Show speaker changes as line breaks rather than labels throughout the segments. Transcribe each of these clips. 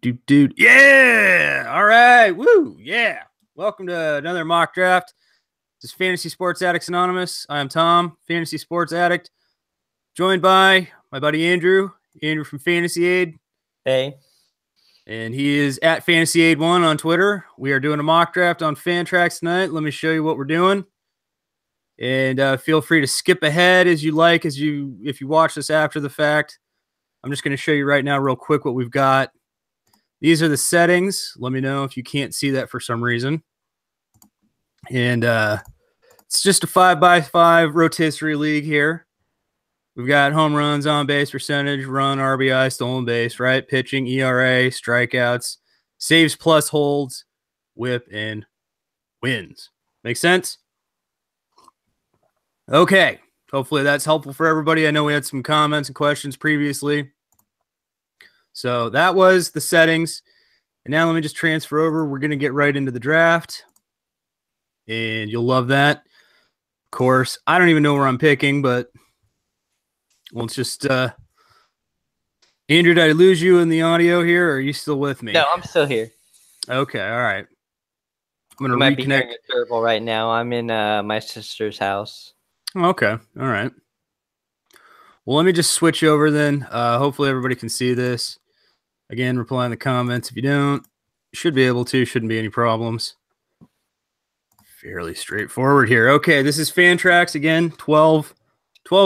Dude. Yeah. All right. Woo. Yeah. Welcome to another mock draft. This is Fantasy Sports Addicts Anonymous. I am Tom, Fantasy Sports Addict, joined by my buddy Andrew from Fantasy Aid.
Hey.
And he is at Fantasy Aid 1 on Twitter. We are doing a mock draft on Fantrax tonight. Let me show you what we're doing. And feel free to skip ahead as you like, if you watch this after the fact. I'm just going to show you right now real quick what we've got. These are the settings. Let me know if you can't see that for some reason. And it's just a 5x5 rotisserie league here. We've got home runs, on base percentage, run, RBI, stolen base, right? Pitching, ERA, strikeouts, saves plus holds, whip, and wins. Make sense? Okay. Hopefully that's helpful for everybody. I know we had some comments and questions previously. So that was the settings. And now let me just transfer over. We're going to get right into the draft. And you'll love that. Of course, I don't even know where I'm picking, but let's just Andrew, did I lose you in the audio here, or are you still with me?
No, I'm still here.
Okay, all right. I'm going to
reconnect. Be
hearing
it terrible right now. I'm in my sister's house.
Okay, all right. Well, let me just switch over then. Hopefully everybody can see this. Again, reply in the comments. If you don't, you should be able to. Shouldn't be any problems. Fairly straightforward here. Okay, this is Fantrax again. 12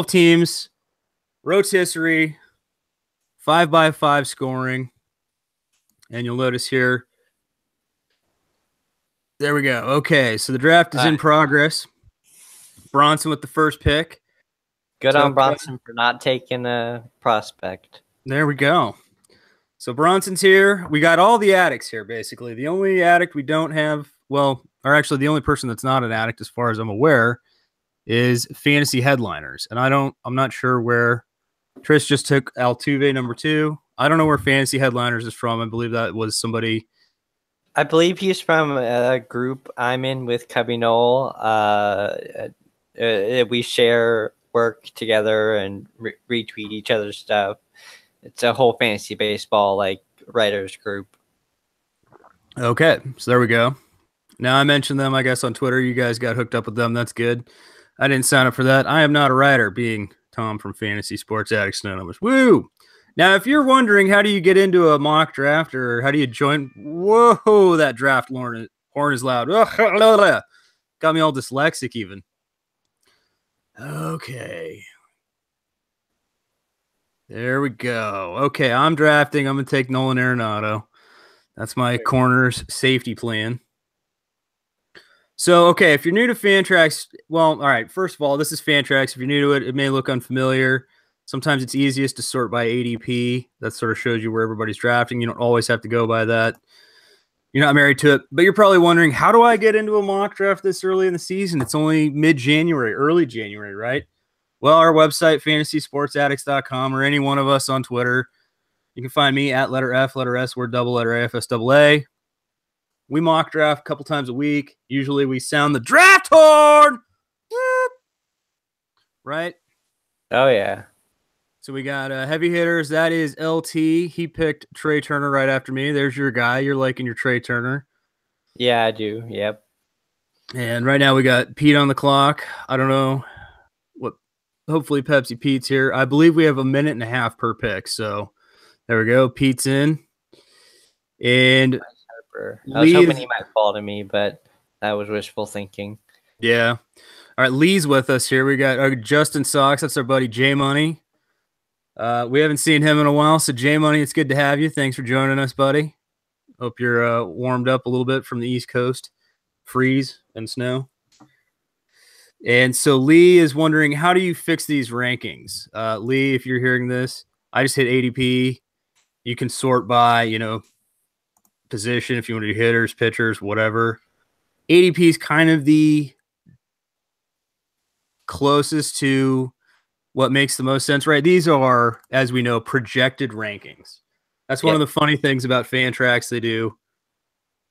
teams. Rotisserie. 5x5 scoring. And you'll notice here. There we go. Okay, so the draft is in progress. Bronson with the first pick.
Good on Bronson for not taking a prospect.
There we go. So Bronson's here. We got all the addicts here, basically. The only addict we don't have, well, or actually the only person that's not an addict as far as I'm aware, is Fantasy Headliners. And I'm not sure where Trish just took Altuve number 2. I don't know where Fantasy Headliners is from. I believe that was somebody.
I believe he's from a group I'm in with Cubby Knoll. We share work together and retweet each other's stuff. It's a whole fantasy baseball writers group.
Okay, so there we go. Now I mentioned them, I guess, on Twitter. You guys got hooked up with them. That's good. I didn't sign up for that. I am not a writer, being Tom from Fantasy Sports Addicts Anonymous. Woo! Now, if you're wondering how do you get into a mock draft or how do you join, whoa, that draft horn is loud. Got me all dyslexic even. Okay. There we go. Okay, I'm drafting. I'm going to take Nolan Arenado. That's my corner's safety plan. So, okay, if you're new to Fantrax, well, all right, first of all, this is Fantrax. If you're new to it, it may look unfamiliar. Sometimes it's easiest to sort by ADP. That sort of shows you where everybody's drafting. You don't always have to go by that. You're not married to it. But you're probably wondering, how do I get into a mock draft this early in the season? It's only mid-January, early January, right? Well, our website, fantasysportsaddicts.com, or any one of us on Twitter. You can find me at letter F, letter S, word double letter A, FSAA. We mock draft a couple times a week. Usually we sound the draft horn. Whoop. Right?
Oh, yeah.
So we got heavy hitters. That is LT. He picked Trey Turner right after me. There's your guy. You're liking your Trey Turner.
Yeah, I do. Yep.
And right now we got Pete on the clock. I don't know what. Hopefully Pepsi Pete's here. I believe we have a minute and a half per pick. So there we go. Pete's in. And
I was hoping he might fall to me, but that was wishful thinking.
Yeah. All right, Lee's with us here. We got Justin Sox. That's our buddy J Money. We haven't seen him in a while, so J Money, it's good to have you. Thanks for joining us, buddy. Hope you're warmed up a little bit from the East Coast freeze and snow. And so Lee is wondering, how do you fix these rankings? Lee, if you're hearing this, I just hit ADP. You can sort by, position if you want to do hitters, pitchers, whatever. ADP is kind of the closest to what makes the most sense, right? These are, as we know, projected rankings. That's one of the funny things about Fantrax. They do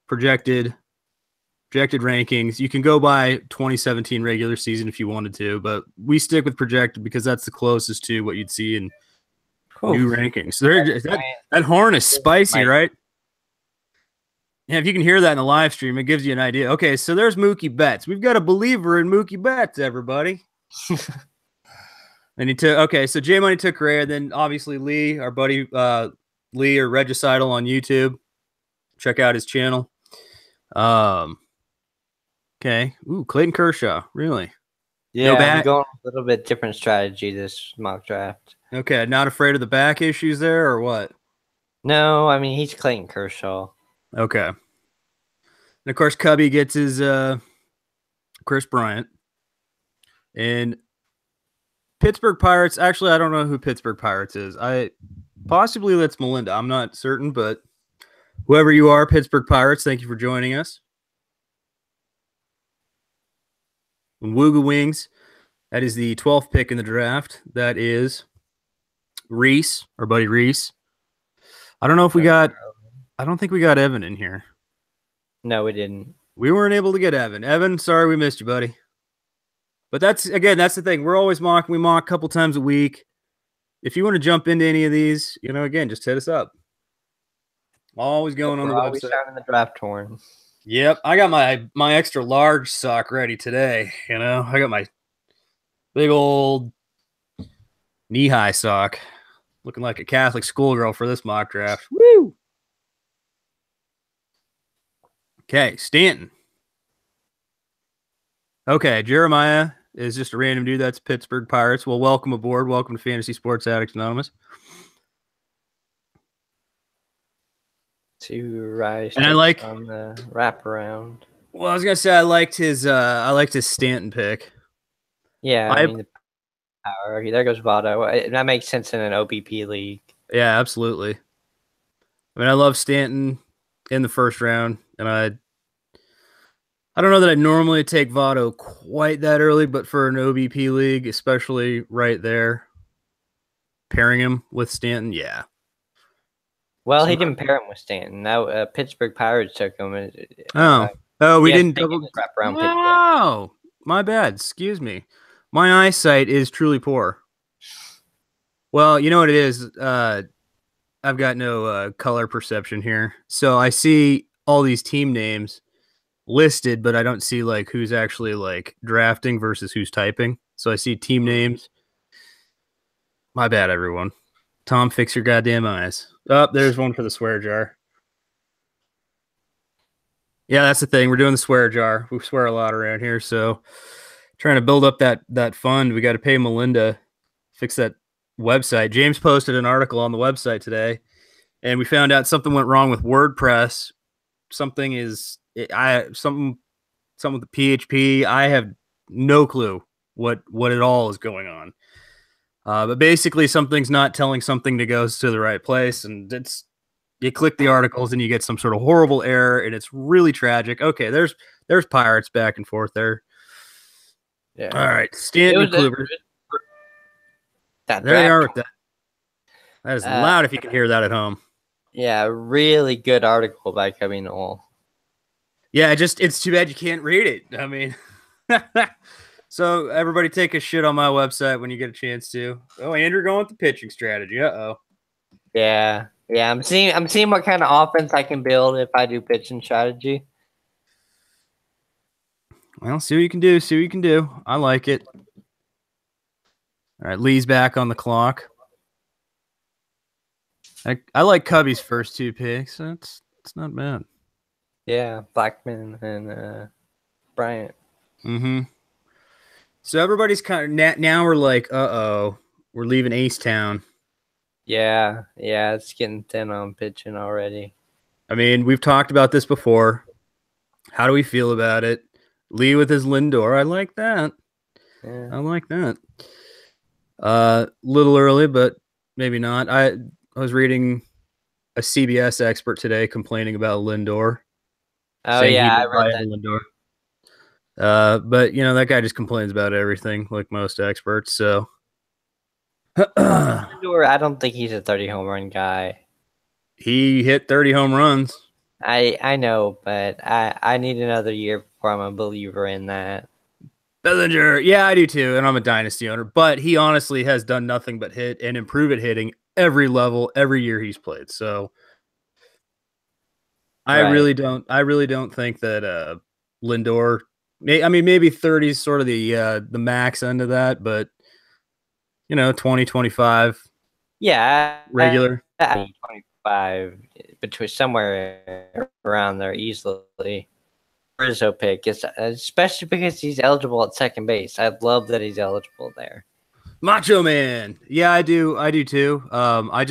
projected rankings. You can go by 2017 regular season if you wanted to, but we stick with projected because that's the closest to what you'd see in New rankings. So that horn is spicy, right? Yeah, if you can hear that in the live stream, it gives you an idea. Okay, so there's Mookie Betts. We've got a believer in Mookie Betts, everybody. And he took, okay, so J Money took Ray, and then obviously Lee, our buddy Lee or Regicidal on YouTube. Check out his channel. Okay. Ooh, Clayton Kershaw, really?
Yeah, I'm going a little bit different strategy this mock draft.
Okay, not afraid of the back issues there, or what?
No, I mean, he's Clayton Kershaw.
Okay. And of course, Cubby gets his Chris Bryant. And Pittsburgh Pirates, actually, I don't know who Pittsburgh Pirates is. Possibly that's Melinda. I'm not certain, but whoever you are, Pittsburgh Pirates, thank you for joining us. And Wooga Wings, that is the 12th pick in the draft. That is Reyes, our buddy Reyes. I don't know if we got, I don't think we got Evan in here.
No, we didn't.
We weren't able to get Evan. Evan, sorry we missed you, buddy. But that's the thing. We're always mocking. We mock a couple times a week. If you want to jump into any of these, again, just hit us up. Always going on the website.
Always sounding the draft horn.
Yep, I got my extra large sock ready today. I got my big old knee-high sock, looking like a Catholic schoolgirl for this mock draft. Woo! Okay, Stanton. Okay, Jeremiah is just a random dude. That's Pittsburgh Pirates. Well, welcome aboard. Welcome to Fantasy Sports Addicts Anonymous.
To Reyes,
and I like
on the wraparound.
Well, I was gonna say I liked his Stanton pick.
Yeah, I mean the power. There goes Votto. That makes sense in an OBP league.
Yeah, absolutely. I mean, I love Stanton in the first round, and I don't know that I normally take Votto quite that early, but for an OBP league, especially right there, pairing him with Stanton, yeah.
Well, he didn't pair him with Stanton. Now, Pittsburgh Pirates took him.
We didn't double wrap-around pick. Wow, my bad. Excuse me. My eyesight is truly poor. Well, you know what it is? I've got no color perception here, so I see all these team names listed, but I don't see who's actually drafting versus who's typing. So I see team names. My bad, everyone. Tom, fix your goddamn eyes. Oh, there's one for the swear jar. Yeah, that's the thing. We're doing the swear jar. We swear a lot around here, so trying to build up that fund. We got to pay Melinda, fix that website. James posted an article on the website today, and we found out something went wrong with WordPress. Something with the PHP. I have no clue what it all is going on. But basically, something's not telling something to go to the right place, and you click the articles and you get some sort of horrible error, and it's really tragic. Okay, there's Pirates back and forth there. Yeah. All right, Stanton Kluber. There they are with that. That is loud if you can hear that at home.
Yeah, really good article by Cubby Noel.
Yeah, it's too bad you can't read it. I mean, so everybody take a shit on my website when you get a chance to. Oh, Andrew going with the pitching strategy. Uh-oh.
Yeah. I'm seeing what kind of offense I can build if I do pitching strategy.
Well, see what you can do. I like it. All right, Lee's back on the clock. I like Cubby's first two picks. It's not bad.
Yeah, Blackman and Bryant.
Mm-hmm. So everybody's kind of now we're like, uh-oh, we're leaving Ace Town.
Yeah, it's getting thin on pitching already.
I mean, we've talked about this before. How do we feel about it? Lee with his Lindor, I like that.
Yeah.
I like that. Little early, but maybe not. I was reading a CBS expert today complaining about Lindor.
Oh yeah, I read that.
Lindor. But that guy just complains about everything, like most experts. So
Lindor, I don't think he's a 30 home run guy.
He hit 30 home runs.
I know, but I need another year before I'm a believer in that.
Bellinger, yeah, I do too, and I'm a dynasty owner. But he honestly has done nothing but hit and improve at hitting every level, every year he's played. So I
Right.
really don't think that Lindor. I mean, maybe 30 is sort of the max end of that, but 20, 25.
Yeah,
Regular.
25 between somewhere around there easily. Rizzo pick, especially because he's eligible at second base. I love that he's eligible there.
Macho Man. Yeah, I do too. I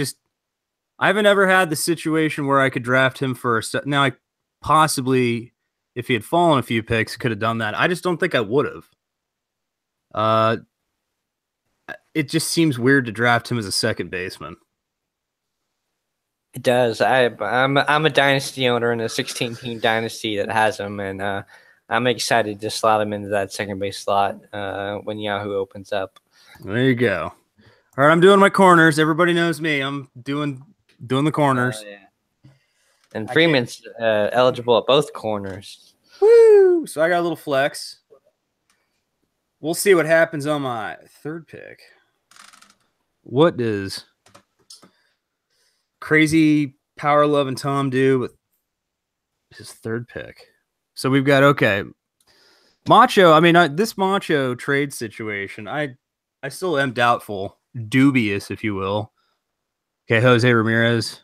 haven't ever had the situation where I could draft him for now. I possibly, if he had fallen a few picks, could have done that. I just don't think I would have. It just seems weird to draft him as a second baseman.
It does. I'm a dynasty owner in a 16-team dynasty that has him, and I'm excited to slot him into that second base slot when Yahoo opens up.
There you go. All right, I'm doing my corners. Everybody knows me. I'm doing the corners.
Yeah. And Freeman's eligible at both corners.
Woo! So I got a little flex. We'll see what happens on my third pick. What does crazy power love and Tom do with his third pick? So we've got Macho. I mean, this Macho trade situation, I still am doubtful, dubious, if you will. Okay, Jose Ramirez.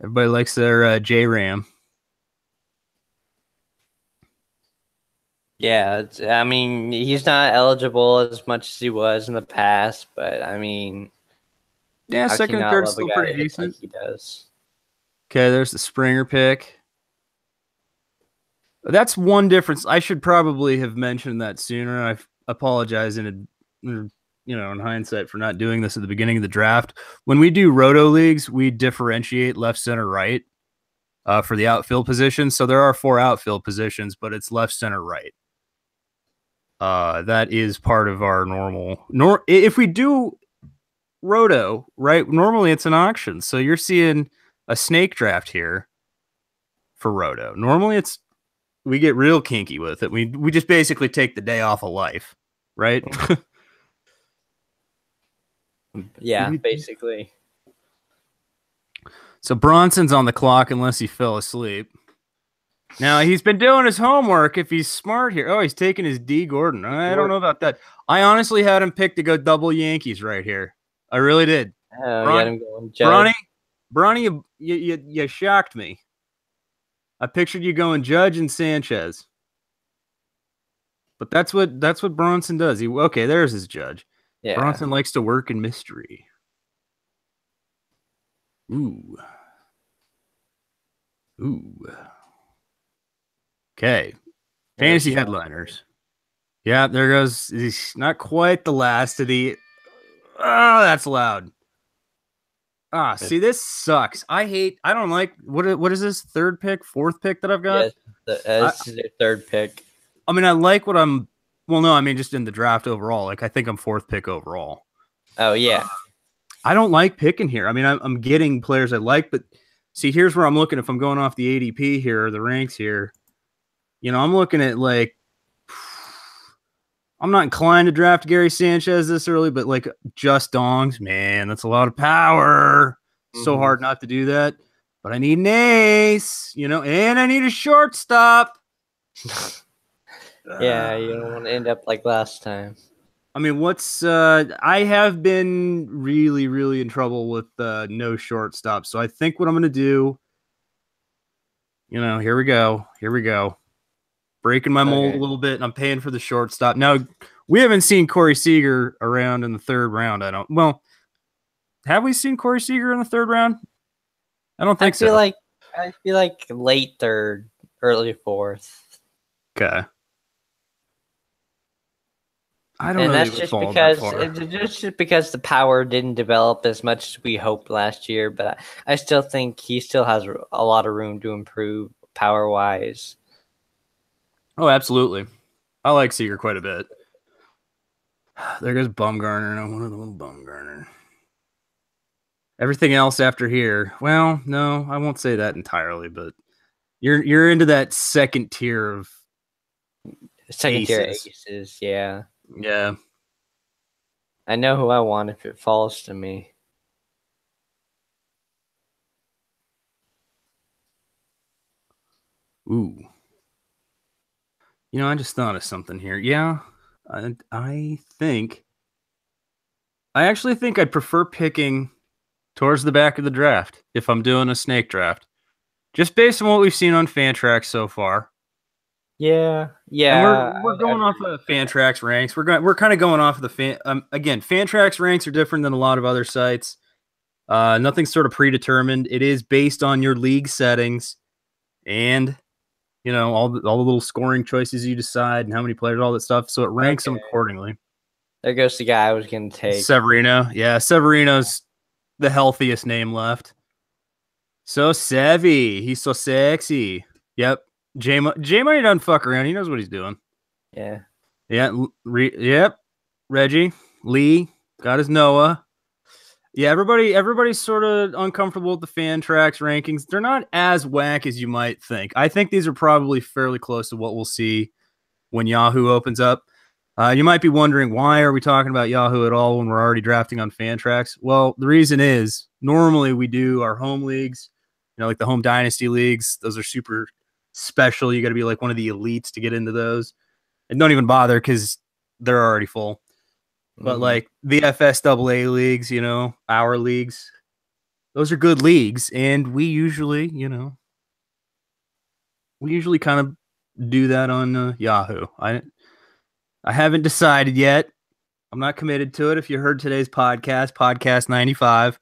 Everybody likes their J Ram.
Yeah, I mean, he's not eligible as much as he was in the past, but I mean,
yeah, second and third still pretty decent.
Like he does.
Okay, there's the Springer pick. That's one difference. I should probably have mentioned that sooner. I apologize in hindsight for not doing this at the beginning of the draft. When we do Roto leagues, we differentiate left, center, right for the outfield positions. So there are 4 outfield positions, but it's left, center, right. That is part of our normal. If we do Roto, right, normally it's an auction. So you're seeing a snake draft here for Roto. Normally we get real kinky with it. We just basically take the day off of life, right?
Yeah, basically.
So Bronson's on the clock unless he fell asleep. Now, he's been doing his homework if he's smart here. Oh, he's taking his D. Gordon. I don't know about that. I honestly had him picked to go double Yankees right here. I really did. Bronny, you shocked me. I pictured you going Judge and Sanchez. But that's what Bronson does. There's his Judge. Yeah. Bronson likes to work in mystery. Ooh. Okay. Fantasy headliners. Yeah, there goes. He's not quite the last of the. Oh, that's loud. See, this sucks. I don't like what is this third pick, fourth pick that I've got?
Yes, this is their third pick.
I mean, I like what I'm. Well, no, I mean just in the draft overall. Like I think I'm fourth pick overall.
Oh yeah.
I don't like picking here. I mean, I'm getting players I like, but see, here's where I'm looking. If I'm going off the ADP here or the ranks here, I'm looking at like. I'm not inclined to draft Gary Sanchez this early, but like just dongs, man, that's a lot of power. So hard not to do that. But I need an ace, and I need a shortstop.
Yeah, you don't want to end up like last time.
I mean, I have been really, really in trouble with no shortstop. So I think what I'm going to do, here we go. Breaking my mold a little bit, and I'm paying for the shortstop. Now, we haven't seen Corey Seager around in the third round. Have we seen Corey Seager in the third round? I don't think so.
I feel like late third, early fourth.
Okay. I don't know.
And that's just because the power didn't develop as much as we hoped last year, but I still think he still has a lot of room to improve power-wise.
Oh, absolutely. I like Seager quite a bit. There goes Bumgarner. I wanted a little Bumgarner. Everything else after here, well, no, I won't say that entirely, but you're into that second tier of
aces, yeah.
Yeah.
I know who I want if it falls to me.
Ooh. You know, I just thought of something here. Yeah, I actually think I'd prefer picking towards the back of the draft if I'm doing a snake draft. Just based on what we've seen on Fantrax so far.
Yeah.
And we're going off of Fantrax ranks. We're kind of going off of the again, Fantrax ranks are different than a lot of other sites. Nothing's sort of predetermined. It is based on your league settings and you know all the little scoring choices you decide and how many players, all that stuff. So it ranks them accordingly.
There goes the guy I was going to take.
Severino. Yeah, Severino's the healthiest name left. So savvy. He's so sexy. Yep. J-Money doesn't fuck around. He knows what he's doing.
Yeah.
Yeah. Yep. Reggie. Lee. Got his Noah. Yeah, everybody's sort of uncomfortable with the Fantrax rankings. They're not as whack as you might think. I think these are probably fairly close to what we'll see when Yahoo opens up. You might be wondering, why are we talking about Yahoo at all when we're already drafting on Fantrax? Well, the reason is normally we do our home leagues, you know, like the home dynasty leagues. Those are super special. You got to be like one of the elites to get into those. And don't even bother because they're already full. But like the FSAA leagues, you know, our leagues, those are good leagues. And we usually, you know, kind of do that on Yahoo. I haven't decided yet. I'm not committed to it. If you heard today's podcast 95,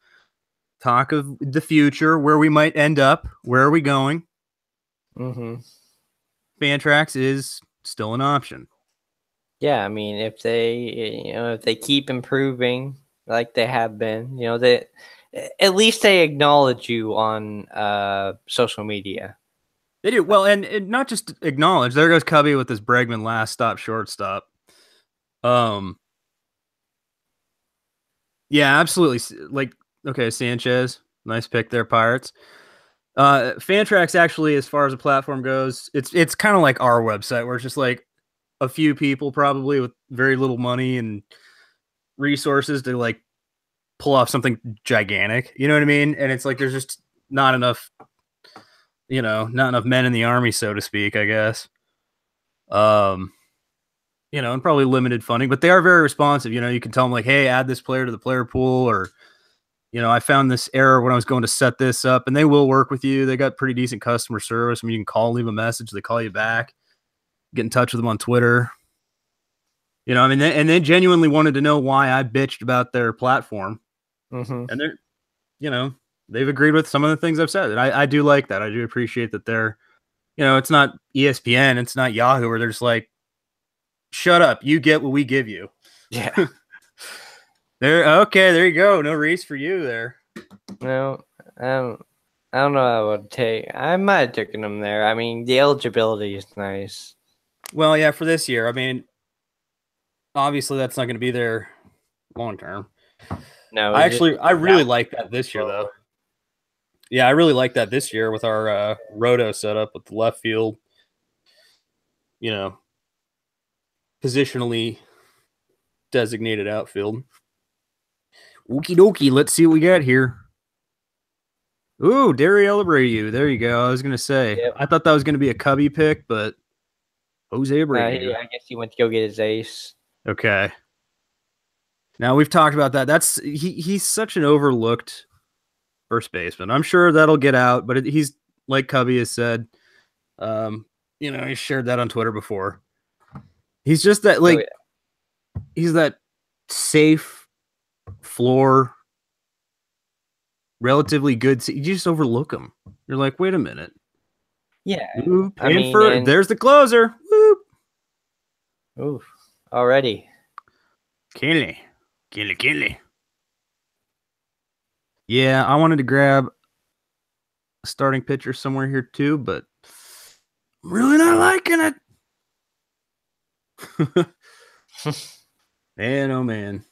talk of the future, where we might end up, where are we going? Fantrax is still an option.
Yeah, I mean, if they keep improving like they have been, you know, they at least they acknowledge you on social media.
They do. Well, and not just acknowledge. There goes Cubby with this Bregman last stop shortstop. Yeah, absolutely. Like, okay, Sanchez, nice pick there, Pirates. Fantrax actually, as far as the platform goes, it's kind of like our website where it's just like a few people probably with very little money and resources to like pull off something gigantic. You know what I mean? And it's like there's just not enough, you know, not enough men in the army, so to speak, I guess. You know, and probably limited funding, but they are very responsive. You know, you can tell them like, hey, add this player to the player pool, or, you know, I found this error when I was going to set this up, and they will work with you. They got pretty decent customer service. I mean, you can call, leave a message, they call you back, get in touch with them on Twitter. You know, I mean, and they genuinely wanted to know why I bitched about their platform. And they're, you know, they've agreed with some of the things I've said. And I do like that. I do appreciate that they're, you know, it's not ESPN, it's not Yahoo, where they're just like, shut up, you get what we give you.
Yeah.
There you go. No Reyes for you there.
No, I don't know what I would take. I might have taken him there. I mean, the eligibility is nice.
Well, yeah, for this year. I mean, obviously that's not going to be there long term.
No,
I really like that this year, though. Yeah, I really like that this year with our Roto setup with the left field, you know, positionally designated outfield. Okie dokie, let's see what we got here. Ooh, Drury Abreu. There you go. I was going to say, yep. I thought that was going to be a Cubby pick, but Jose Abreu.
I guess he went to go get his ace.
Okay. Now we've talked about that. He's such an overlooked first baseman. I'm sure that'll get out, but he's like Cubby has said. You know, he shared that on Twitter before. He's just that he's that safe floor, relatively good. You just overlook him. You're like, wait a minute.
Yeah.
Ooh, there's the closer. Whoop.
Oof. Already.
Kinley. Yeah, I wanted to grab a starting pitcher somewhere here too, but I'm really not liking it. Man, oh man.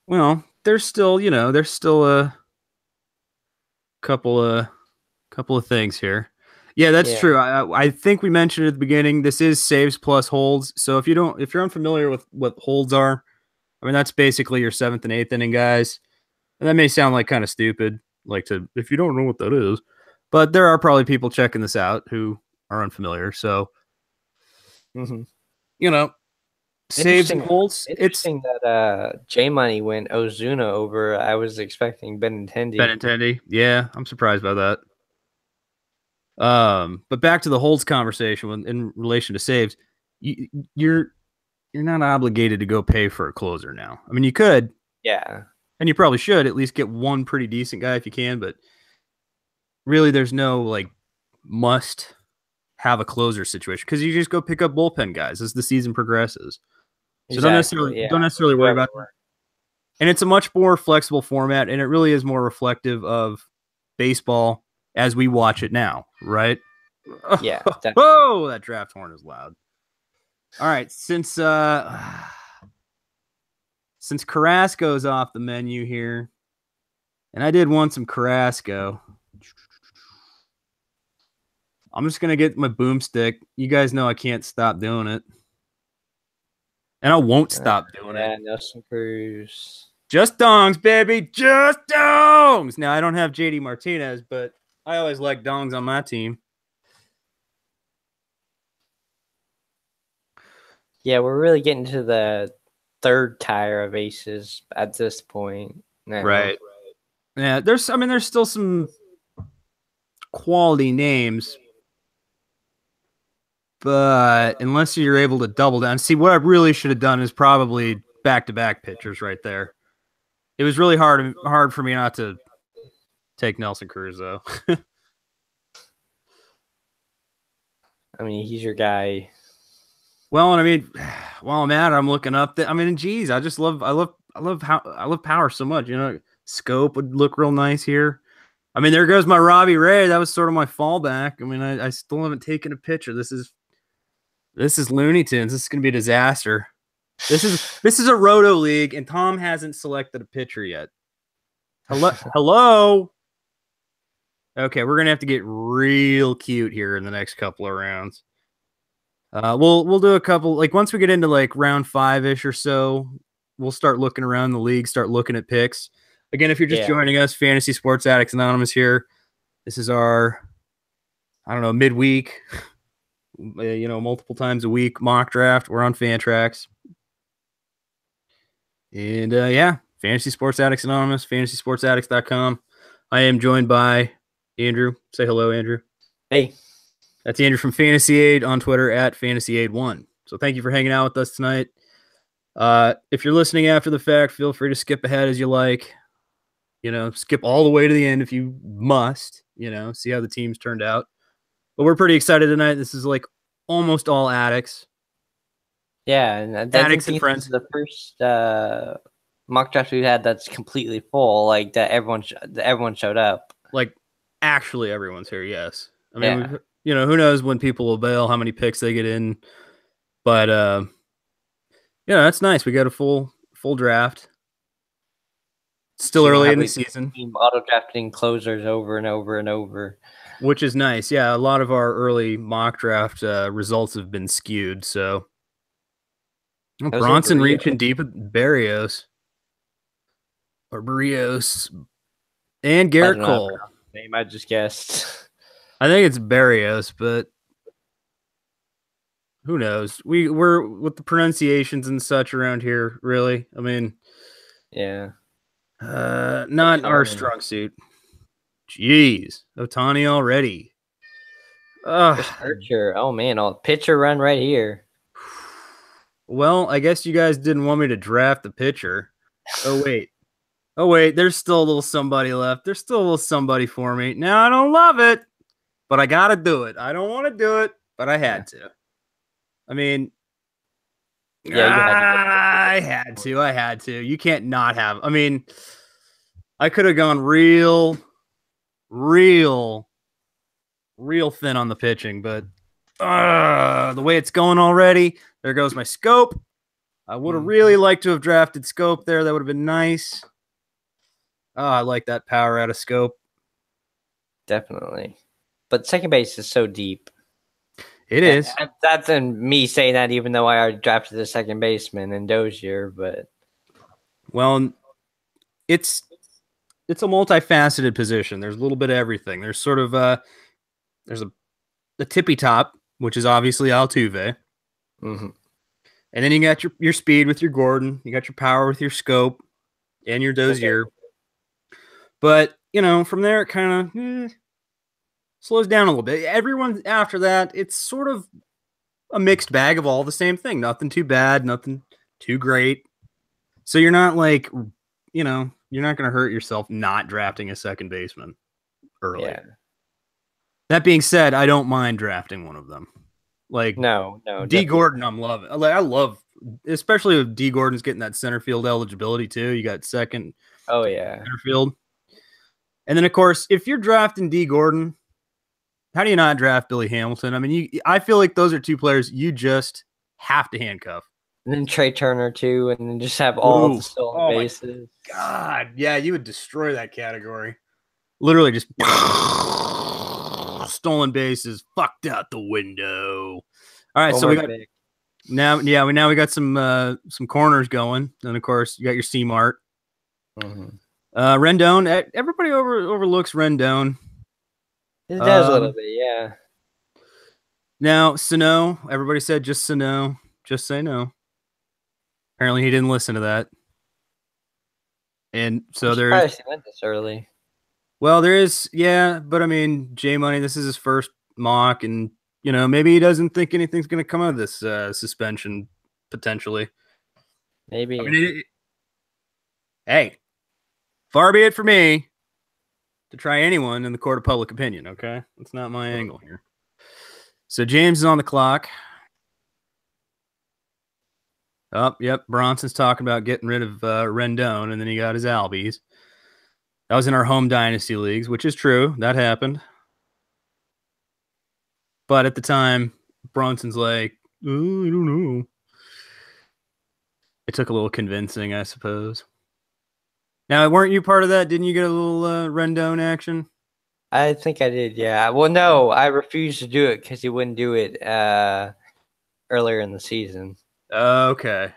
Well, there's still a couple of things here. Yeah, that's true. I think we mentioned at the beginning, this is saves plus holds. So if you're unfamiliar with what holds are, I mean, that's basically your 7th and 8th inning guys. And that may sound like kind of stupid. like to, if you don't know what that is, but there are probably people checking this out who are unfamiliar. So, you know, saves and holds.
Interesting that J Money went Ozuna over. I was expecting Benintendi.
Benintendi, yeah, I'm surprised by that. But back to the holds conversation in relation to saves, you're not obligated to go pay for a closer now. I mean, you could,
yeah,
and you probably should at least get one pretty decent guy if you can. But really, there's no like must have a closer situation because you just go pick up bullpen guys as the season progresses. So don't necessarily worry about that. And it's a much more flexible format, and it really is more reflective of baseball as we watch it now, right?
Yeah.
Oh, that draft horn is loud. All right, since Carrasco's off the menu here, and I did want some Carrasco, I'm just gonna get my boomstick. You guys know I can't stop doing it. And I won't stop doing it.
Yeah, Nelson Cruz.
Just dongs, baby. Just dongs. Now, I don't have JD Martinez, but I always like dongs on my team.
Yeah, we're really getting to the third tier of aces at this point. Now.
Right. Yeah, there's still some quality names. But unless you're able to double down, see what I really should have done is probably back-to-back pitchers right there. It was really hard for me not to take Nelson Cruz though.
I mean, he's your guy.
Well, and I mean, while I'm at it, I'm looking up. Geez, I love power so much. You know, scope would look real nice here. I mean, there goes my Robbie Ray. That was sort of my fallback. I mean, I still haven't taken a pitcher. This is Looney Tunes. This is going to be a disaster. This is a Roto league, and Tom hasn't selected a pitcher yet. Hello. Okay, we're gonna have to get real cute here in the next couple of rounds. We'll do a couple. Like once we get into like round 5-ish or so, we'll start looking around the league, start looking at picks. Again, if you're just joining us, Fantasy Sports Addicts Anonymous here. This is our, midweek. Multiple times a week mock draft. We're on Fantrax. And Fantasy Sports Addicts Anonymous, fantasysportsaddicts.com. I am joined by Andrew. Say hello, Andrew.
Hey.
That's Andrew from Fantasy Aid on Twitter at FantasyAid1. So thank you for hanging out with us tonight. If you're listening after the fact, feel free to skip ahead as you like. Skip all the way to the end if you must, see how the teams turned out. But we're pretty excited tonight. This is like almost all addicts.
Yeah, and
addicts and friends.
The first mock draft we had that's completely full, like that everyone showed up.
Like actually everyone's here, yes. I mean, who knows when people will bail, how many picks they get in. But that's nice. We got a full draft. Still early in the season.
Auto drafting closers over and over and over.
Which is nice. Yeah, a lot of our early mock draft results have been skewed. So Bronson reaching deep at Barrios. Or Barrios. And Garrett Cole.
Name I just guessed.
I think it's Barrios, but who knows? We're with the pronunciations and such around here, really. I mean,
yeah.
Not our strong suit. Jeez. Ohtani already.
Pitcher. Oh man, pitcher run right here.
Well, I guess you guys didn't want me to draft the pitcher. Oh wait, there's still a little somebody left. There's still a little somebody for me. Now I don't love it, but I gotta do it. I don't want to do it, but I had to. I mean, I had to. You can't not have. I mean, I could have gone real thin on the pitching, but the way it's going already, there goes my scope. I would have really liked to have drafted scope there. That would have been nice. Oh, I like that power out of scope.
Definitely. But second base is so deep.
It is.
That's me saying that even though I already drafted the second baseman in Dozier, but
well, it's it's a multifaceted position. There's a little bit of everything. There's sort of there's the tippy top, which is obviously Altuve.
Mm-hmm.
And then you got your speed with your Gordon. You got your power with your Scope and your Dozier. Okay. But, from there, it kind of slows down a little bit. Everyone after that, it's sort of a mixed bag of all the same thing. Nothing too bad, nothing too great. So you're not like, you're not going to hurt yourself not drafting a second baseman early. Yeah. That being said, I don't mind drafting one of them. Like,
no,
D. Gordon, I'm loving. I love, especially if D. Gordon's getting that center field eligibility too. You got second.
Oh yeah,
center field. And then of course, if you're drafting D. Gordon, how do you not draft Billy Hamilton? I mean, I feel like those are two players you just have to handcuff.
And then Trey Turner too, and then just have all the stolen bases.
God, yeah, you would destroy that category. Literally just. Stolen bases, fucked out the window. All right, so we got now we got some corners going, and of course you got your C-Mart.
Mm-hmm.
Rendon. Everybody overlooks Rendon.
It does a little bit, yeah.
Now Sano. Everybody said just Sano. Just say no. Apparently he didn't listen to that, and so there's.
Went this early.
Well, there is, yeah, but I mean, J Money, this is his first mock, and maybe he doesn't think anything's going to come out of this suspension potentially.
Maybe.
I mean, hey, far be it for me to try anyone in the court of public opinion. Okay, that's not my angle here. So James is on the clock. Oh, yep, Bronson's talking about getting rid of Rendon, and then he got his Albies. That was in our home dynasty leagues, which is true. That happened. But at the time, Bronson's like, oh, I don't know. It took a little convincing, I suppose. Now, weren't you part of that? Didn't you get a little Rendon action?
I think I did, yeah. Well, no, I refused to do it because he wouldn't do it earlier in the season.
Okay.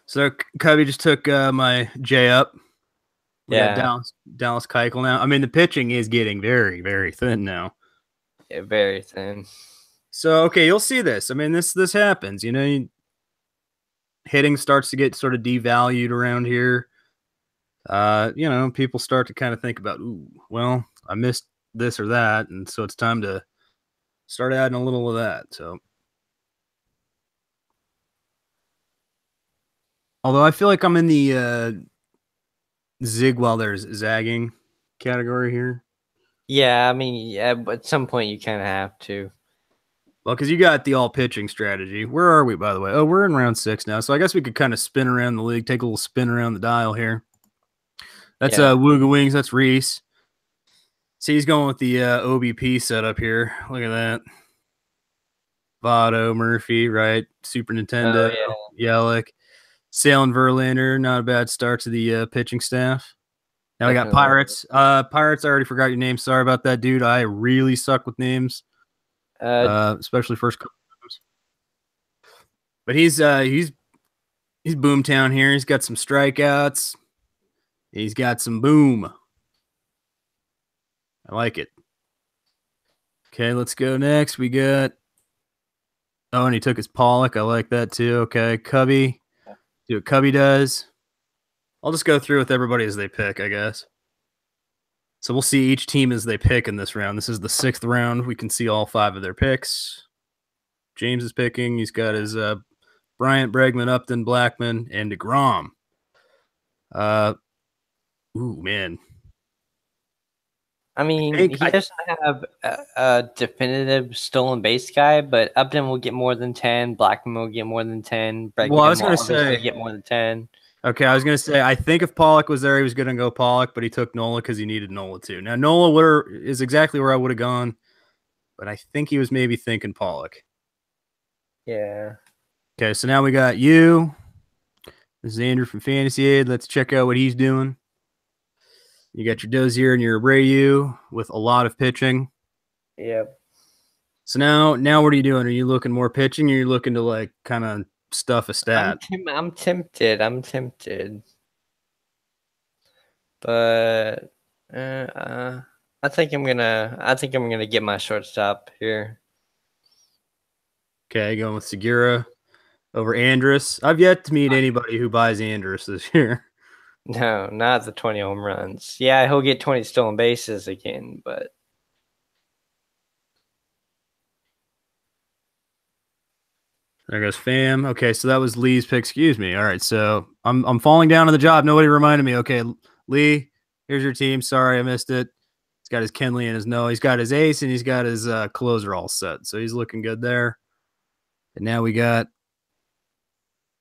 So Cubby just took my J up. We got Dallas Keuchel now. I mean, the pitching is getting very, very thin now.
Yeah, very thin.
So, okay, you'll see this. I mean, this happens. Hitting starts to get sort of devalued around here. People start to kind of think about, ooh, well, I missed this or that, and so it's time to start adding a little of that. So, although I feel like I'm in the zig while there's zagging category here.
Yeah, I mean, but at some point you kind of have to.
Well, because you got the all pitching strategy. Where are we, by the way? Oh, we're in round 6 now, so I guess we could kind of spin around the league, take a little spin around the dial here. That's Wooga Wings. That's Reyes. See, he's going with the OBP setup here. Look at that. Votto, Murphy, right? Super Nintendo, Yelich. Salen Verlander, not a bad start to the pitching staff. Now we got Pirates. Pirates, I already forgot your name. Sorry about that, dude. I really suck with names, especially first couple times. But he's Boomtown here. He's got some strikeouts. He's got some boom. I like it. Okay, let's go next. We got. Oh, and he took his Pollock. I like that too. Okay, Cubby. See what Cubby does. I'll just go through with everybody as they pick, I guess. So we'll see each team as they pick in this round. This is the 6th round. We can see all 5 of their picks. James is picking. He's got his Bryant, Bregman, Upton, Blackman, and DeGrom. Ooh, man.
I mean, he doesn't have a definitive stolen base guy, but Upton will get more than 10. Blackman will get more than 10. Bregman
I was going to say
get more than 10.
Okay, I was going to say, I think if Pollock was there, he was going to go Pollock, but he took Nola because he needed Nola too. Now, Nola is exactly where I would have gone, but I think he was maybe thinking Pollock.
Yeah.
Okay, so now we got you. This is Andrew from Fantasy Aid. Let's check out what he's doing. You got your Dozier and your Reyes with a lot of pitching.
Yep.
So now what are you doing? Are you looking more pitching, or are you looking to like kind of stuff a stat?
I'm tempted. but I think I'm gonna get my shortstop here.
Okay, going with Segura over Andrus. I've yet to meet anybody who buys Andrus this year.
No, not the 20 home runs. Yeah, he'll get 20 stolen bases again, but
there goes Fam. Okay, so that was Lee's pick. Excuse me. All right, so I'm falling down on the job. Nobody reminded me. Okay, Lee, here's your team. Sorry, I missed it. He's got his Kenley and his no. He's got his ace and he's got his closer all set. So he's looking good there. And now we got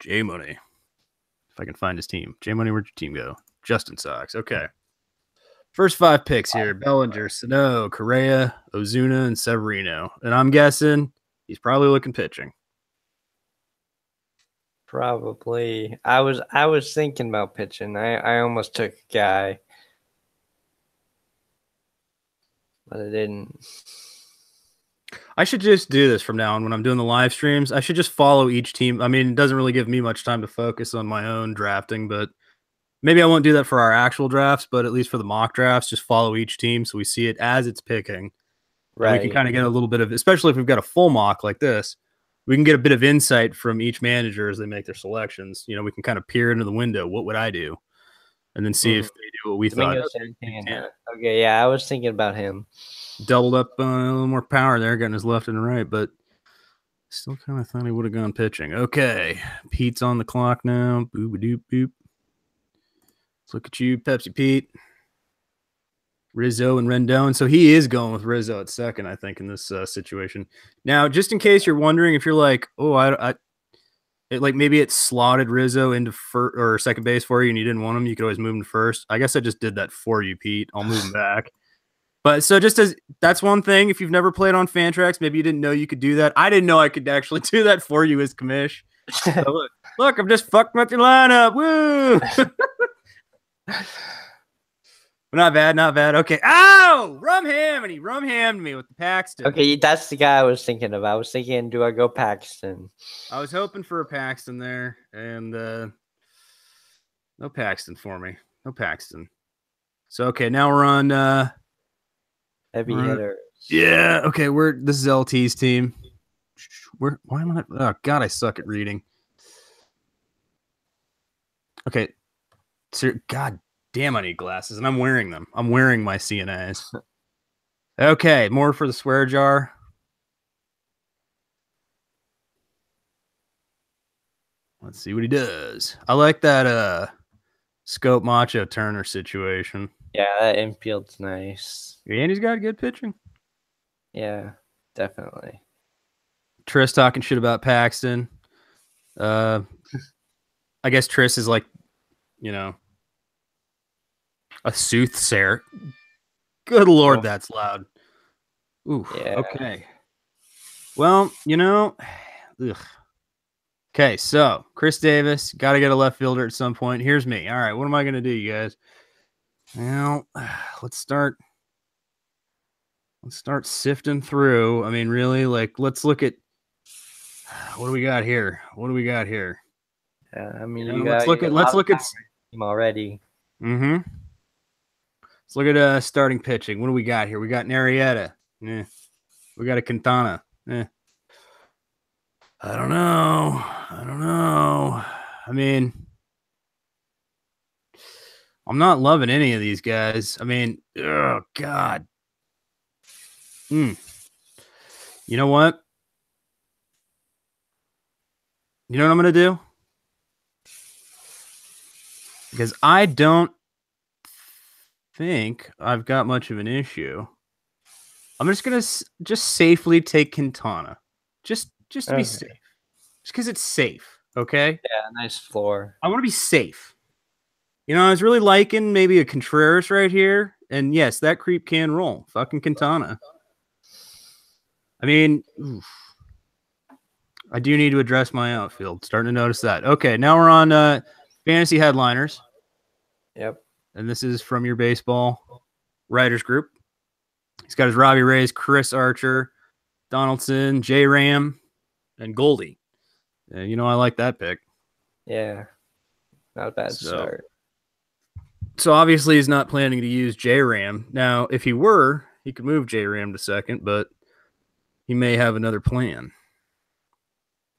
J Money. If I can find his team. J Money, where'd your team go? Justin Sox. Okay. First 5 picks here: Bellinger, Sano, Correa, Ozuna, and Severino. And I'm guessing he's probably looking pitching.
probably I was thinking about pitching. I almost took a guy, but I didn't.
I should just do this from now on when I'm doing the live streams. I should just follow each team. I mean, it doesn't really give me much time to focus on my own drafting, but maybe I won't do that for our actual drafts, but at least for the mock drafts, just follow each team so we see it as it's picking. Right. And we can kind of get a little bit of, especially if we've got a full mock like this, we can get a bit of insight from each manager as they make their selections. You know, we can kind of peer into the window. What would I do? And then see if they do what we thought.
Okay, yeah, I was thinking about him.
Doubled up a little more power there, getting his left and right, but still kind of thought he would have gone pitching. Okay, Pete's on the clock now. Boop-a-doop, boop. Let's look at you, Pepsi Pete. Rizzo and Rendon. So he is going with Rizzo at second, I think, in this situation. Now, just in case you're wondering if you're like, oh, maybe it slotted Rizzo into first or second base for you and you didn't want him, you could always move him to first. I guess I just did that for you, Pete. I'll move him back. But so just as that's one thing, if you've never played on Fantrax, maybe you didn't know you could do that. I didn't know I could actually do that for you as commish. So look, I'm just fucking with your lineup. Woo! Not bad, not bad. Okay. Ow! Rum-hammed me with the Paxton.
Okay, that's the guy I was thinking of. I was thinking, do I go Paxton?
I was hoping for a Paxton there, and no Paxton for me. No Paxton. So, okay, now we're on
heavy hitters.
Yeah, okay, this is LT's team. Why am I? Oh, God, I suck at reading. Okay. So, God damn, I need glasses, and I'm wearing them. I'm wearing my CNAs. Okay, more for the swear jar. Let's see what he does. I like that Scope Macho Turner situation.
Yeah, that infield's nice.
And he's got good pitching.
Yeah, definitely.
Tris talking shit about Paxton. I guess Tris is like, you know, a soothsayer. Good Lord, that's loud. Ooh, yeah. Okay. Well, you know, ugh. Okay, so Chris Davis, got to get a left fielder at some point. Here's me. All right, what am I going to do, you guys? Well, let's start sifting through. I mean, really, like, let's look at what do we got here? What do we got here?
I mean,
let's look at
team already.
Mm-hmm. Let's look at starting pitching. What do we got here? We got Arrieta. We got a Quintana. I don't know. I mean, I'm not loving any of these guys. I mean, oh, God. You know what? You know what I'm going to do? Because I don't think I've got much of an issue. I'm just going to safely take Quintana. Just to be safe. Just because it's safe, okay?
Yeah, nice floor.
I want to be safe. You know, I was really liking maybe a Contreras right here. And yes, that creep can roll. Fucking Quintana. I mean, I do need to address my outfield. Starting to notice that. Okay, now we're on fantasy headliners.
Yep.
And this is from your baseball writers group. He's got his Robbie Reyes, Chris Archer, Donaldson, J Ram, and Goldie. You know, I like that pick.
Yeah. Not a bad start.
So obviously he's not planning to use J-Ram. Now, if he were, he could move J-Ram to second, but he may have another plan.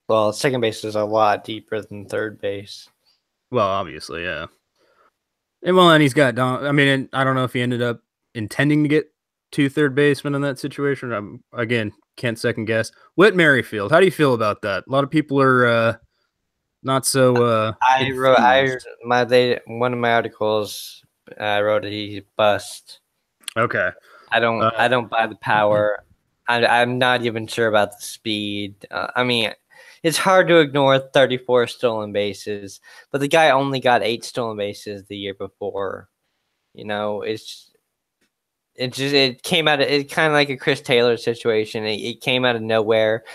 Well, second base is a lot deeper than third base.
Well, obviously, yeah. And he's got Don. I mean, I don't know if he ended up intending to get 2 third basemen in that situation. Again, can't second guess. Whit Merrifield, how do you feel about that? A lot of people are not so.
One of my articles, I wrote he's bust.
Okay.
I don't buy the power. I'm not even sure about the speed. I mean, it's hard to ignore 34 stolen bases, but the guy only got 8 stolen bases the year before. You know, it came out of it kind of like a Chris Taylor situation. It came out of nowhere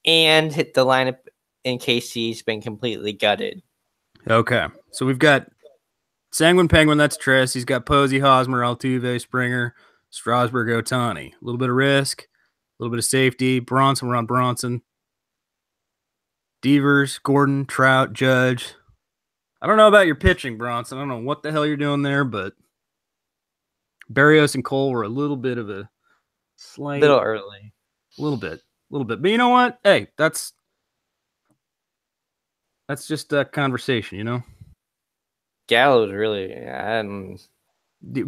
and hit the lineup in KC's been completely gutted.
Okay. So we've got Sanguine Penguin, that's Tress. He's got Posey, Hosmer, Altuve, Springer, Strasburg, Ohtani. A little bit of risk, a little bit of safety. Bronson, we're on Bronson. Devers, Gordon, Trout, Judge. I don't know about your pitching, Bronson. I don't know what the hell you're doing there, but Barrios and Cole were a little bit of a slight...
little early.
A little bit. But you know what? Hey, that's just a conversation, you know?
Gallo's really...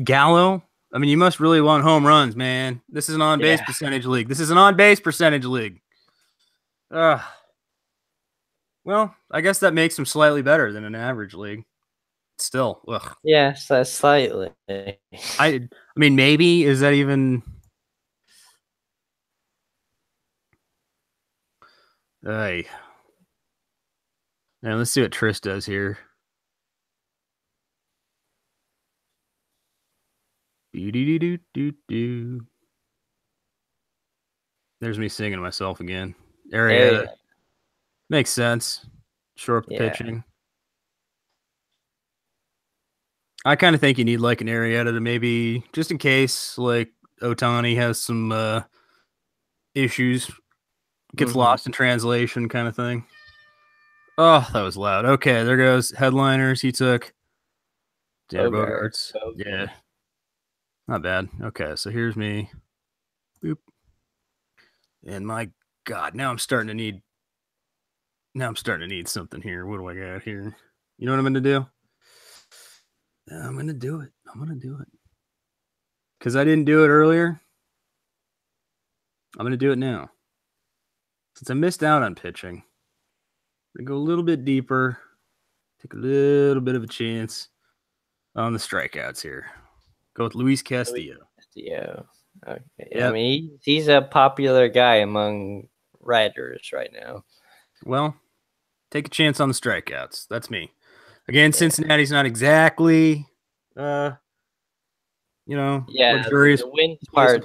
Gallo? I mean, you must really want home runs, man. This is an on-base percentage league. Well, I guess that makes him slightly better than an average league. Still, ugh.
Yes, that's slightly.
I mean, maybe is that even? Hey, now let's see what Tris does here. Do. There's me singing to myself again. Area. Makes sense. Shore up the pitching. I kind of think you need like an Arrieta to maybe, just in case, like Ohtani has some issues, gets lost in translation kind of thing. Oh, that was loud. Okay, there goes headliners. He took Bogarts. Yeah. Not bad. Okay, so here's me. Boop. And my God, now I'm starting to need something here. What do I got here? You know what I'm going to do? I'm going to do it. Because I didn't do it earlier. I'm going to do it now. Since I missed out on pitching, I'm going to go a little bit deeper. Take a little bit of a chance on the strikeouts here. Go with Luis Castillo.
Okay. Yep. I mean, he's a popular guy among writers right now.
Well, take a chance on the strikeouts. That's me. Again, Cincinnati's not exactly, luxurious.
The win part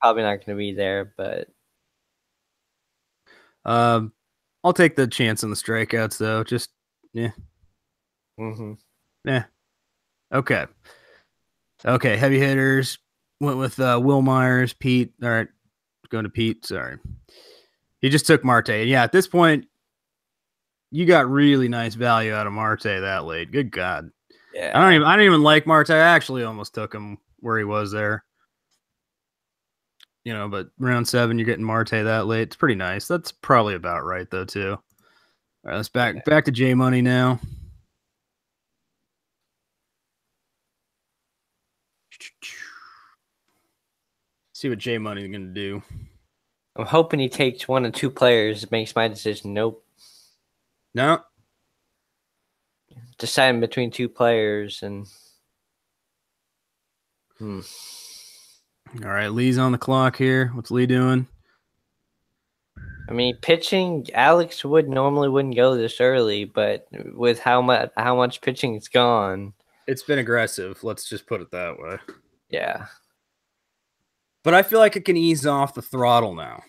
probably not going to be there, but
I'll take the chance on the strikeouts though. Just Okay. Heavy hitters went with Will Myers, Pete. All right, going to Pete. Sorry, he just took Marte. And yeah, at this point, you got really nice value out of Marte that late. Good God.
Yeah.
I don't even like Marte. I actually almost took him where he was there. You know, but round 7, you're getting Marte that late. It's pretty nice. That's probably about right though, too. All right, let's back to J Money now. See what J Money is going to do.
I'm hoping he takes 1 or 2 players. Makes my decision. Nope.
No.
Deciding between 2 players and.
All right, Lee's on the clock here. What's Lee doing?
I mean, pitching. Alex normally wouldn't go this early, but with how much pitching's gone,
it's been aggressive. Let's just put it that way.
Yeah.
But I feel like it can ease off the throttle now.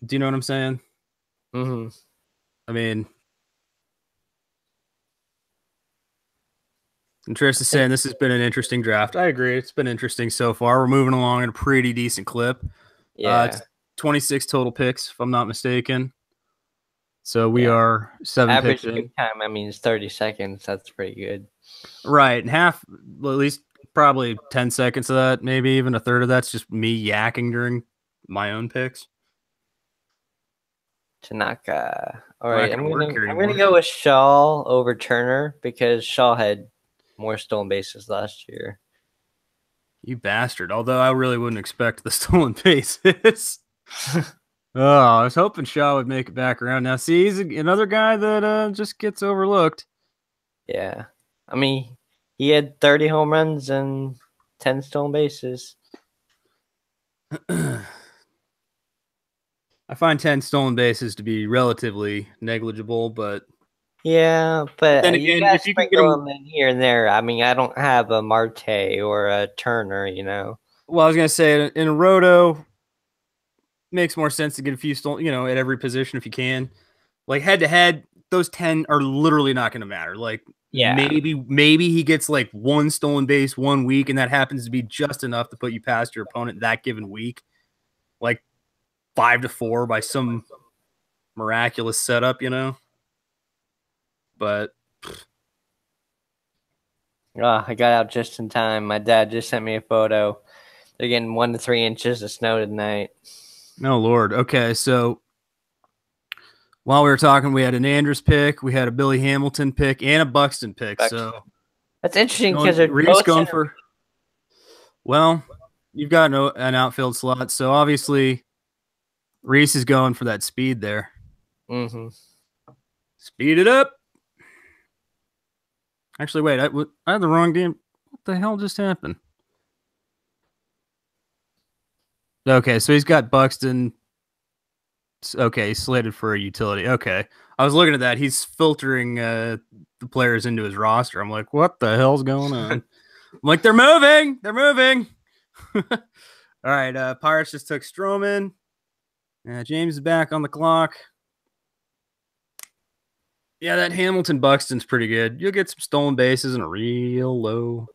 Do you know what I'm saying?
Mm-hmm.
I mean, Contreras is saying this has been an interesting draft. I agree. It's been interesting so far. We're moving along at a pretty decent clip.
Yeah.
It's 26 total picks, if I'm not mistaken. So we are 7
Average
picks in.
pick time, I mean, is 30 seconds. That's pretty good.
Right. And half, well, at least probably 10 seconds of that, maybe even a third of that's just me yakking during my own picks.
Tanaka. All right, I'm
gonna
gonna go with Shaw over Turner because Shaw had more stolen bases last year.
You bastard. Although I really wouldn't expect the stolen bases. Oh, I was hoping Shaw would make it back around. Now, see, he's another guy that just gets overlooked.
Yeah. I mean, he had 30 home runs and 10 stolen bases.
I find 10 stolen bases to be relatively negligible, but
yeah, but
then
you
again,
gotta
if you can get
sprinkle
them,
them in here and there. I mean, I don't have a Marte or a Turner, you know.
well, I was gonna say in a roto, makes more sense to get a few stolen, at every position if you can. Like head to head, those 10 are literally not going to matter. Like maybe he gets like one stolen base 1 week, and that happens to be just enough to put you past your opponent that given week, like 5-4 by some miraculous setup, But
I got out just in time. My dad just sent me a photo. They're getting 1 to 3 inches of snow tonight.
oh Lord. Okay, so while we were talking, we had an Andrus pick, we had a Billy Hamilton pick, and a Buxton pick. So
that's interesting because they're
Reyes going for. Well, you've got an outfield slot, so obviously Reyes is going for that speed there.
Mm-hmm.
Speed it up. Actually, wait, I had the wrong game. What the hell just happened? Okay, so he's got Buxton. Okay, he's slated for a utility. Okay. I was looking at that. He's filtering the players into his roster. I'm like, what the hell's going on? I'm like, they're moving. They're moving. All right, Pirates just took Stroman. James is back on the clock. Yeah, that Hamilton Buxton's pretty good. You'll get some stolen bases and a real low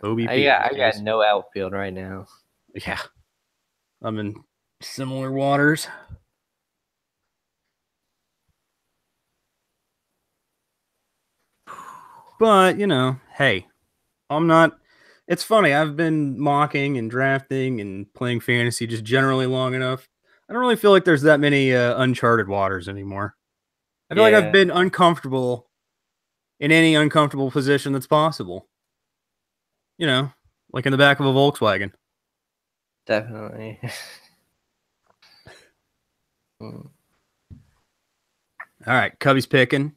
OBP.
I got no outfield right now.
Yeah. I'm in similar waters. But, hey, I'm not. It's funny. I've been mocking and drafting and playing fantasy just generally long enough. I don't really feel like there's that many uncharted waters anymore. I feel like I've been uncomfortable in any uncomfortable position that's possible. Like in the back of a Volkswagen.
Definitely.
All right, Cubby's picking.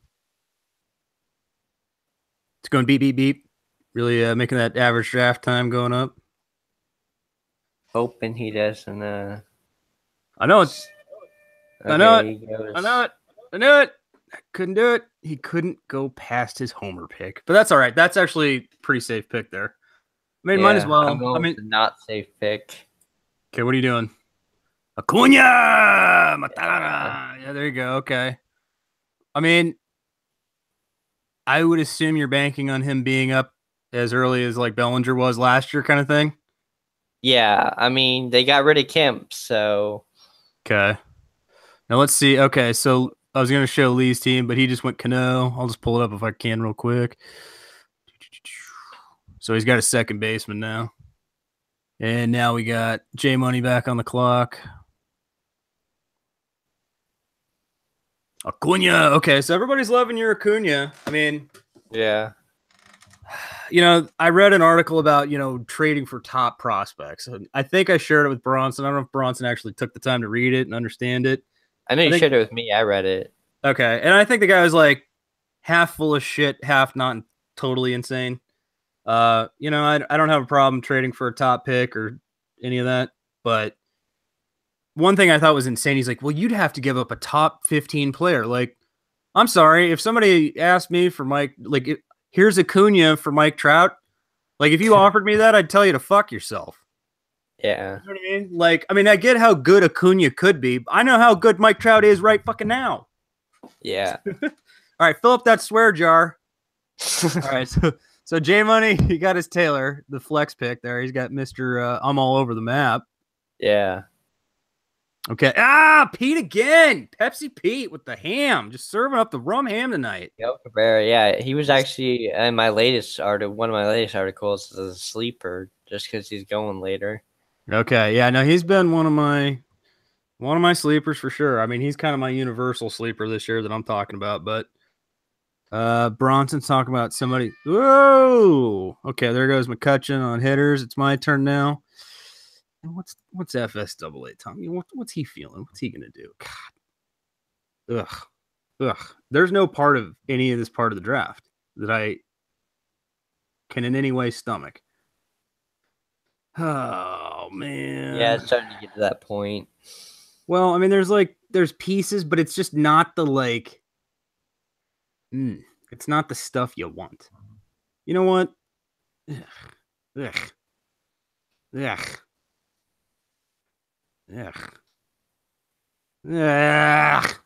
It's going beep, beep, beep. Really making that average draft time going up.
Hoping he doesn't.
I know it's. Okay, I know it. I know it. I knew it. I couldn't do it. He couldn't go past his homer pick, but that's all right. That's actually a pretty safe pick there. I mean, might as well.
Not safe pick.
Okay, what are you doing? Acuna Matata. Yeah, there you go. Okay. I mean, I would assume you're banking on him being up as early as like Bellinger was last year, kind of thing.
Yeah, I mean, they got rid of Kemp, so.
Okay. Now let's see. Okay, so I was going to show Lee's team, but he just went Cano. I'll just pull it up if I can real quick. So he's got a second baseman now. And now we got J Money back on the clock. Acuna. Okay, so everybody's loving your Acuna. I mean,
yeah.
I read an article about, trading for top prospects. I think I shared it with Bronson. I don't know if Bronson actually took the time to read it and understand it.
I know you shared it with me. I read it.
Okay. And I think the guy was like half full of shit, half not totally insane. I don't have a problem trading for a top pick or any of that. But one thing I thought was insane, he's like, well, you'd have to give up a top 15 player. Like, I'm sorry. If somebody asked me for Mike, like, here's Acuna for Mike Trout. Like, if you offered me that, I'd tell you to fuck yourself.
Yeah.
You know what I mean? Like, I get how good Acuna could be. But I know how good Mike Trout is right fucking now.
Yeah.
All right, fill up that swear jar. All right, so J Money, he got his Taylor, the flex pick there. He's got Mr. I'm all over the map.
Yeah.
Okay. Pete again. Pepsi Pete with the ham. Just serving up the rum ham tonight.
Yep, Cabrera. Yeah, he was actually in my latest article. One of my latest articles is a sleeper, just because he's going later.
Okay. Yeah. No, he's been one of my sleepers for sure. I mean, he's kind of my universal sleeper this year that I'm talking about. But Bronson's talking about somebody. Whoa. Okay. There goes McCutcheon on hitters. It's my turn now. What's FSAA Tom? What's he feeling? What's he gonna do? God. Ugh. There's no part of any of this part of the draft that I can in any way stomach. Oh man.
Yeah, it's starting to get to that point.
Well, I mean, there's pieces, but it's just not the it's not the stuff you want. You know what? Ugh.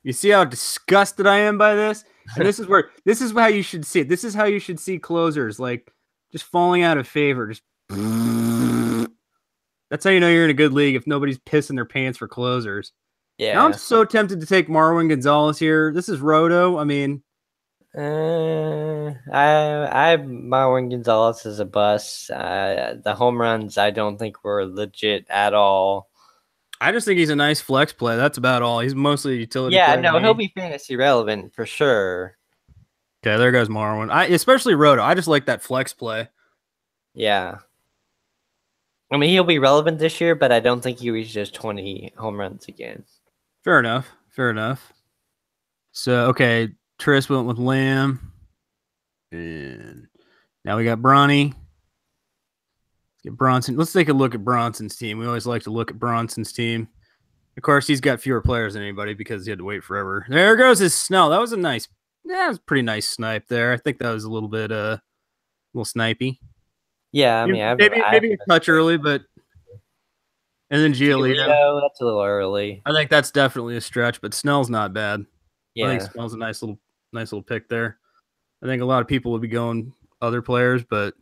You see how disgusted I am by this? And this is how you should see it. This is how you should see closers, like just falling out of favor. Just that's how you know you're in a good league if nobody's pissing their pants for closers.
Yeah.
Now I'm so tempted to take Marwin Gonzalez here. This is Roto. I mean,
Marwin Gonzalez is a bust. The home runs I don't think were legit at all.
I just think he's a nice flex play. That's about all. He's mostly a utility
Yeah,
player.
no, he'll be fantasy relevant for sure.
Okay, there goes Marwin. Especially Roto. I just like that flex play.
Yeah. I mean, he'll be relevant this year, but I don't think he reaches 20 home runs again.
Fair enough. So, okay, Tris went with Lamb. And now we got Bronny. Let's get Bronson. Let's take a look at Bronson's team. We always like to look at Bronson's team. Of course, he's got fewer players than anybody because he had to wait forever. There goes his Snell. That was a pretty nice snipe there. I think that was a little bit a little snipey.
Yeah, I mean,
maybe a touch early, but and then Giolito.
That's a little early.
I think that's definitely a stretch, but Snell's not bad.
Yeah.
I think Snell's a nice little pick there. I think a lot of people would be going other players, but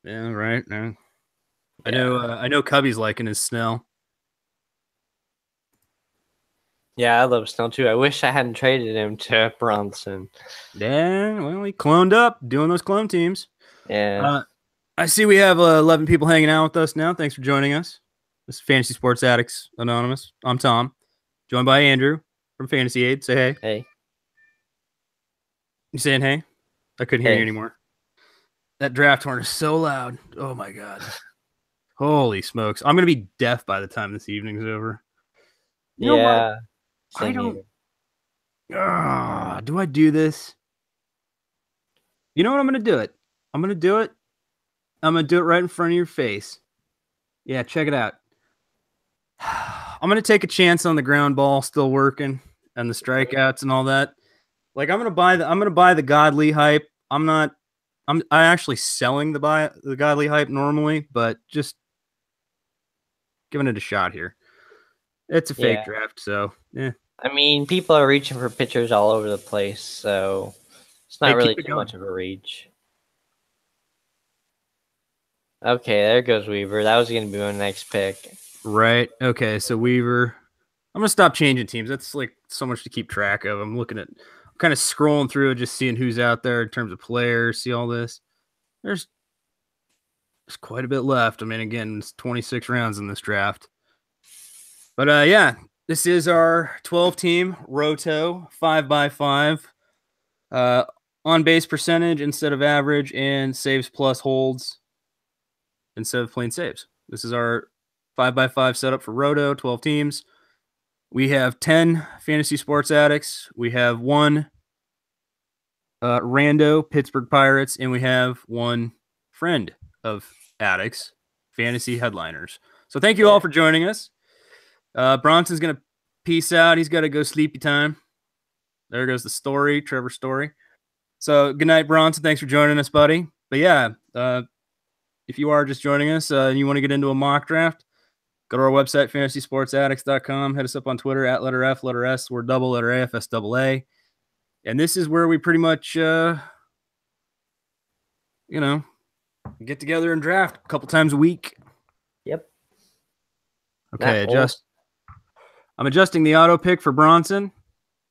yeah, right. No. Yeah. I know Cubby's liking his Snell.
Yeah, I love Snell too. I wish I hadn't traded him to Bronson.
Yeah, well, he cloned up, doing those clone teams.
Yeah.
I see we have 11 people hanging out with us now. Thanks for joining us. This is Fantasy Sports Addicts Anonymous. I'm Tom, joined by Andrew from Fantasy Aid. Say hey.
Hey.
You saying hey? I couldn't hear you anymore. That draft horn is so loud. Oh, my God. Holy smokes. I'm going to be deaf by the time this evening's over. You know what? I don't. Do I do this? You know what? I'm going to do it. I'm going to do it. I'm going to do it right in front of your face. Yeah, check it out. I'm going to take a chance on the ground ball still working and the strikeouts and all that. Like I'm going to buy the godly hype. I'm actually selling the godly hype normally, but just giving it a shot here. It's a fake draft, so yeah.
I mean, people are reaching for pitchers all over the place, so it's not really too much of a reach. Okay, there goes Weaver. That was going to be my next pick.
Right. Okay, so Weaver. I'm going to stop changing teams. That's like so much to keep track of. I'm kind of scrolling through just seeing who's out there in terms of players, see all this. There's quite a bit left. I mean, again, it's 26 rounds in this draft. But yeah, this is our 12-team Roto 5x5 on base percentage instead of average and saves plus holds instead of plain saves. This is our 5x5 setup for Roto, 12 teams. We have 10 fantasy sports addicts. We have one rando Pittsburgh Pirates, and we have one friend of addicts, fantasy headliners. So thank you all for joining us. Bronson's going to peace out. He's got to go sleepy time. There goes the story, Trevor Story. So good night, Bronson. Thanks for joining us, buddy. But yeah, if you are just joining us and you want to get into a mock draft, go to our website, fantasysportsaddicts.com. Hit us up on Twitter at letter F, letter S, word double, letter A, FSAA. And this is where we pretty much, get together and draft a couple times a week.
Yep.
Okay, I'm adjusting the auto pick for Bronson.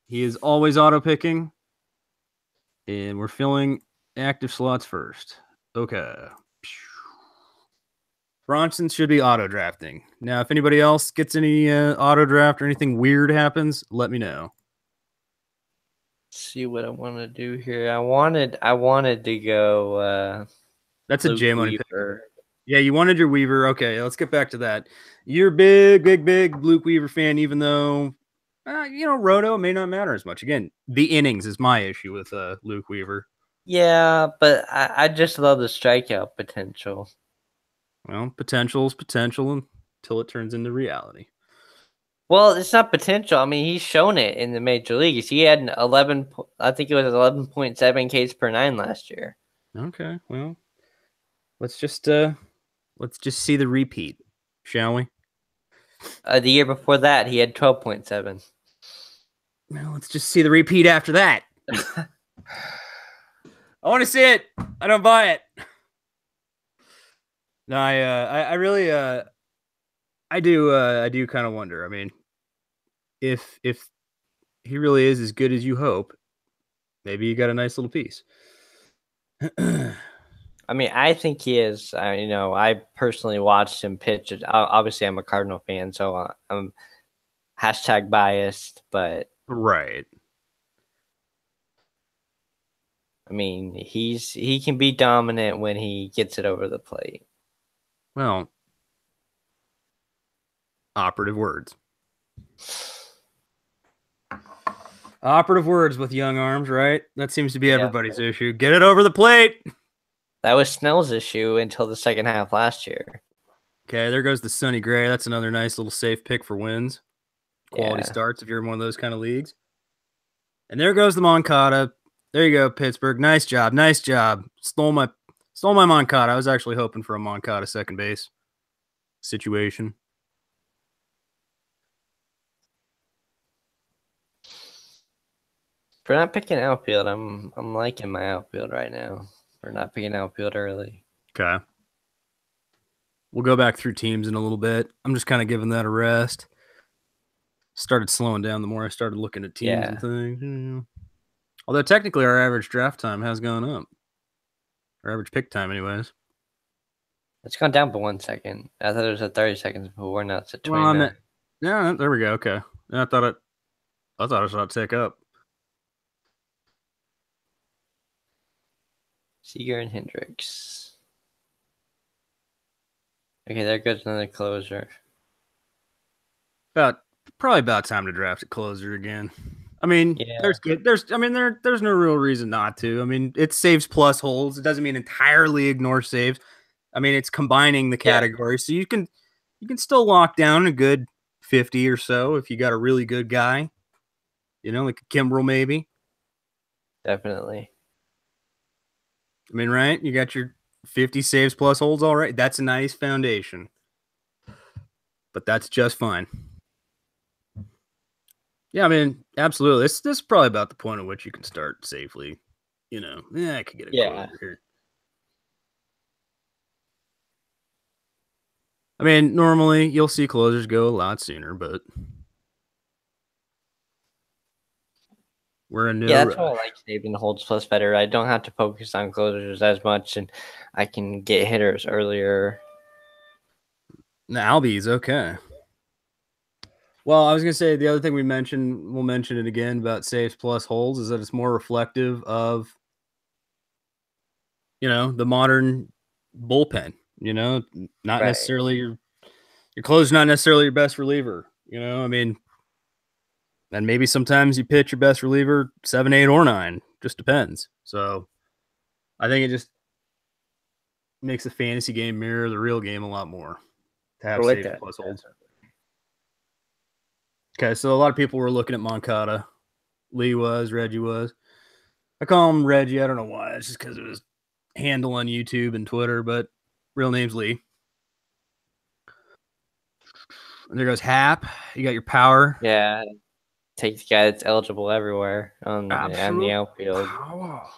He is always auto picking. And we're filling active slots first. Okay. Bronson should be auto drafting. Now, if anybody else gets any auto draft or anything weird happens, let me know.
See what I want to do here. I wanted to go.
That's
Luke
a J Money pick.
Weaver.
Yeah, you wanted your Weaver. Okay, let's get back to that. You're big Luke Weaver fan, even though, Roto may not matter as much. Again, the innings is my issue with Luke Weaver.
Yeah, but I just love the strikeout potential.
Well, potential is potential until it turns into reality.
Well, it's not potential. I mean, he's shown it in the major leagues. He had I think it was 11.7 Ks per nine last year.
Okay, well, let's just see the repeat, shall we?
The year before that, he had 12.7.
Well, let's just see the repeat after that. I want to see it. I don't buy it. No, I really I do kind of wonder. I mean, if he really is as good as you hope, maybe you got a nice little piece.
I mean, I think he is. I personally watched him pitch. Obviously, I'm a Cardinal fan, so I'm hashtag biased. But
right.
I mean, he can be dominant when he gets it over the plate.
Well, operative words. Operative words with young arms, right? That seems to be everybody's issue. Get it over the plate.
That was Snell's issue until the second half last year.
Okay, there goes the Sonny Gray. That's another nice little safe pick for wins. Quality starts if you're in one of those kind of leagues. And there goes the Moncada. There you go, Pittsburgh. Nice job. Nice job. Stole my Moncada. I was actually hoping for a Moncada second base situation.
For not picking outfield, I'm liking my outfield right now. For not picking outfield early.
Okay. We'll go back through teams in a little bit. I'm just kind of giving that a rest. Started slowing down the more I started looking at teams and things. Although technically our average draft time has gone up. Our average pick time, anyways.
It's gone down by 1 second. I thought it was at 30 seconds before. Now it's at 29.
Yeah, there we go. Okay. I thought it should tick up.
Seager and Hendricks. Okay, there goes another closer.
Probably about time to draft a closer again. I mean, there's no real reason not to. I mean, it saves plus holds. It doesn't mean entirely ignore saves. I mean, it's combining the categories, so you can still lock down a good 50 or so if you got a really good guy. Like a Kimbrel maybe.
Definitely.
I mean, right? You got your 50 saves plus holds all right. That's a nice foundation. But that's just fine. Yeah, I mean, absolutely. This is probably about the point at which you can start safely. I could get a closer here. I mean, normally you'll see closers go a lot sooner, but we're in no
that's
rush.
why I like saving holds plus better. I don't have to focus on closers as much, and I can get hitters earlier.
Now, Albie's okay. Well, I was going to say the other thing we'll mention it again about saves plus holds is that it's more reflective of, the modern bullpen, not necessarily your closer's not necessarily your best reliever, I mean, and maybe sometimes you pitch your best reliever 7, 8, or 9, just depends. So I think it just makes the fantasy game mirror the real game a lot more to have saves plus holds. Okay, so a lot of people were looking at Moncada. Lee was, Reggie was. I call him Reggie. I don't know why. It's just because of his handle on YouTube and Twitter, but real name's Lee. And there goes Hap. You got your power.
Yeah. Take the guy that's eligible everywhere on the outfield.
Power.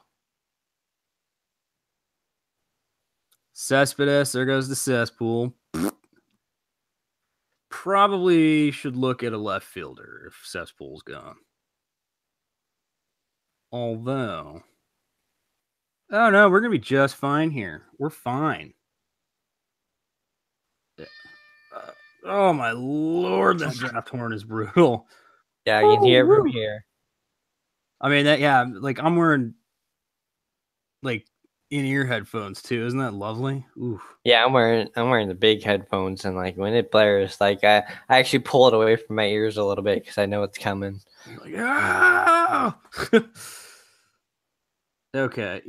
Cespedes. There goes the cesspool. probably should look at a left fielder if Cesspool's gone. Although, oh no, we're going to be just fine here. We're fine. Oh my lord, that draft horn is brutal.
Yeah, you can hear it from here.
I mean, like I'm wearing like in-ear headphones too. Isn't that lovely? Oof.
Yeah, I'm wearing the big headphones, and like when it blares, like I actually pull it away from my ears a little bit because I know it's coming.
You're like, ah! Okay,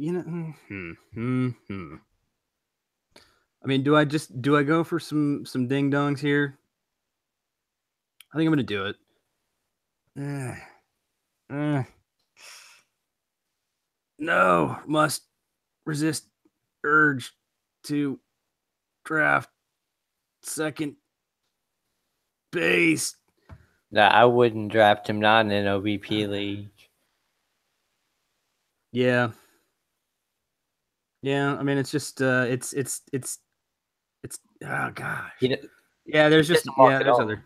I mean, do I go for some ding dongs here? I think I'm gonna do it. No, must resist urge to draft second base.
No, I wouldn't draft him, not in an OBP league.
Yeah. I mean, it's just it's oh gosh. Yeah, there's just there's other.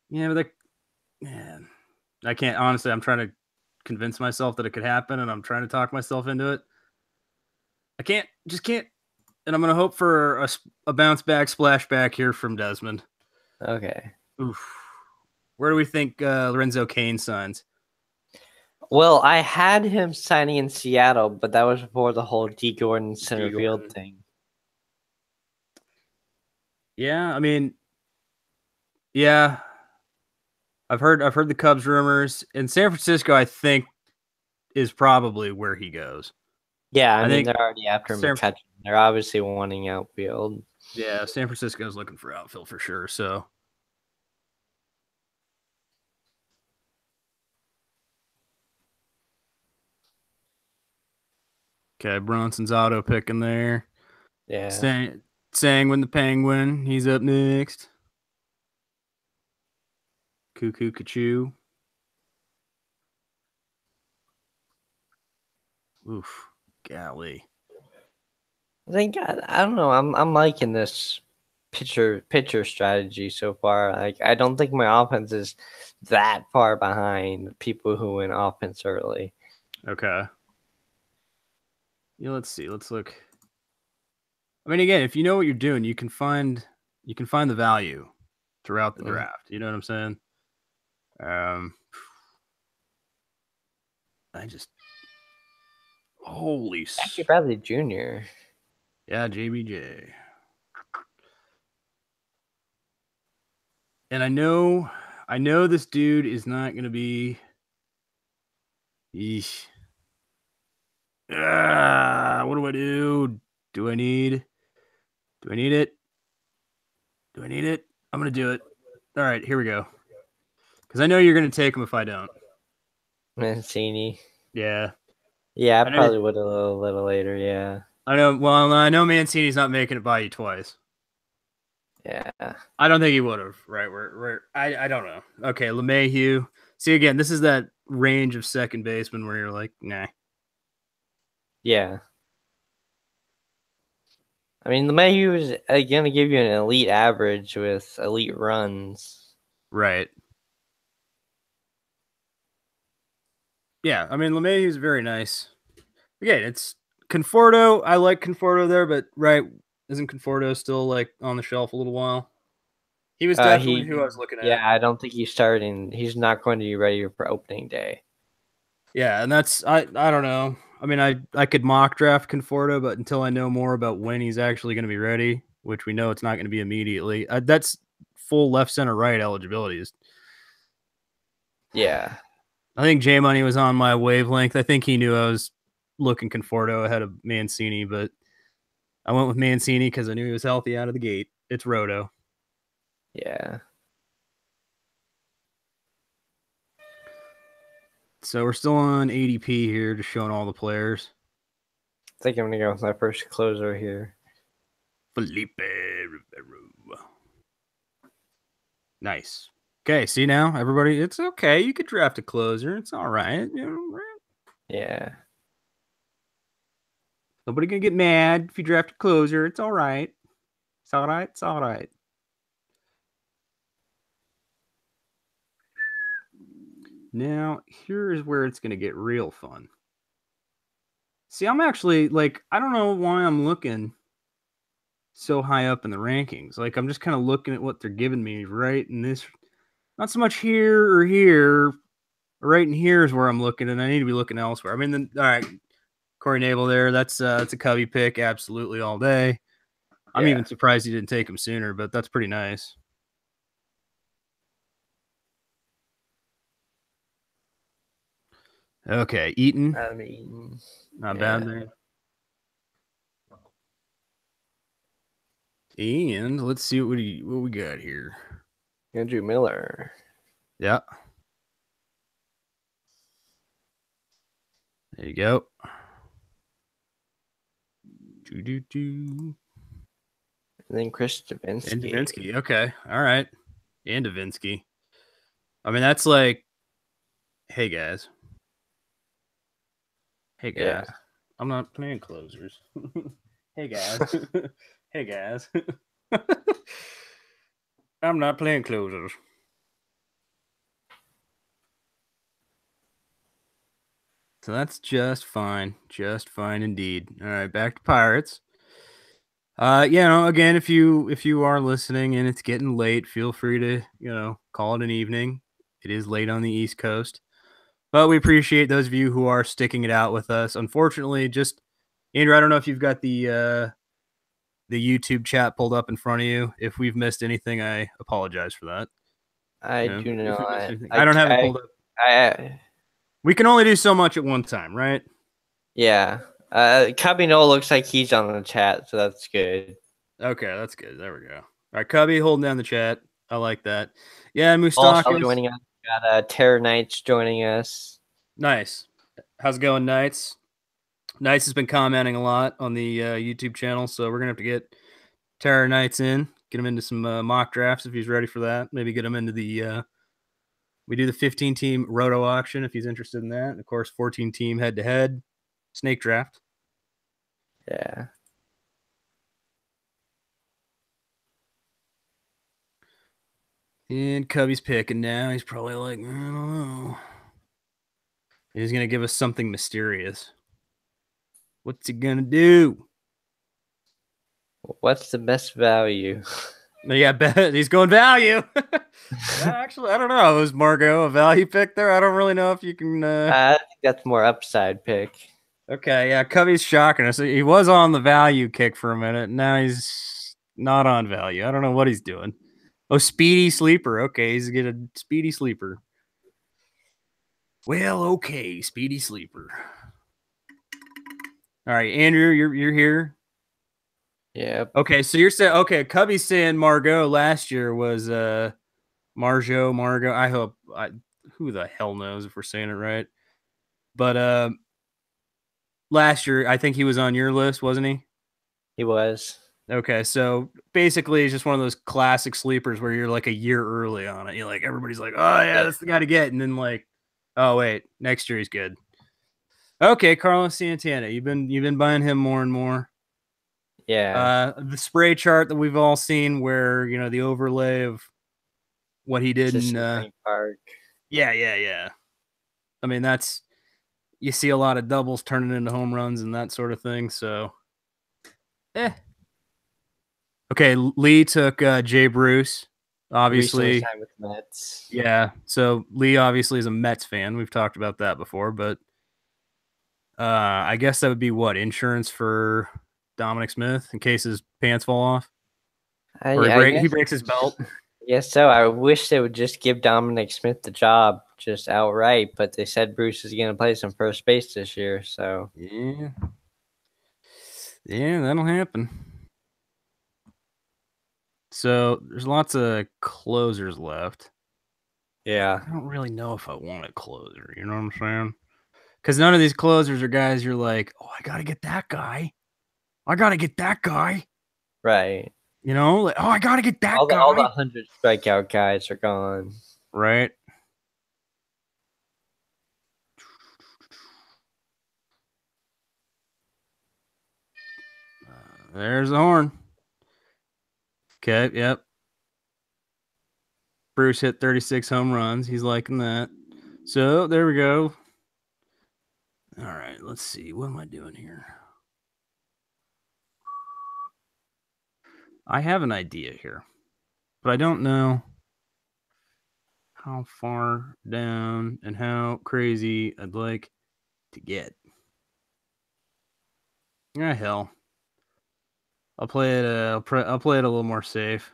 Yeah, but like, man, I can't honestly. I'm trying to convince myself that it could happen, and I'm trying to talk myself into it. I just can't. And I'm gonna hope for a bounce back, splashback here from Desmond.
Okay.
Oof. Where do we think Lorenzo Cain signs?
Well, I had him signing in Seattle, but that was before the whole D. Gordon center field thing.
Yeah, I mean, yeah, I've heard the Cubs rumors. In San Francisco, I think is probably where he goes.
Yeah, I mean, they're already after McCutcheon. They're obviously wanting outfield.
Yeah, San Francisco's looking for outfield for sure. So, okay, Bronson's auto picking there.
Yeah.
Sang the Penguin. He's up next. Keuchel. Oof, golly.
I think I don't know. I'm liking this pitcher strategy so far. Like I don't think my offense is that far behind people who went offense early.
Okay. Yeah, let's see. Let's look. I mean, again, if you know what you're doing, you can find the value throughout the draft. You know what I'm saying? I just holy
Jackie Bradley Jr.
Yeah, JBJ. And I know this dude is not going to be. Eesh. What do I do? Do I need it? Do I need it? I'm going to do it. All right, here we go. Because I know you're going to take him if I don't.
Mancini.
Yeah.
Yeah, I probably would a little later, yeah.
I know. Well, I know Mancini's not making it by you twice.
Yeah.
I don't think he would have, right? I don't know. Okay, Lemahieu. See, again, this is that range of second baseman where you're like, nah.
Yeah. I mean, Lemahieu is going to give you an elite average with elite runs.
Right. Yeah, I mean, Lemahieu is very nice. Again, it's Conforto. I like Conforto there, but isn't Conforto still like on the shelf a little while? He was definitely who I was looking at.
Yeah, I don't think he's starting. He's not going to be ready for opening day.
Yeah, and that's I don't know. I mean, I could mock draft Conforto, but until I know more about when he's actually going to be ready, which we know it's not going to be immediately. That's full left, center, right eligibilities.
Yeah.
I think J Money was on my wavelength. I think he knew I was looking Conforto ahead of Mancini, but I went with Mancini because I knew he was healthy out of the gate. It's Roto.
Yeah.
So we're still on ADP here, just showing all the players.
I think I'm going to go with my first closer here.
Felipe Rivero. Nice. Okay, see now, everybody, it's okay. You could draft a closer. It's all right.
Yeah.
Nobody gonna get mad if you draft a closer. It's all right. It's all right. It's all right. Now, here's where it's going to get real fun. See, I'm actually, like, I don't know why I'm looking so high up in the rankings. Like, I'm just kind of looking at what they're giving me right in this. Not so much here or here. Right in here is where I'm looking, and I need to be looking elsewhere. I mean, all right, Corey Nabel there. That's a Cubby pick, absolutely all day. I'm even surprised he didn't take him sooner, but that's pretty nice. Okay, Eaton.
Adam Eaton.
Not bad there. And let's see what we got here.
Andrew Miller.
Yeah. There you go. And
then Chris Davinsky.
And Davinsky. Okay. All right. And Davinsky. I mean, that's like, hey, guys. Hey, guys. Yeah. I'm not playing closers. Hey, guys. Hey, guys. I'm not playing closers. So that's just fine. Just fine indeed. All right, back to Pirates. Again, if you are listening and it's getting late, feel free to, call it an evening. It is late on the East Coast. But we appreciate those of you who are sticking it out with us. Unfortunately, just Andrew, I don't know if you've got the YouTube chat pulled up in front of you. If we've missed anything, I apologize for that.
I do not.
I don't have it pulled up. We can only do so much at one time, right?
Yeah. Cubby Noel looks like he's on the chat, so that's good.
Okay, that's good. There we go. All right, Cubby, holding down the chat. I like that. Yeah, Mustakis.
Also joining us. We got Terror Knights joining us.
Nice. How's it going, Knights? Knights has been commenting a lot on the YouTube channel, so we're going to have to get Terror Knights in, get him into some mock drafts if he's ready for that. Maybe get him into the we do the 15-team Roto auction if he's interested in that. And of course, 14-team head-to-head snake draft.
Yeah.
And Cubby's picking now. He's probably like, I don't know. He's going to give us something mysterious. What's he going to do?
What's the best value?
Yeah, he's going value. Yeah, actually, I don't know. Was Margot a value pick there? I don't really know if you can.
I think that's more upside pick.
Okay, yeah, Cubby's shocking us. He was on the value kick for a minute. Now he's not on value. I don't know what he's doing. Oh, speedy sleeper. Okay, he's get a speedy sleeper. Well, okay, speedy sleeper. All right, Andrew, you're here.
Yeah.
Okay, so you're saying Cubby's saying Margot last year was Margot. I hope who the hell knows if we're saying it right. But last year I think he was on your list, wasn't he?
He was.
Okay, so basically it's just one of those classic sleepers where you're like a year early on it. You're like, everybody's like, oh yeah, that's the guy to get, and then like, oh wait, next year he's good. Okay, Carlos Santana, you've been buying him more and more.
Yeah.
The spray chart that we've all seen where, the overlay of what he did in
Park.
Yeah. I mean, you see a lot of doubles turning into home runs and that sort of thing, so Okay, Lee took Jay Bruce, obviously.
Time with Mets.
Yeah, so Lee obviously is a Mets fan. We've talked about that before, but I guess that would be what, insurance for Dominic Smith in case his pants fall off? He breaks his belt.
Yes, so I wish they would just give Dominic Smith the job just outright, but they said Bruce is going to play some first base this year, so.
Yeah, that'll happen. So there's lots of closers left.
Yeah.
I don't really know if I want a closer. You know what I'm saying? Because none of these closers are guys you're like, oh, I got to get that guy.
Right.
Like, oh, I got to get that guy.
All the 100 strikeout guys are gone.
Right. There's the horn. Okay, yep. Bruce hit 36 home runs. He's liking that. So there we go. All right, let's see. What am I doing here? I have an idea here, but I don't know how far down and how crazy I'd like to get. Ah, hell. I'll play it. I'll play it a little more safe.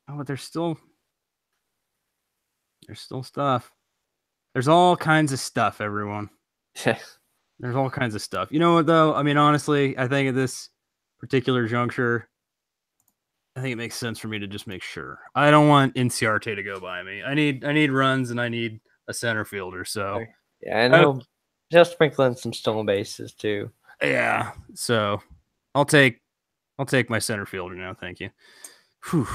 Oh, but there's still stuff. There's all kinds of stuff, everyone. There's all kinds of stuff. You know what, though? I mean, honestly, I think at this particular juncture, I think it makes sense for me to just make sure. I don't want Inciarte to go by me. I need runs and I need a center fielder. So
yeah, and he'll just sprinkle in some stolen bases too.
Yeah, so I'll take my center fielder now. Thank you. Whew.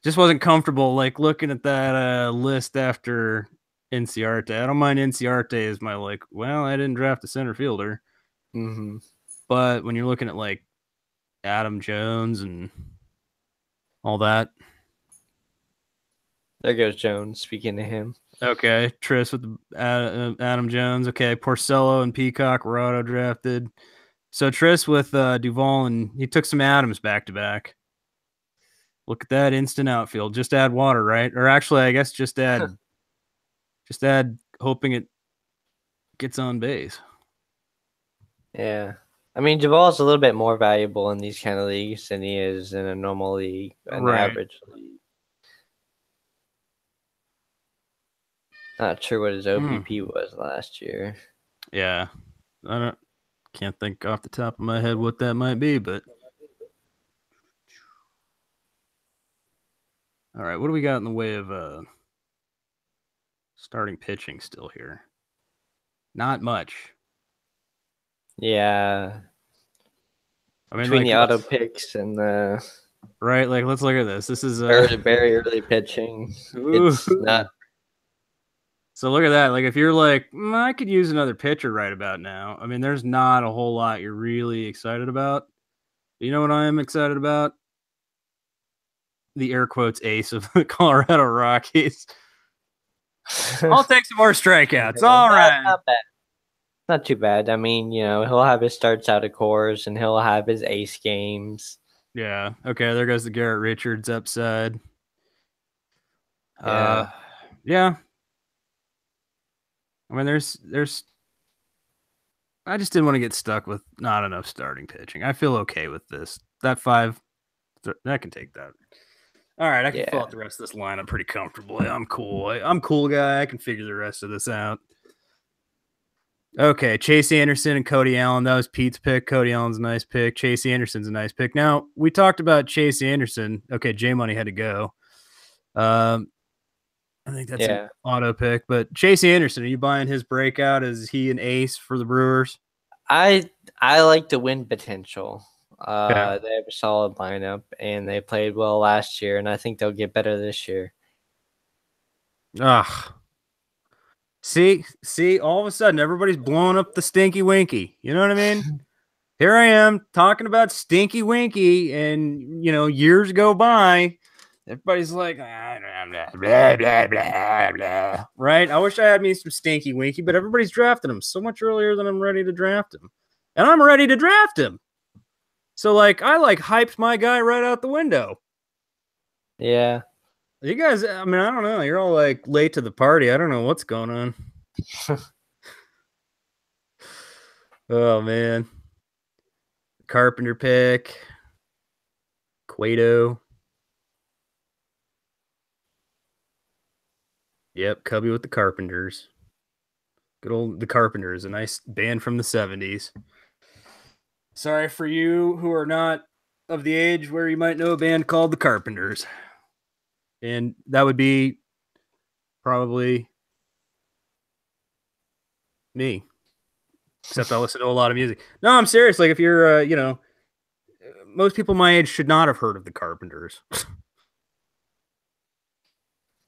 Just wasn't comfortable like looking at that list after Inciarte. I don't mind Inciarte as my well, I didn't draft a center fielder.
Mm-hmm.
But when you're looking at like Adam Jones and all that.
There goes Jones, speaking to him.
Okay, Tris with Adam Jones. Okay, Porcello and Peacock were auto drafted. So Tris with Duvall, and he took some Adams back to back. Look at that instant outfield. Just add water, right? Or actually, I guess just add hoping it gets on base.
Yeah. I mean, Duvall's a little bit more valuable in these kind of leagues than he is in a normal league, an average league. Not sure what his OBP was last year.
Yeah. Can't think off the top of my head what that might be, but all right, what do we got in the way of starting pitching still here? Not much.
Yeah.
I mean,
between the auto picks and the
right, like let's look at this. This is
very early pitching. It's not.
So look at that. Like if you're like, I could use another pitcher right about now. I mean, there's not a whole lot you're really excited about. You know what I am excited about? The air quotes ace of the Colorado Rockies. I'll take some more strikeouts. All right.
Not bad. Not too bad. I mean, he'll have his starts out of course and he'll have his ace games.
Yeah. Okay, there goes the Garrett Richards upside. Yeah. I mean, there's I just didn't want to get stuck with not enough starting pitching. I feel okay with this. That 5, I can take that. All right, I can fill out the rest of this lineup pretty comfortably. I'm cool. I'm cool guy. I can figure the rest of this out. Okay, Chasey Anderson and Cody Allen. That was Pete's pick. Cody Allen's a nice pick. Chasey Anderson's a nice pick. Now, we talked about Chasey Anderson. Okay, J-Money had to go. I think that's an auto pick. But Chasey Anderson, are you buying his breakout? Is he an ace for the Brewers?
I like the win potential. They have a solid lineup, and they played well last year, and I think they'll get better this year.
See, all of a sudden, everybody's blowing up the Stinky Winky. You know what I mean? Here I am talking about Stinky Winky, and, years go by. Everybody's like, blah, blah, blah, blah, blah. Right? I wish I had me some Stinky Winky, but everybody's drafting him so much earlier than I'm ready to draft him. And I'm ready to draft him. So, I hyped my guy right out the window.
Yeah.
You guys, I mean, I don't know. You're all, late to the party. I don't know what's going on. Oh, man. Carpenter pick. Cueto. Yep, Cubby with the Carpenters. Good old the Carpenters, a nice band from the 70s. Sorry for you who are not of the age where you might know a band called the Carpenters. And that would be probably me. Except I listen to a lot of music. No, I'm serious. Like if you're, most people my age should not have heard of the Carpenters.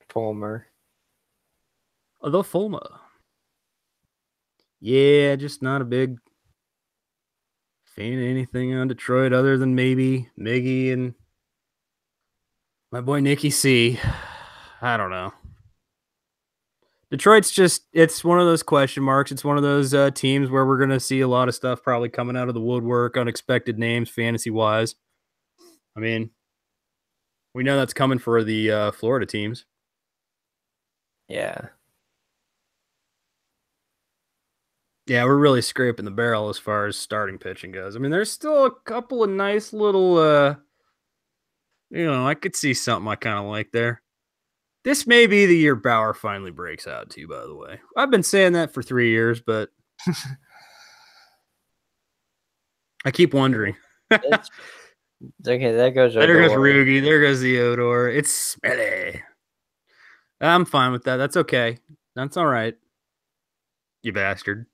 Fulmer.
The Fulmer. Yeah, just not a big fan of anything on Detroit other than maybe Miggy and my boy Nicky C. I don't know. Detroit's it's one of those question marks. It's one of those teams where we're going to see a lot of stuff probably coming out of the woodwork, unexpected names, fantasy-wise. I mean, we know that's coming for the Florida teams.
Yeah.
Yeah, we're really scraping the barrel as far as starting pitching goes. I mean, there's still a couple of nice little, I could see something I kind of like there. This may be the year Bauer finally breaks out too, by the way. I've been saying that for 3 years, but I keep wondering.
Okay, there goes
Odor. There goes Rugi. There goes the Odor. It's smelly. I'm fine with that. That's okay. That's all right. You bastard.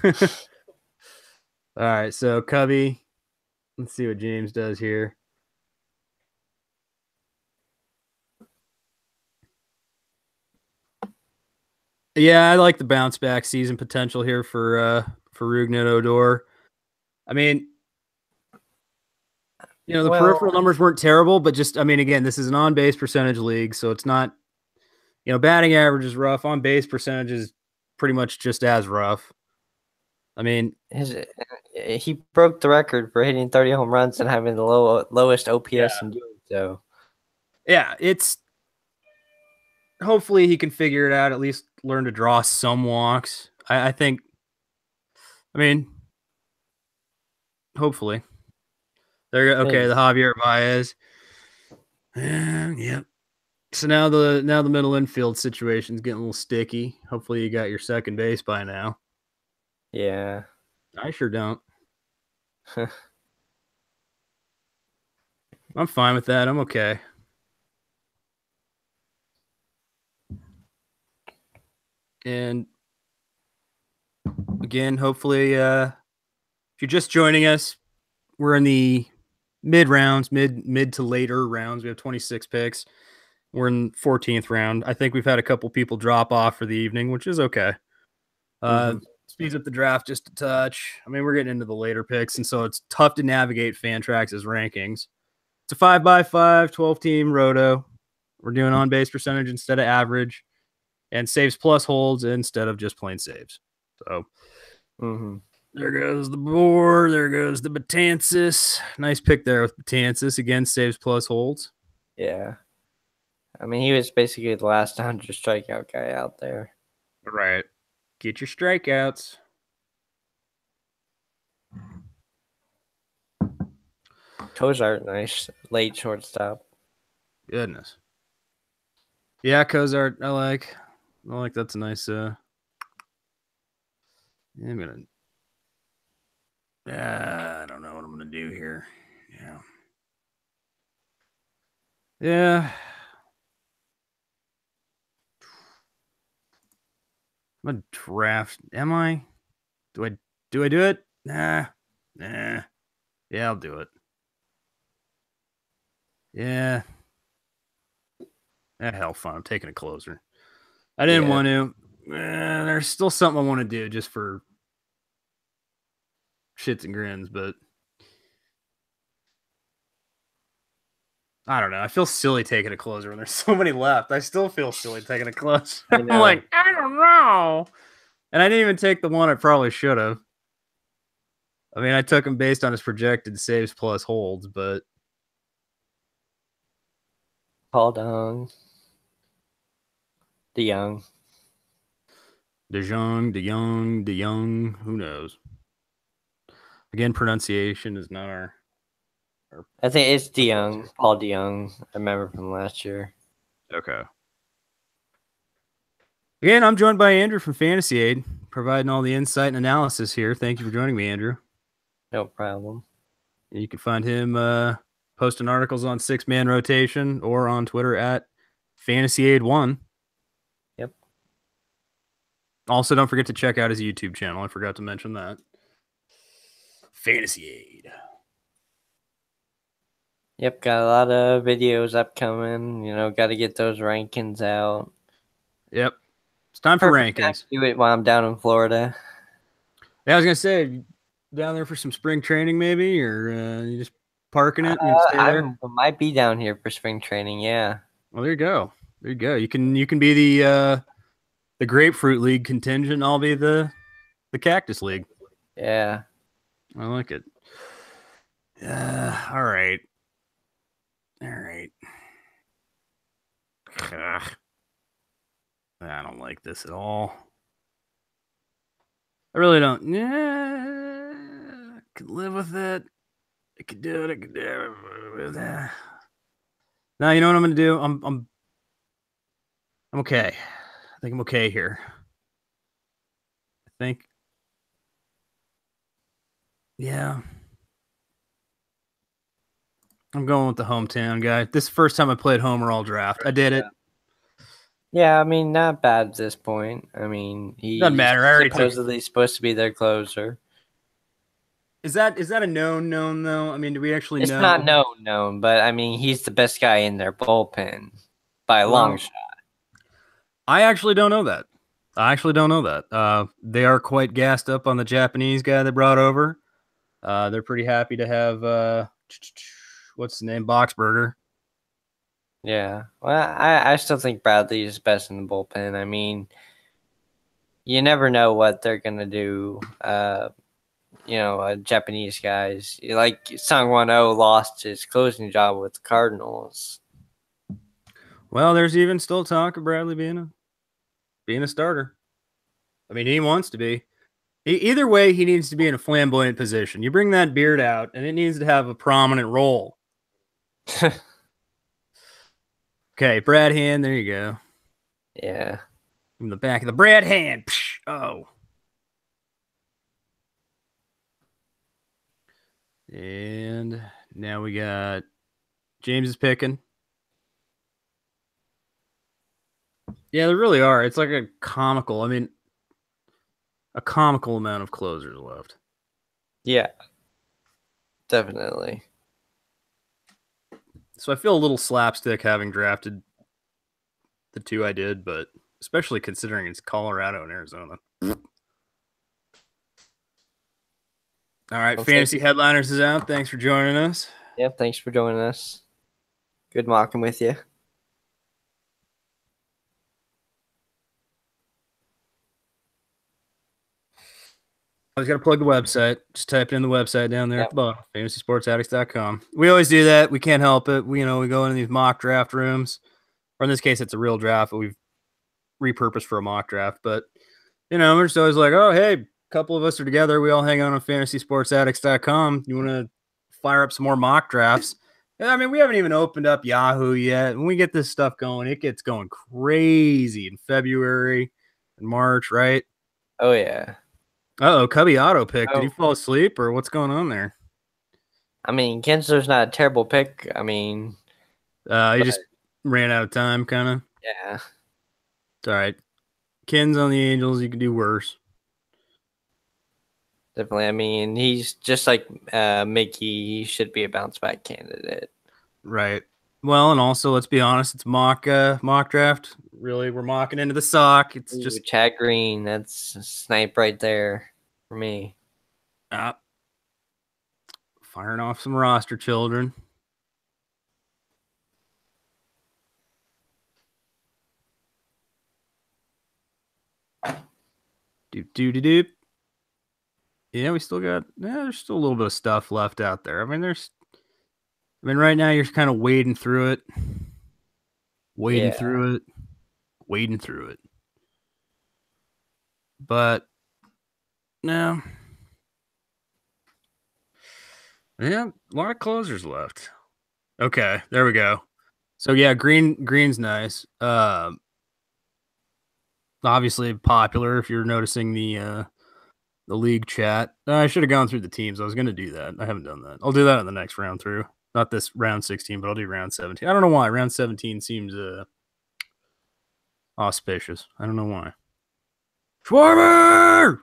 All right, so Cubby. Let's see what James does here. Yeah, I like the bounce back season potential here for Rougned Odor. I mean, the peripheral numbers weren't terrible, but just, I mean, again, this is an on-base percentage league, so it's not, batting average is rough. On-base percentage is pretty much just as rough. I mean,
he broke the record for hitting 30 home runs and having the lowest OPS in doing so.
Yeah, it's hopefully he can figure it out, at least learn to draw some walks. I think, I mean, hopefully. There, okay, the Javier Baez. Yep. So now the middle infield situation's getting a little sticky. Hopefully you got your second base by now.
Yeah.
I sure don't. I'm fine with that. I'm okay. And again, hopefully, if you're just joining us, we're in the mid rounds, mid to later rounds. We have 26 picks. We're in 14th round. I think we've had a couple people drop off for the evening, which is okay. Speeds up the draft just a touch. I mean, we're getting into the later picks, and so it's tough to navigate Fantrax's rankings. It's a 5x5, 12-team roto. We're doing on-base percentage instead of average, and saves plus holds instead of just plain saves. So there goes the board. There goes the Betances. Nice pick there with Betances. Again, saves plus holds.
Yeah. I mean, he was basically the last 100 strikeout guy out there.
Right. Get your strikeouts.
Cozart, nice late shortstop.
Goodness. Yeah, Cozart, I like that's a nice I'm gonna I don't know what I'm gonna do here. Yeah. I'm a draft. Am I? Do I do it? Nah. Yeah, I'll do it. Yeah. Hell fun. I'm taking a closer. I didn't want to. There's still something I want to do just for shits and grins, but I don't know. I feel silly taking a closer when there's so many left. I still feel silly taking a closer. I'm like, I don't know. And I didn't even take the one I probably should have. I mean, I took him based on his projected saves plus holds, but
Paul Dong. DeYoung.
DeYoung, who knows? Again, pronunciation is not our
I think it's DeYoung, Paul DeYoung. I remember from last year.
Okay. Again, I'm joined by Andrew from Fantasy Aid, providing all the insight and analysis here. Thank you for joining me, Andrew.
No problem.
You can find him posting articles on Six Man Rotation or on Twitter at FantasyAid1.
Yep.
Also, don't forget to check out his YouTube channel. I forgot to mention that. Fantasy Aid.
Yep, got a lot of videos upcoming. Got to get those rankings out.
Yep. It's time for rankings.
Do it while I'm down in Florida.
Yeah, I was going to say, down there for some spring training maybe, or you just parking it and stay there?
I might be down here for spring training, yeah.
Well, there you go. You can be the Grapefruit League contingent. I'll be the Cactus League.
Yeah.
I like it. All right. Ugh. I don't like this at all. I really don't. Yeah, I could live with it. I could do it. With it. Now you know what I'm gonna do. I'm okay. I think I'm okay here. I think. Yeah. I'm going with the hometown guy. This is the first time I played Homer all draft. I did it.
Yeah, I mean, not bad at this point. I mean, he's
Doesn't matter. I already
supposedly supposed to be their closer.
Is that a known though? I mean, do we actually know?
It's not known, but I mean, he's the best guy in their bullpen by a long shot.
I actually don't know that. They are quite gassed up on the Japanese guy they brought over. They're pretty happy to have what's his name, Boxberger.
Yeah, well, I still think Bradley is best in the bullpen. I mean, you never know what they're gonna do. Japanese guys like Sangwon-Oh lost his closing job with the Cardinals.
Well, there's even still talk of Bradley being a starter. I mean, he wants to be. Either way, he needs to be in a flamboyant position. You bring that beard out, and it needs to have a prominent role. Okay, Brad Hand. There you go.
Yeah.
In the back of the Brad Hand. Psh, oh. And now we got James is picking. Yeah, there really are. It's like a comical amount of closers left.
Yeah. Definitely.
So I feel a little slapstick having drafted the two I did, but especially considering it's Colorado and Arizona. All right, Fantasy Headliners is out. Thanks for joining us.
Yeah, thanks for joining us. Good mocking with you.
I was got to plug the website. Just type in the website down there at the bottom, fantasysportsaddicts.com. We always do that. We can't help it. We go into these mock draft rooms, or in this case, it's a real draft, but we've repurposed for a mock draft. But, we're just always like, oh, hey, a couple of us are together. We all hang out on fantasysportsaddicts.com. You want to fire up some more mock drafts? I mean, we haven't even opened up Yahoo yet. When we get this stuff going, it gets going crazy in February and March, right?
Oh, yeah.
Uh-oh, Cubby auto pick. Did he fall asleep or what's going on there?
I mean, Kinsler's not a terrible pick. I mean,
he just ran out of time, kind of.
Yeah.
It's all right. Kins on the Angels, you can do worse.
Definitely. I mean, he's just like Mickey. He should be a bounce back candidate.
Right. Well, and also, let's be honest, it's mock draft. Really, we're mocking into the sock. It's just
Chad Green. That's a snipe right there for me.
Firing off some roster children. Doop. Yeah, we still got. There's still a little bit of stuff left out there. I mean, right now you're kind of wading through it. Wading through it. But no. Yeah, a lot of closers left. Okay, there we go. So yeah, Green's nice. Obviously popular if you're noticing the league chat. I should have gone through the teams. I was going to do that. I haven't done that. I'll do that in the next round through. Not this round 16, but I'll do round 17. I don't know why. Round 17 seems auspicious. I don't know why. Schwarber!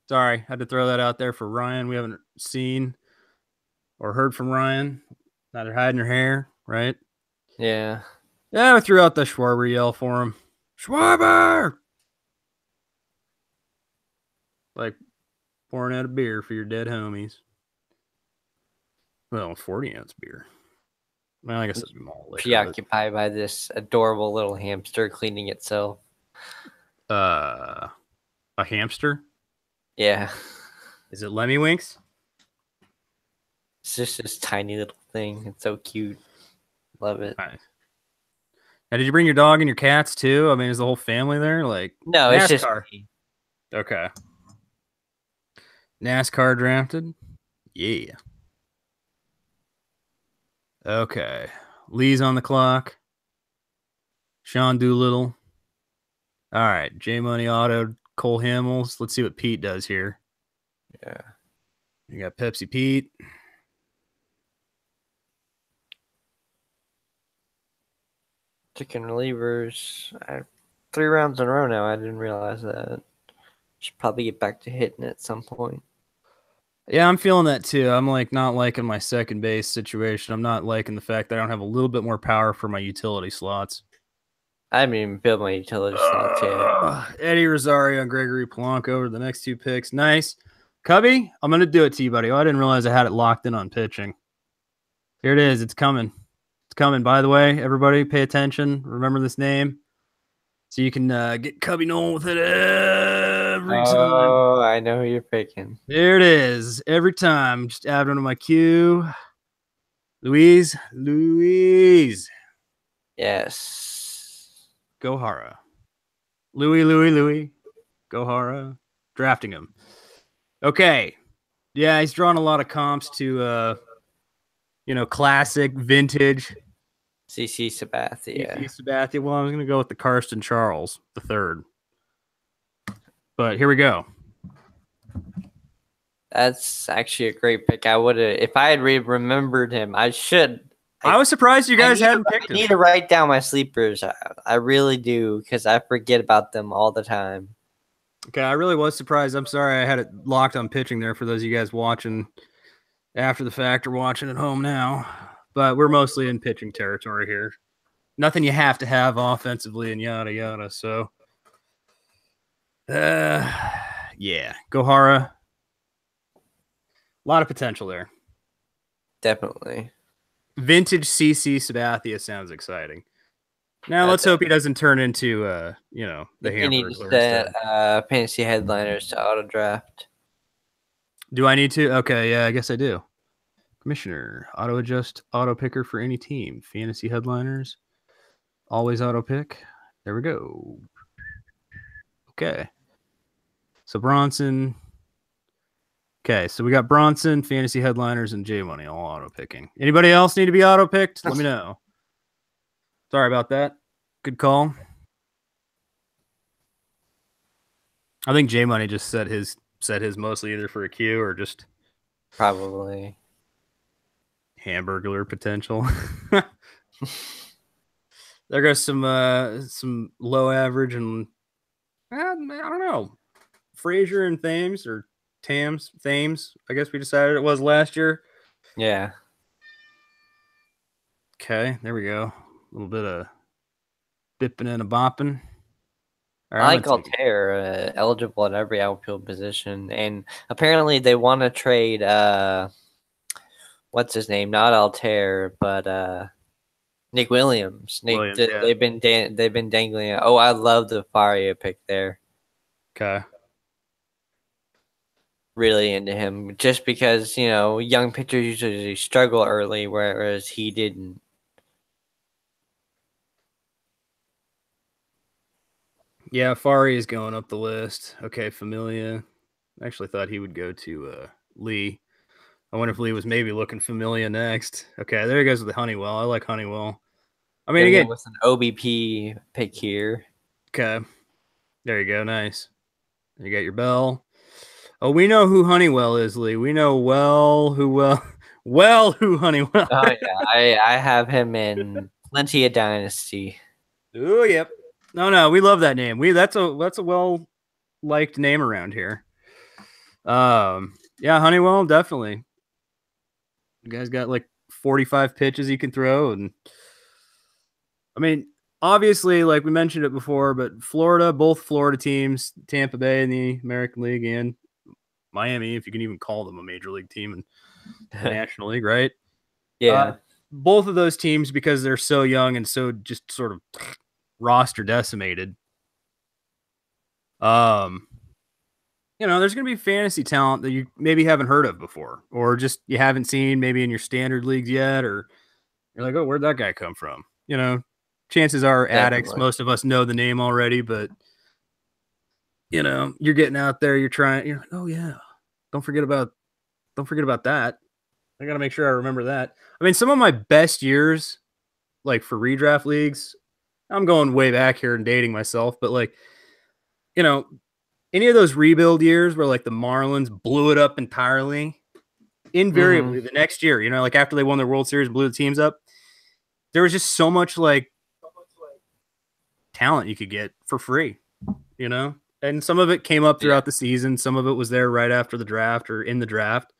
Sorry, had to throw that out there for Ryan. We haven't seen or heard from Ryan. Neither hiding her hair, right?
Yeah.
Yeah, we threw out the Schwarber yell for him. Schwarber! Like pouring out a beer for your dead homies. Well, 40-ounce beer. Well, I guess it's malt liquor.
Preoccupied by this adorable little hamster cleaning itself.
A hamster?
Yeah.
Is it Lemmy Winks?
It's just this tiny little thing. It's so cute. Love it.
Nice. Now, did you bring your dog and your cats too? I mean, is the whole family there? Like
No,
NASCAR.
it's just me.
Okay. NASCAR drafted? Yeah. Okay. Lee's on the clock. Sean Doolittle. All right. J Money Auto, Cole Hamels. Let's see what Pete does here.
Yeah.
You got Pepsi Pete.
Chicken relievers. 3 rounds in a row now. I didn't realize that. Should probably get back to hitting at some point.
Yeah, I'm feeling that too. I'm like not liking my second base situation. I'm not liking the fact that I don't have a little bit more power for my utility slots.
I haven't even built my utility slots yet.
Eddie Rosario and Gregory Polanco over the next 2 picks. Nice. Cubby, I'm going to do it to you, buddy. Oh, I didn't realize I had it locked in on pitching. Here it is. It's coming. It's coming. By the way, everybody pay attention. Remember this name so you can get Cubby Nolan with it every time.
Oh, I know who you're picking.
There it is. Every time. Just add one to my queue. Louise.
Yes.
Gohara. Louis. Gohara. Drafting him. Okay. Yeah, he's drawn a lot of comps to, classic, vintage.
CC Sabathia.
CC Sabathia. Well, I was going to go with the Karsten Charles, the third. But here we go.
That's actually a great pick. I would have, if I had remembered him, I should.
I was surprised you guys hadn't picked him.
I need to write down my sleepers. I really do, because I forget about them all the time.
Okay, I really was surprised. I'm sorry I had it locked on pitching there for those of you guys watching after the fact or watching at home now. But we're mostly in pitching territory here. Nothing you have to have offensively and yada, yada. So, yeah, Gohara. A lot of potential there.
Definitely.
Vintage CC Sabathia sounds exciting. Now let's hope he doesn't turn into, the Hamburglar.
You need to set fantasy headliners to auto draft.
Do I need to? Okay, yeah, I guess I do. Commissioner, auto adjust, auto picker for any team. Fantasy headliners, always auto pick. There we go. Okay. So Bronson. Okay, so we got Bronson, fantasy headliners, and J Money all auto picking. Anybody else need to be auto picked? Let me know. Sorry about that. Good call. I think J Money just set his mostly either for a Q or just
probably
Hamburglar potential. There goes some low average and I don't know, Frazier and Thames or Thames. I guess we decided it was last year.
Yeah.
Okay, there we go. A little bit of bipping and a bopping.
Right, I like Altair, eligible at every outfield position, and apparently they want to trade. What's his name? Not Altair, but Nick Williams.
Yeah.
They've been dangling. Oh, I love the Faria pick there.
Okay.
Really into him, just because young pitchers usually struggle early, whereas he didn't.
Yeah, Fari is going up the list. Okay, Familia. I actually thought he would go to Lee. I wonder if Lee was maybe looking Familia next. Okay, there he goes with the Honeywell. I like Honeywell. I mean, again,
with an OBP pick here.
Okay, there you go. Nice. You got your Bell. Oh, we know who Honeywell is, Lee. We know who Honeywell.
Oh yeah, I have him in plenty of Dynasty.
Oh, yep. No, we love that name. That's a well liked name around here. Yeah, Honeywell, definitely. The guy's got like 45 pitches he can throw, and I mean, obviously, like we mentioned it before, but both Florida teams, Tampa Bay in the American League and Miami, if you can even call them a major league team in the National League, right?
Yeah.
Both of those teams, because they're so young and so just sort of roster decimated, There's going to be fantasy talent that you maybe haven't heard of before, or just you haven't seen maybe in your standard leagues yet, or you're like, oh, where'd that guy come from? Chances are addicts, most of us know the name already, but you're getting out there, you're like, oh yeah, don't forget about that. I got to make sure I remember that. I mean, some of my best years, like for redraft leagues, I'm going way back here and dating myself, but like, any of those rebuild years where like the Marlins blew it up entirely, invariably the next year, like after they won their World Series and blew the teams up, there was just so much like talent you could get for free, and some of it came up throughout the season. Some of it was there right after the draft or in the draft,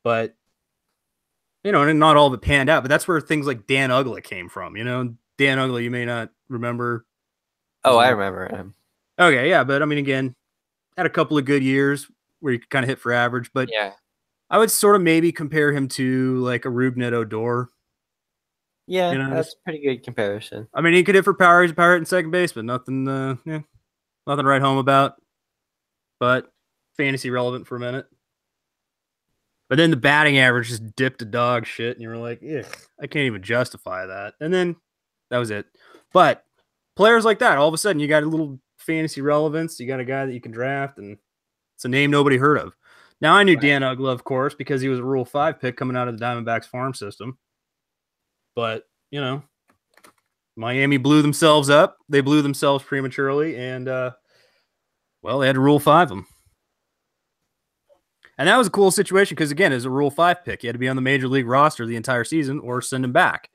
but and not all of it panned out. But that's where things like Dan Uggla came from. Dan Uggla, you may not remember.
Oh, I remember him.
Okay, yeah, but I mean, again, had a couple of good years where you could kind of hit for average, but I would sort of maybe compare him to like a Rougned Odor.
Yeah, that's a pretty good comparison.
I mean, he could hit for power. He's a pirate in second base, but nothing, nothing to write home about. But fantasy relevant for a minute. But then the batting average just dipped to dog shit, and you were like, I can't even justify that. And then that was it. But players like that, all of a sudden, you got a little fantasy relevance. You got a guy that you can draft, and it's a name nobody heard of. Now, I knew Dan Uggla, of course, because he was a Rule 5 pick coming out of the Diamondbacks farm system. But, Miami blew themselves up. They blew themselves prematurely, and, they had to Rule 5 them. And that was a cool situation because, again, as a Rule 5 pick, you had to be on the Major League roster the entire season or send him back.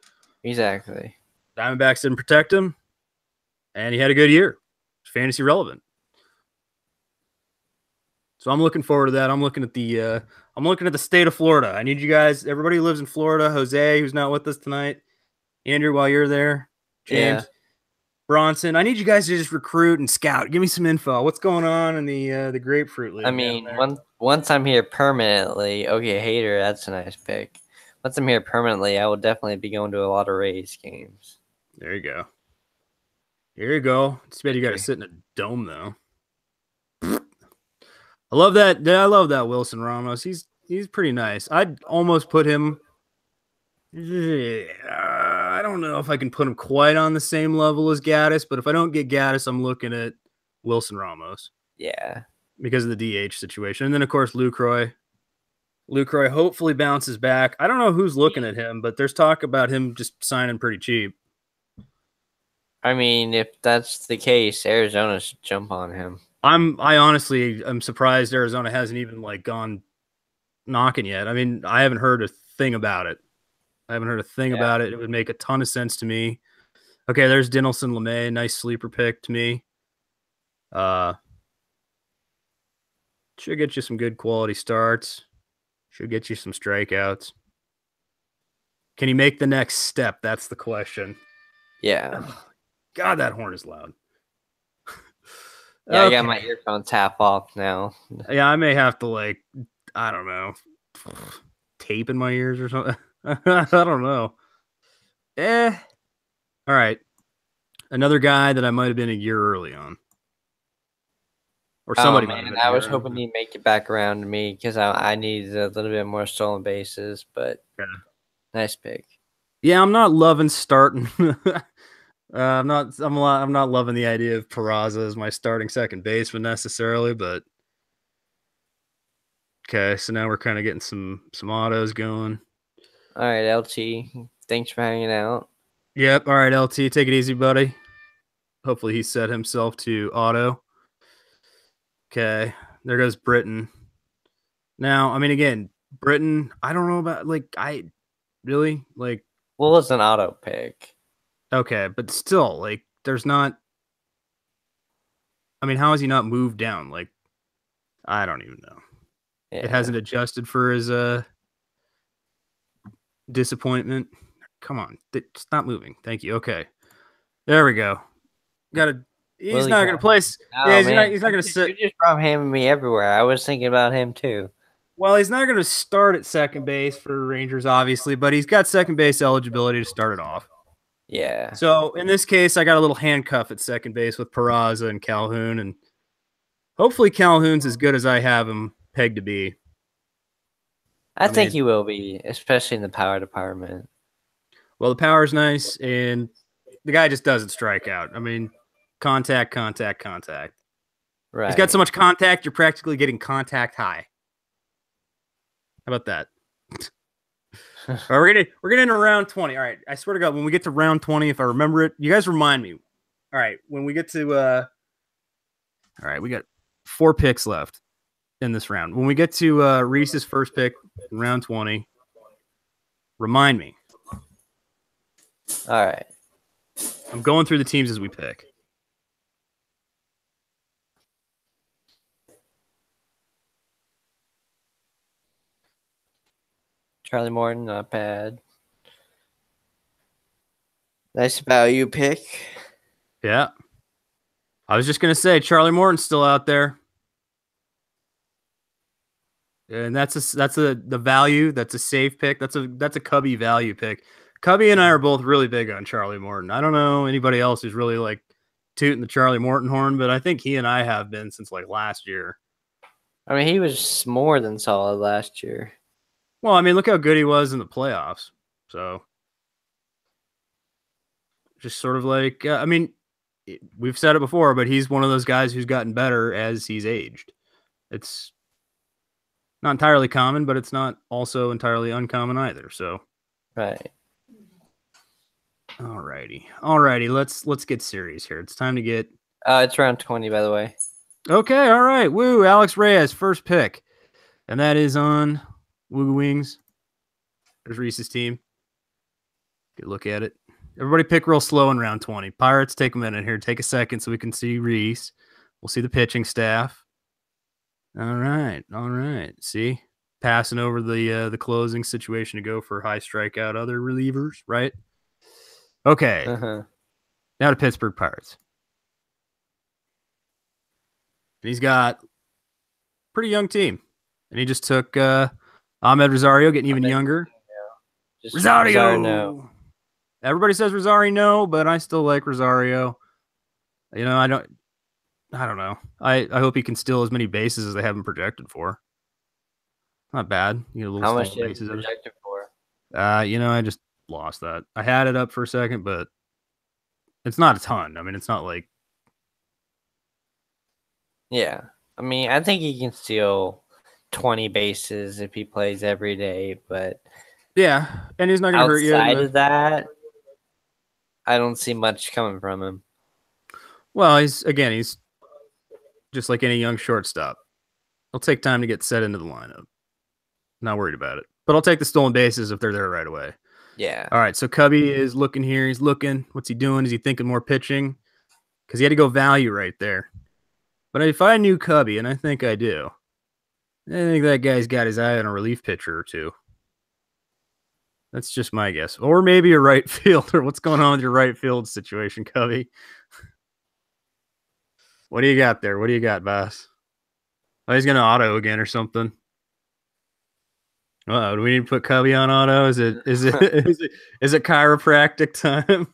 Exactly.
Diamondbacks didn't protect him, and he had a good year. Fantasy relevant. So I'm looking forward to that. I'm looking at the state of Florida. I need you guys, everybody who lives in Florida, Jose, who's not with us tonight, Andrew, while you're there, James, Bronson, I need you guys to just recruit and scout. Give me some info. What's going on in the Grapefruit League?
I mean, once I'm here permanently, okay, Hater, that's a nice pick. Once I'm here permanently, I will definitely be going to a lot of Reyes games.
There you go. Here you go. It's bad you got to sit in a dome, though. I love that. I love that Wilson Ramos. He's pretty nice. I'd almost put him. I don't know if I can put him quite on the same level as Gaddis, but if I don't get Gaddis, I'm looking at Wilson Ramos.
Yeah.
Because of the DH situation. And then, of course, Lucroy. Lucroy hopefully bounces back. I don't know who's looking at him, but there's talk about him just signing pretty cheap.
I mean, if that's the case, Arizona should jump on him.
I honestly am surprised Arizona hasn't even gone knocking yet. I mean, I haven't heard a thing about it. About it. It would make a ton of sense to me. Okay, there's Dinelson LeMay, nice sleeper pick to me. Should get you some good quality starts. Should get you some strikeouts. Can he make the next step? That's the question.
Yeah.
God, that horn is loud.
Yeah, I got my earphones half off now.
Yeah, I may have to I don't know, tape in my ears or something. I don't know. All right. Another guy that I might have been a year early on. Or somebody.
I was hoping he'd make it back around to me because I needed a little bit more stolen bases, but nice pick.
Yeah, I'm not loving starting. I'm not loving the idea of Peraza as my starting second baseman necessarily, but okay, so now we're kind of getting some autos going.
All right, LT, thanks for hanging out.
Yep, all right, LT, take it easy, buddy. Hopefully he set himself to auto. Okay, there goes Britton. Now, I mean, again, Britton, I don't know about,
Well, it's an auto pick.
Okay, but still, there's not. I mean, how has he not moved down? I don't even know. Yeah. It hasn't adjusted for his disappointment. Come on, stop moving. Thank you. Okay, there we go. He's not going to place.
No, yeah, he's not going to sit. You're just hamming me everywhere. I was thinking about him too.
Well, he's not going to start at second base for Rangers, obviously, but he's got second base eligibility to start it off.
Yeah.
So in this case, I got a little handcuff at second base with Peraza and Calhoun, and Hopefully Calhoun's as good as I have him pegged to be.
I think he will be, especially in the power department.
Well, the power's nice, and the guy just doesn't strike out. I mean, contact. Right. He's got so much contact, you're practically getting contact high. How about that? All right, we're getting into round 20. All right, I swear to God, when we get to round 20, if I remember it, you guys remind me. All right, when we get to all right, we got 4 picks left in this round. When we get to Reese's first pick in round 20, remind me.
All right.
I'm going through the teams as we pick.
Charlie Morton, not bad. Nice value pick.
Yeah. I was just going to say, Charlie Morton's still out there. And that's the value. That's a safe pick. That's a Cubby value pick. Cubby and I are both really big on Charlie Morton. I don't know anybody else who's really like tooting the Charlie Morton horn, but I think he and I have been since like last year.
I mean, he was more than solid last year.
Well, I mean, look how good he was in the playoffs. So just sort of like, I mean, we've said it before, but he's one of those guys who's gotten better as he's aged. It's not entirely common, but it's not also entirely uncommon either. So,
right.
Alrighty. Let's get serious here. It's time to get.
It's round 20, by the way.
Okay. All right. Woo. Alex Reyes, first pick, and that is on Woo Wings. There's Reese's team. Good look at it. Everybody pick real slow in round 20. Pirates, take a minute here. Take a second so we can see Reese. We'll see the pitching staff. All right. See, passing over the closing situation to go for high strikeout other relievers, right? Okay. Now to Pittsburgh Pirates. And he's got a pretty young team. And he just took Ahmed Rosario, getting even younger.
Yeah.
Rosario, no. Everybody says Rosario, no, but I still like Rosario. You know, I don't know. I hope he can steal as many bases as they have him projected for. Not bad. You know, a little
how much
bases
projected for?
You know, I just lost that. I had it up for a second, but it's not a ton. I mean, it's not like.
Yeah. I mean, I think he can steal 20 bases if he plays every day, but.
Yeah, and he's not going to hurt you.
Outside of that, I don't see much coming from him.
Well, he's just like any young shortstop. It'll take time to get set into the lineup. Not worried about it. But I'll take the stolen bases if they're there right away.
Yeah.
All right, so Cubby is looking here. He's looking. What's he doing? Is he thinking more pitching? Because he had to go value right there. But if I knew Cubby, and I think I do, I think that guy's got his eye on a relief pitcher or two. That's just my guess. Or maybe a right fielder. What's going on with your right field situation, Cubby? What do you got there? What do you got, boss? Oh, he's going to auto again or something. Uh-oh, do we need to put Cubby on auto? Is it chiropractic time?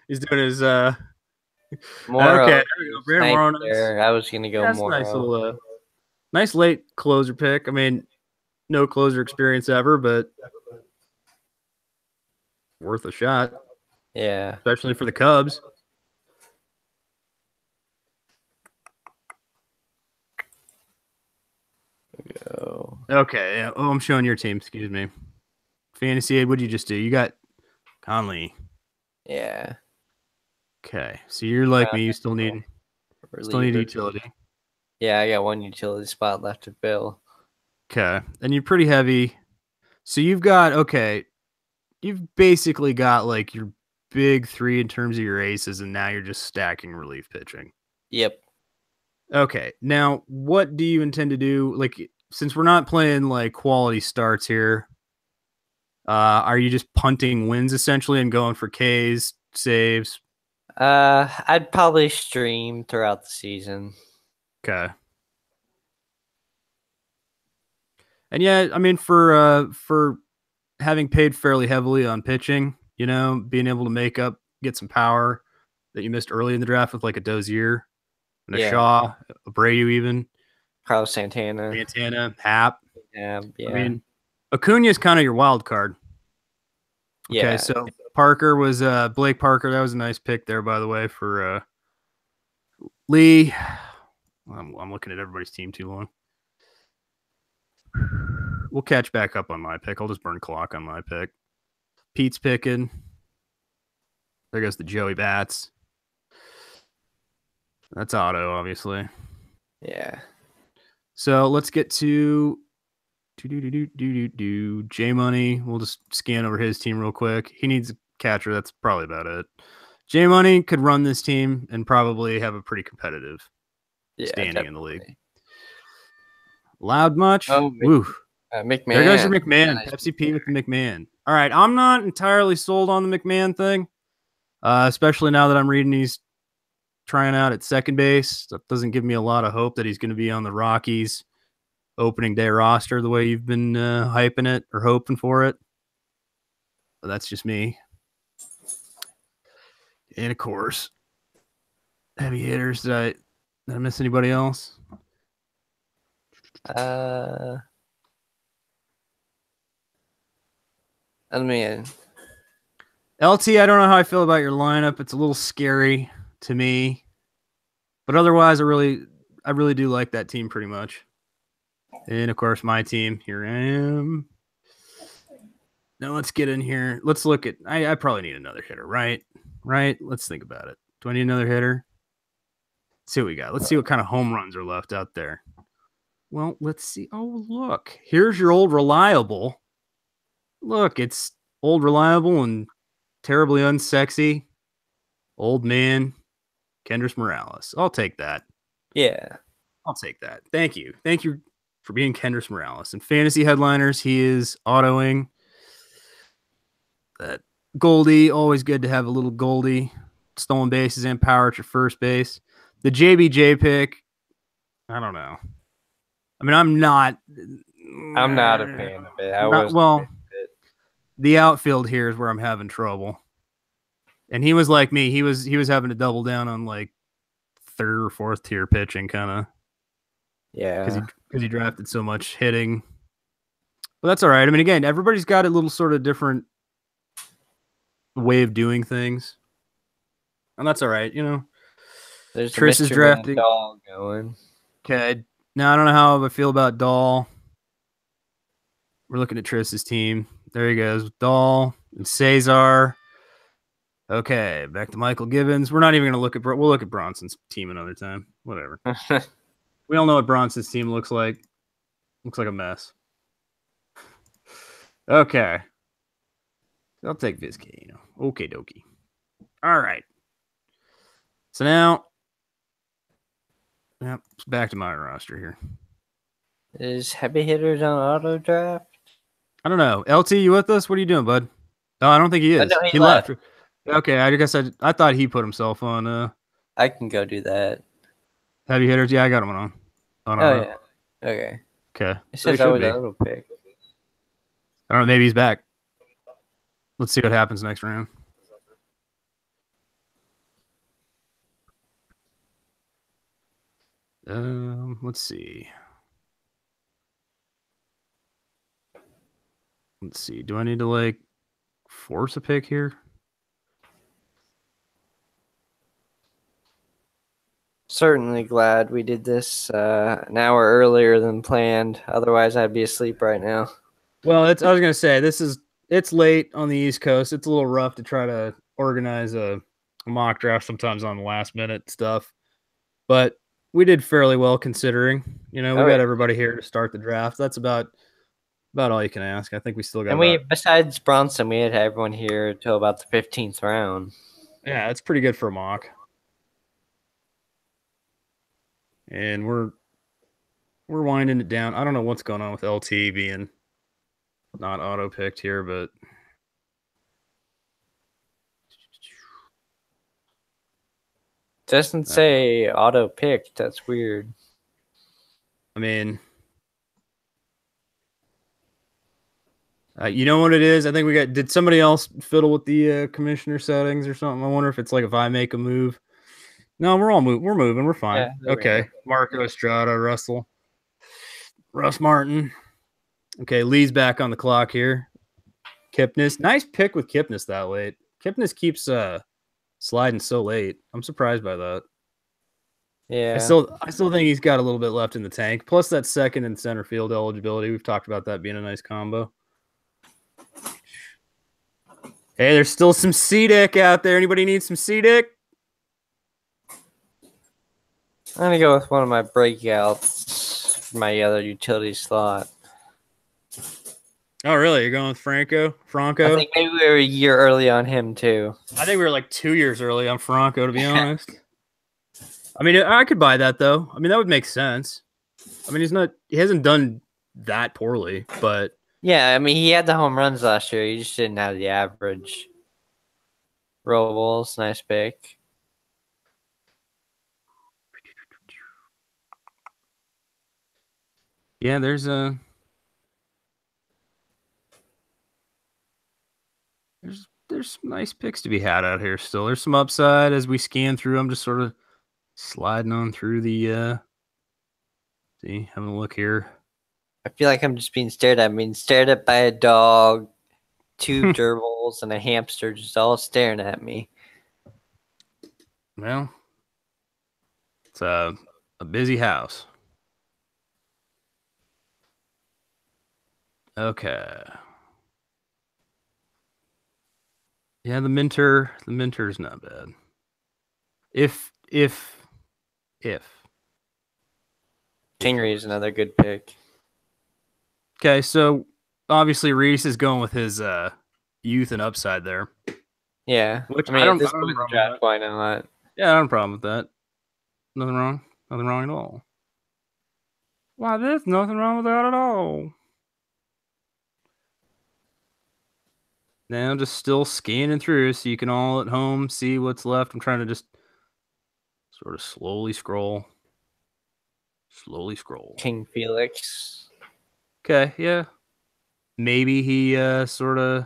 He's doing his
Moro.
Okay, there we go.
Nice. I was gonna go more.
Nice little nice late closer pick. I mean, no closer experience ever, but worth a shot.
Yeah.
Especially for the Cubs.
Go.
Okay. Oh, I'm showing your team. Excuse me. Fantasy Aid, what'd you just do? You got Conley.
Yeah.
Okay. So you're like me. You still need utility.
Yeah, I got one utility spot left to fill.
Okay. And you're pretty heavy. So you've basically got like your big three in terms of your aces, and now you're just stacking relief pitching.
Yep.
Okay. Now, what do you intend to do? Like, since we're not playing like quality starts here, are you just punting wins essentially and going for Ks, saves?
I'd probably stream throughout the season.
Okay. And yeah, I mean, for having paid fairly heavily on pitching, you know, being able to get some power that you missed early in the draft with like a Dozier, And a Shaw, Abreu even.
Carlos Santana.
Hap.
Yeah.
I mean, Acuna is kind of your wild card. Okay,
yeah.
so Parker was Blake Parker. That was a nice pick there, by the way, for Lee. I'm looking at everybody's team too long. We'll catch back up on my pick. I'll just burn clock on my pick. Pete's picking. There goes the Joey Bats. That's Otto, obviously.
Yeah.
So let's get to J Money. We'll just scan over his team real quick. He needs a catcher. That's probably about it. J Money could run this team and probably have a pretty competitive standing definitely in the league. Loud much?
Oh,
Woo.
McMahon.
There goes your McMahon. Pepsi P with the McMahon. All right, I'm not entirely sold on the McMahon thing, especially now that I'm reading he's trying out at second base. That doesn't give me a lot of hope that he's going to be on the Rockies opening day roster the way you've been hyping it or hoping for it. But that's just me. And of course, heavy hitters. Did I miss anybody else?
I mean,
LT, I don't know how I feel about your lineup. It's a little scary to me, but otherwise, I really do like that team pretty much. And of course, my team. Here I am. Now let's get in here. Let's look at. I probably need another hitter, right? Right. Let's think about it. Do I need another hitter? Let's see what we got. Let's see what kind of home runs are left out there. Well, let's see. Oh, look. Here's your old reliable. Look, it's old reliable and terribly unsexy. Old man, Kendrys Morales. I'll take that.
Yeah.
I'll take that. Thank you. Thank you for being Kendrys Morales. And fantasy headliners, he is autoing. That Goldie, always good to have a little Goldie. Stolen bases and power at your first base. The JBJ pick, I don't know. I mean, I'm not
a fan of it.
The outfield here is where I'm having trouble. And he was like me. He was having to double down on like third or fourth tier pitching, kind of.
Yeah.
Because he drafted so much hitting. But that's all right. I mean, again, everybody's got a little sort of different way of doing things. And that's all right, you know.
There's
Tris is drafting.
Dahl going.
Okay. Now, I don't know how I feel about Dahl. We're looking at Tris's team. There he goes. Dahl and Cesar. Okay, back to Michael Gibbons. We're not even going to look at... We'll look at Bronson's team another time. Whatever. We all know what Bronson's team looks like. Looks like a mess. Okay. I'll take Vizcaino. Okay, dokie. All right. So now... Yep, back to my roster here.
Is heavy hitters on auto draft?
I don't know. LT, you with us? What are you doing, bud? Oh, I don't think he is.
No,
he left. Okay, I guess I thought he put himself on.
I can go do that.
Heavy hitters? Yeah, I got him on.
Yeah. Okay.
Okay.
It says I was a little pick.
I don't know. Maybe he's back. Let's see what happens next round. Let's see. Let's see. Do I need to like force a pick here?
Certainly glad we did this an hour earlier than planned. Otherwise, I'd be asleep right now.
Well, I was gonna say it's late on the East Coast. It's a little rough to try to organize a mock draft sometimes on the last minute stuff, but we did fairly well considering. You know, we got everybody here to start the draft. That's about all you can ask. I think we still got.
And besides Bronson, we had everyone here till about the 15th round.
Yeah, it's pretty good for a mock. And we're winding it down. I don't know what's going on with LT being not auto picked here, but
doesn't say auto picked. That's weird.
I mean, you know what it is? I think did somebody else fiddle with the commissioner settings or something? I wonder if it's like if I make a move, No, we're moving. We're fine.
Yeah.
Okay. Marco Estrada, Russ Martin. Okay, Lee's back on the clock here. Kipnis. Nice pick with Kipnis that late. Kipnis keeps sliding so late. I'm surprised by that.
Yeah.
I still think he's got a little bit left in the tank. Plus that second and center field eligibility. We've talked about that being a nice combo. Hey, there's still some C-Dick out there. Anybody need some C-Dick?
I'm gonna go with one of my breakouts for my other utility slot.
Oh, really? You're going with Franco?
I think maybe we were a year early on him too.
I think we were like 2 years early on Franco, to be honest. I mean, I could buy that though. I mean, that would make sense. I mean, he hasn't done that poorly, but
yeah, I mean, he had the home runs last year. He just didn't have the average. Robles, nice pick.
yeah, there's some nice picks to be had out here still. There's some upside as we scan through. I'm just sort of sliding on through the having a look here.
I feel like I'm just being stared at. I'm being stared at by a dog, 2 gerbils, and a hamster just all staring at me.
Well, it's a busy house. Okay. Yeah, the Minter's not bad. If
Tingry is another good pick.
Okay, so obviously Reyes is going with his youth and upside there.
Yeah,
Which
I mean,
I don't
at this point in the draft, why not?
Yeah, I don't have a problem with that. Nothing wrong. Nothing wrong at all. Why, there's nothing wrong with that at all. Now I'm just still scanning through so you can all at home see what's left. I'm trying to just sort of slowly scroll.
King Felix.
Okay, yeah. Maybe he sort of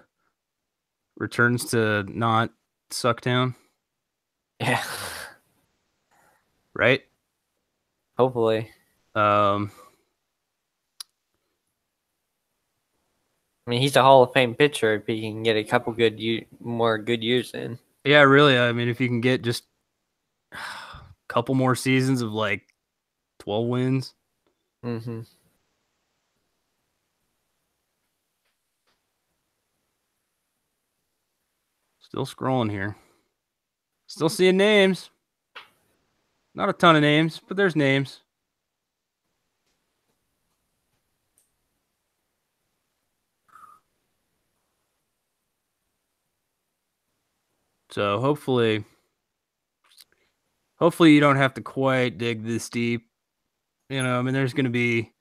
returns to not Sucktown.
Yeah.
Right?
Hopefully. I mean, he's a Hall of Fame pitcher if he can get a couple more good years in.
Yeah, really. I mean, if you can get just a couple more seasons of like 12 wins.
Mm-hmm.
Still scrolling here. Still seeing names. Not a ton of names, but there's names. So hopefully you don't have to quite dig this deep. You know, I mean, there's gonna be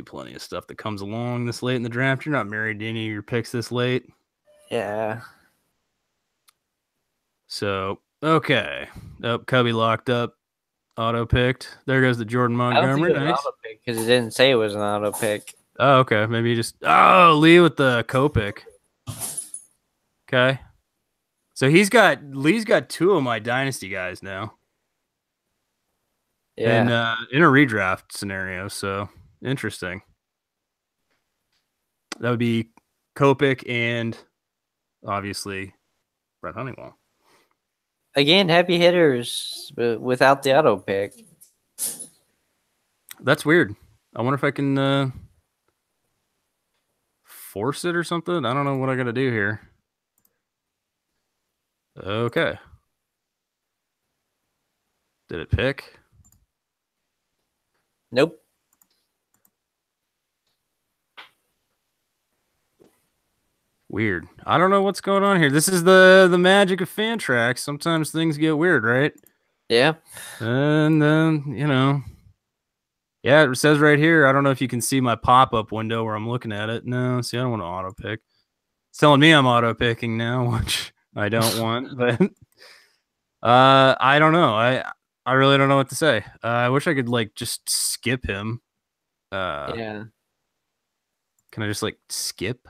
plenty of stuff that comes along this late in the draft. You're not married to any of your picks this late.
Yeah.
So okay. Oh, Cubby locked up. Auto picked. There goes the Jordan Montgomery.
I don't think it was
nice.
an auto pick because it didn't say it was an auto pick.
Oh, okay. Maybe you just Lee with the co-pick. Okay. So Lee's got 2 of my dynasty guys now.
Yeah.
And in a redraft scenario, so interesting. That would be Kopech and obviously Brett Honeywell.
Again, heavy hitters without the auto pick.
That's weird. I wonder if I can force it or something. I don't know what I got to do here. Okay. Did it pick?
Nope.
Weird. I don't know what's going on here. This is the magic of Fantrax. Sometimes things get weird, right?
Yeah.
And then, yeah, it says right here. I don't know if you can see my pop-up window where I'm looking at it. No, see, I don't want to auto pick. It's telling me I'm auto picking now, which I don't want. But I don't know. I really don't know what to say. I wish I could just skip him.
Yeah.
Can I just skip?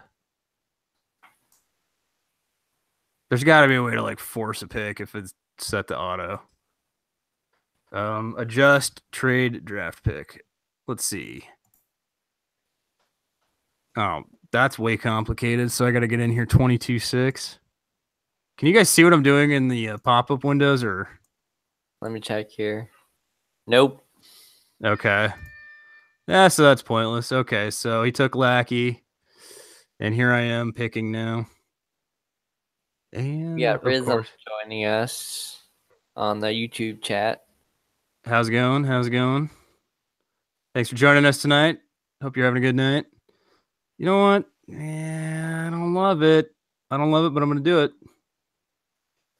There's got to be a way to force a pick if it's set to auto. Adjust trade draft pick. Let's see. Oh, that's way complicated. So I got to get in here 22.6. Can you guys see what I'm doing in the pop-up windows? Or
let me check here. Nope.
Okay. Yeah, so that's pointless. Okay, so he took Lackey, and here I am picking now. And
we got Rhythm joining us on the YouTube chat.
How's it going? How's it going? Thanks for joining us tonight. Hope you're having a good night. You know what? Yeah, I don't love it. I don't love it, but I'm going to do it.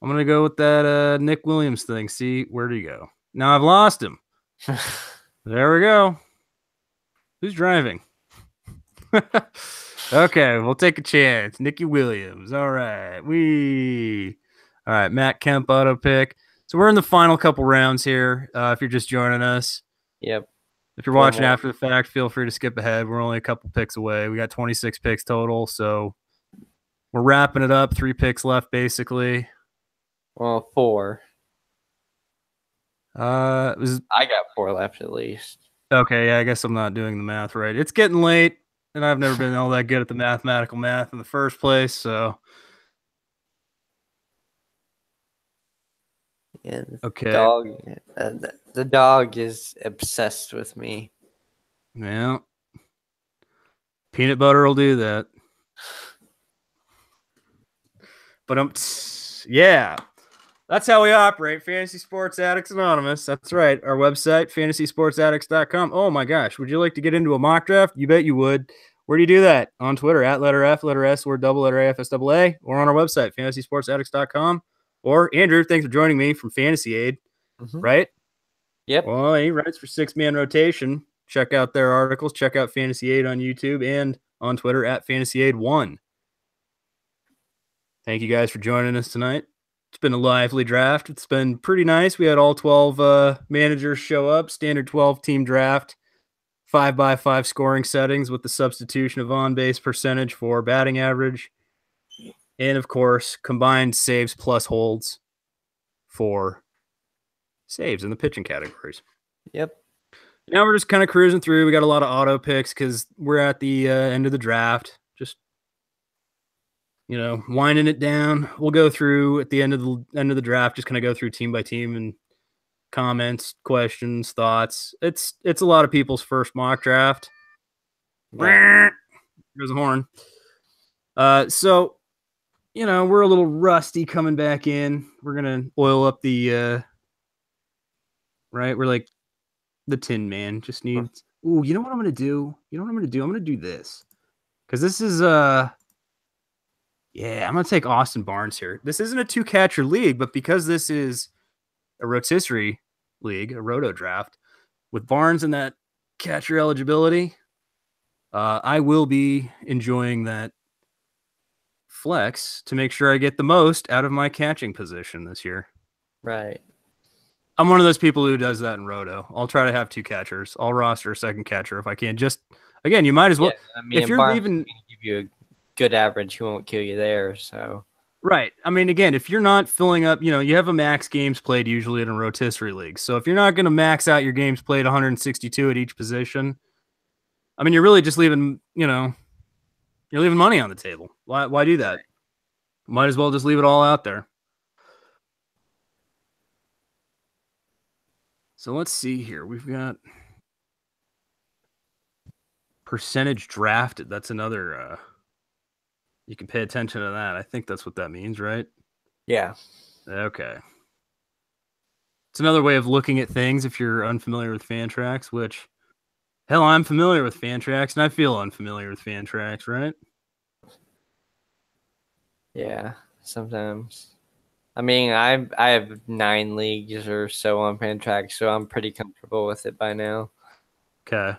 I'm going to go with that Nick Williams thing. See, where did he go? Now I've lost him. There we go. Who's driving? Okay, we'll take a chance. Nicky Williams. All right. All right, Matt Kemp auto pick. So we're in the final couple rounds here. If you're just joining us.
Yep.
If you're watching after the fact, feel free to skip ahead. We're only a couple picks away. We got 26 picks total, so we're wrapping it up. 3 picks left, basically.
Well, 4.
I
got 4 left at least.
Okay, yeah, I guess I'm not doing the math right. It's getting late, and I've never been all that good at the mathematical math in the first place, so.
Yeah,
okay.
The dog is obsessed with me.
Yeah. Peanut butter will do that. But yeah. That's how we operate. Fantasy Sports Addicts Anonymous. That's right. Our website, fantasysportsaddicts.com. Oh my gosh. Would you like to get into a mock draft? You bet you would. Where do you do that? On Twitter, at letter F, letter S, word double, letter A, FSAA, or on our website, fantasysportsaddicts.com. Or Andrew, thanks for joining me from Fantasy Aid. Right?
Yep.
Well, he writes for 6-man rotation. Check out their articles. Check out Fantasy Aid on YouTube and on Twitter at Fantasy Aid 1. Thank you guys for joining us tonight. It's been a lively draft. It's been pretty nice. We had all 12 managers show up, standard 12-team draft, 5x5 scoring settings with the substitution of on-base percentage for batting average, and, of course, combined saves plus holds for saves in the pitching categories.
Yep.
Now we're just kind of cruising through. We got a lot of auto picks because we're at the end of the draft. Just, winding it down. We'll go through at the end of the draft, just kind of go through team by team and comments, questions, thoughts. It's a lot of people's first mock draft. Yeah. There's a horn. So, we're a little rusty coming back in. We're going to oil up the, right? We're like the Tin Man. Just needs, ooh, you know what I'm going to do? I'm going to do this. Because this is, yeah, I'm going to take Austin Barnes here. This isn't a 2-catcher league, but because this is a rotisserie league, a roto draft, with Barnes and that catcher eligibility, I will be enjoying that flex to make sure I get the most out of my catching position this year.
Right.
I'm one of those people who does that in roto. I'll try to have 2 catchers. I'll roster a second catcher if I can. Just, again, you might as well.
Yeah, I mean, if you're
Barnes
leaving, give you a good average, he won't kill you there. So.
Right. I mean, again, if you're not filling up, you have a max games played usually in a rotisserie league. So if you're not going to max out your games played 162 at each position, I mean, you're really just leaving, you're leaving money on the table. Why do that? Might as well just leave it all out there. So let's see here. We've got percentage drafted. That's another, you can pay attention to that. I think that's what that means, right?
Yeah.
Okay. It's another way of looking at things if you're unfamiliar with Fantrax, which, hell, I'm familiar with Fantrax, and I feel unfamiliar with Fantrax, right?
Yeah, sometimes. I mean, I have 9 leagues or so on Fantrax, so I'm pretty comfortable with it by now.
Okay.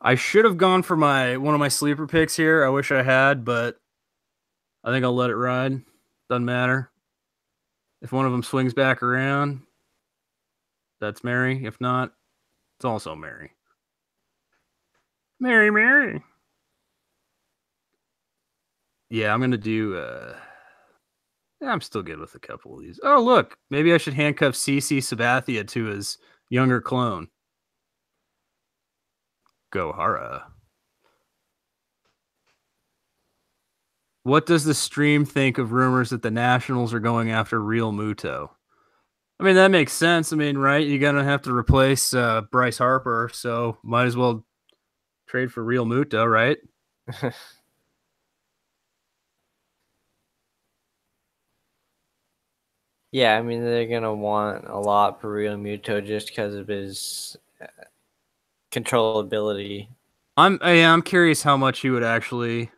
I should have gone for one of my sleeper picks here. I wish I had, but I think I'll let it ride. Doesn't matter. If one of them swings back around, that's Mary. If not, it's also Mary. Mary. Yeah, I'm going to do Yeah, I'm still good with a couple of these. Oh, look, maybe I should handcuff CC Sabathia to his younger clone. Gohara. What does the stream think of rumors that the Nationals are going after Real Muto? I mean, that makes sense. I mean, right? You're going to have to replace Bryce Harper, so might as well trade for Real Muto, right?
Yeah, I mean, they're going to want a lot for Real Muto just because of his controllability.
I'm curious how much he would actually.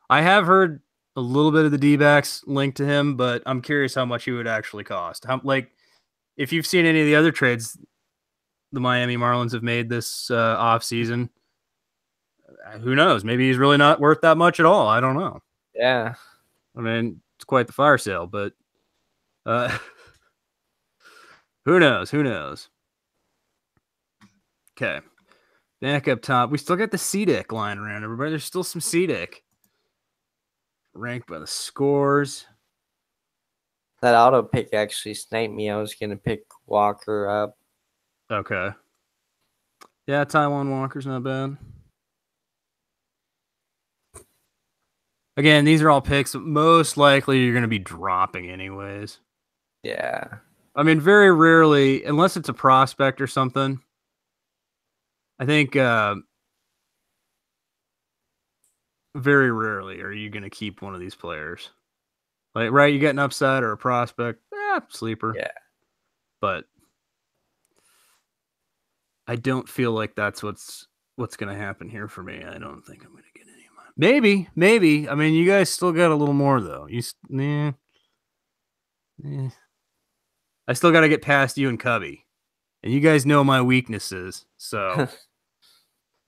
I have heard a little bit of the D-backs linked to him, but I'm curious how much he would actually cost. If you've seen any of the other trades the Miami Marlins have made this off season, who knows? Maybe he's really not worth that much at all. I don't know.
Yeah.
I mean, it's quite the fire sale, but who knows? Who knows? Okay. Back up top. We still got the C-Dick line around, everybody. There's still some C-Dick. Ranked by the scores.
That auto pick actually sniped me. I was going to pick Walker up.
Okay. Yeah, Taiwan Walker's not bad. Again, these are all picks. Most likely you're going to be dropping anyways.
Yeah.
I mean, very rarely, unless it's a prospect or something, I think very rarely are you going to keep one of these players. Like, right, you get an upside or a prospect, sleeper.
Yeah.
But I don't feel like that's what's going to happen here for me. I don't think I'm going to get any of mine. Maybe. I mean, you guys still got a little more, though. I still got to get past you and Cubby. And you guys know my weaknesses. So,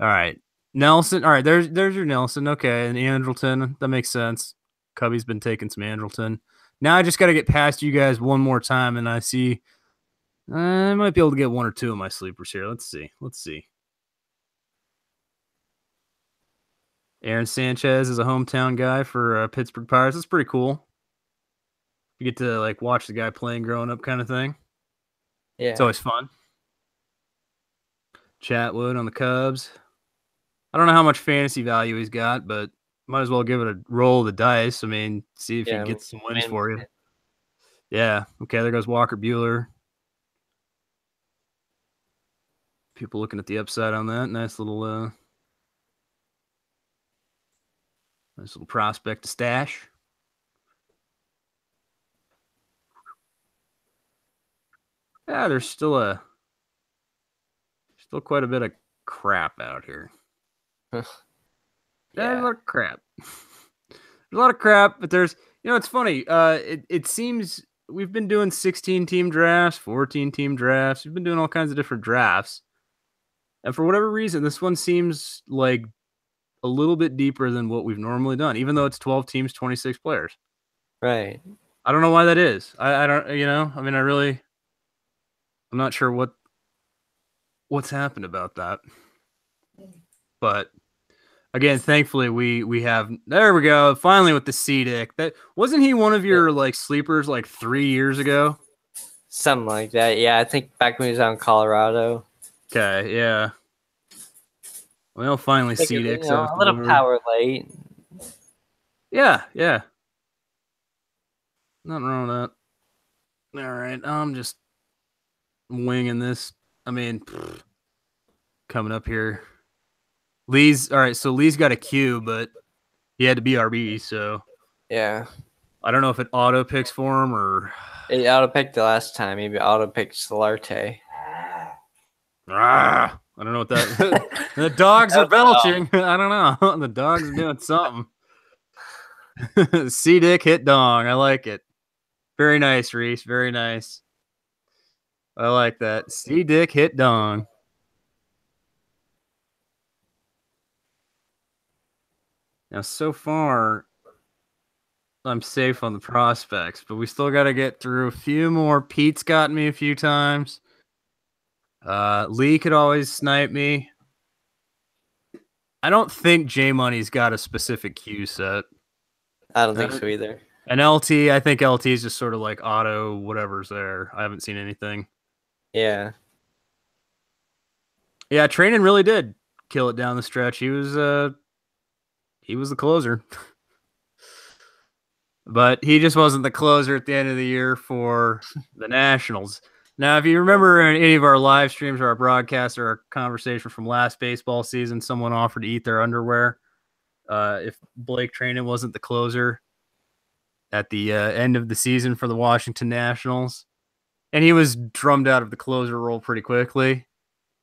all right. Nelson. All right, there's your Nelson. Okay, and Andrelton. That makes sense. Cubby's been taking some Andrelton. Now I just got to get past you guys one more time, and I see I might be able to get one or two of my sleepers here. Let's see. Aaron Sanchez is a hometown guy for Pittsburgh Pirates. That's pretty cool. You get to watch the guy playing growing up, kind of thing.
Yeah,
it's always fun. Chatwood on the Cubs. I don't know how much fantasy value he's got, but might as well give it a roll of the dice. I mean, see if he gets some wins for you. Yeah. Okay, there goes Walker Buehler. People looking at the upside on that. Nice little prospect to stash. Yeah, there's still quite a bit of crap out here. There's a lot of crap. There's a lot of crap, but there's, it's funny. It seems we've been doing 16-team drafts, 14-team drafts. We've been doing all kinds of different drafts. And for whatever reason, this one seems like a little bit deeper than what we've normally done, even though it's 12 teams, 26 players.
Right.
I don't know why that is. I don't, I mean, I'm not sure what's happened about that. But again, thankfully we have, there we go. Finally with the C-Dick. That wasn't he one of your sleepers 3 years ago?
Something like that. Yeah, I think back when he was out in Colorado.
Okay, yeah. Well, finally C-Dick's
a little power late.
Yeah. Nothing wrong with that. All right, I'm just winging this. I mean, coming up here. Lee's all right. So Lee's got a Q, but he had to be RB. So
yeah,
I don't know if it auto picks for him or
it auto picked the last time. Maybe auto picked Solarte.
I don't know what that. The dogs are belching. I don't know. The dogs are doing something. C-Dick hit dong. I like it. Very nice, Reese. Very nice. I like that. C-Dick hit dong. Now, so far, I'm safe on the prospects, but we still got to get through a few more. Pete's gotten me a few times. Lee could always snipe me. I don't think J Money's got a specific Q set.
I don't think so either.
And LT, I think LT is just sort of like auto whatever's there. I haven't seen anything.
Yeah.
Yeah, Trainin really did kill it down the stretch. He was the closer. But he just wasn't the closer at the end of the year for the Nationals. Now, if you remember in any of our live streams or our broadcasts or our conversation from last baseball season, someone offered to eat their underwear if Blake Trainin wasn't the closer at the end of the season for the Washington Nationals. And he was drummed out of the closer role pretty quickly.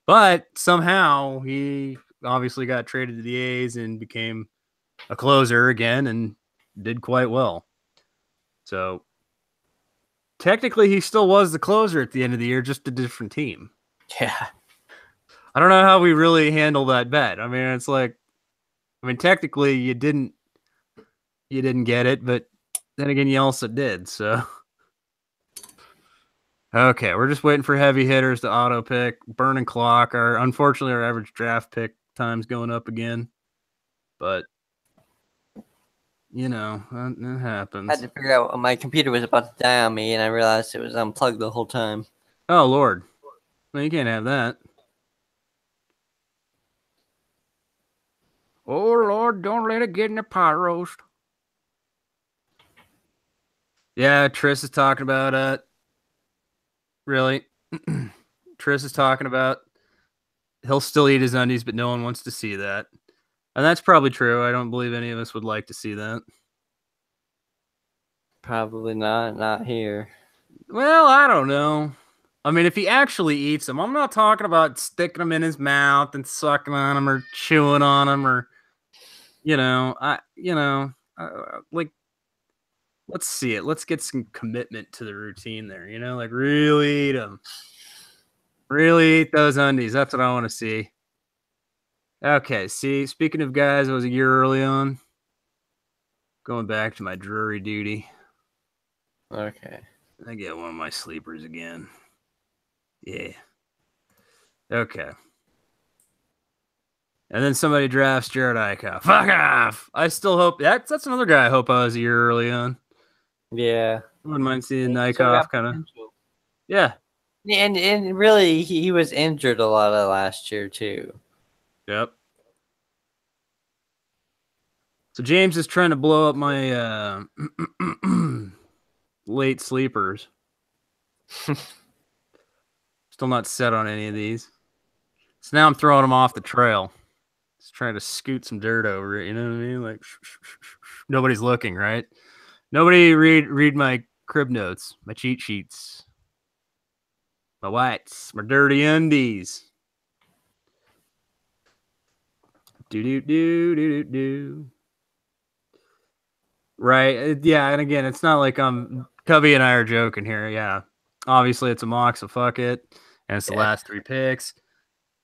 But somehow he obviously got traded to the A's and became a closer again and did quite well. So technically he still was the closer at the end of the year, just a different team.
Yeah.
I don't know how we really handle that bet. I mean, it's like, technically you didn't get it, but then again, you also did. So, okay, we're just waiting for heavy hitters to auto pick, burning clock. Unfortunately, our average draft pick time's going up again, but that happens.
I had to figure out my computer was about to die on me, and I realized it was unplugged the whole time.
Oh Lord, no, you can't have that. Oh Lord, don't let it get in the pot roast. Yeah, Triss is talking about really. Triss is talking about he'll still eat his undies, but no one wants to see that. And that's probably true. I don't believe any of us would like to see that.
Probably not. Not here.
Well, I don't know. I mean, if he actually eats them, I'm not talking about sticking them in his mouth and sucking on them or chewing on them or, like, let's see it. Let's get some commitment to the routine there. Like really eat them. Really eat those undies. That's what I want to see. Okay, see, speaking of guys I was a year early on, going back to my Drury duty.
Okay.
I get one of my sleepers again. Yeah. Okay. And then somebody drafts Jared Eichhoff. Fuck off! I still hope that's another guy I hope I was a year early on.
Yeah.
I wouldn't mind seeing Eichhoff kind of. Yeah.
And really, he was injured a lot of last year too.
Yep. So James is trying to blow up my late sleepers. Still not set on any of these. So now I'm throwing them off the trail. Just trying to scoot some dirt over it. You know what I mean? Like nobody's looking, right? Nobody read my crib notes, my cheat sheets, my whites, my dirty undies. Do. Right. Yeah. And again, it's not like Cubby and I are joking here. Yeah. Obviously, it's a mock, so fuck it. And it's the last 3 picks.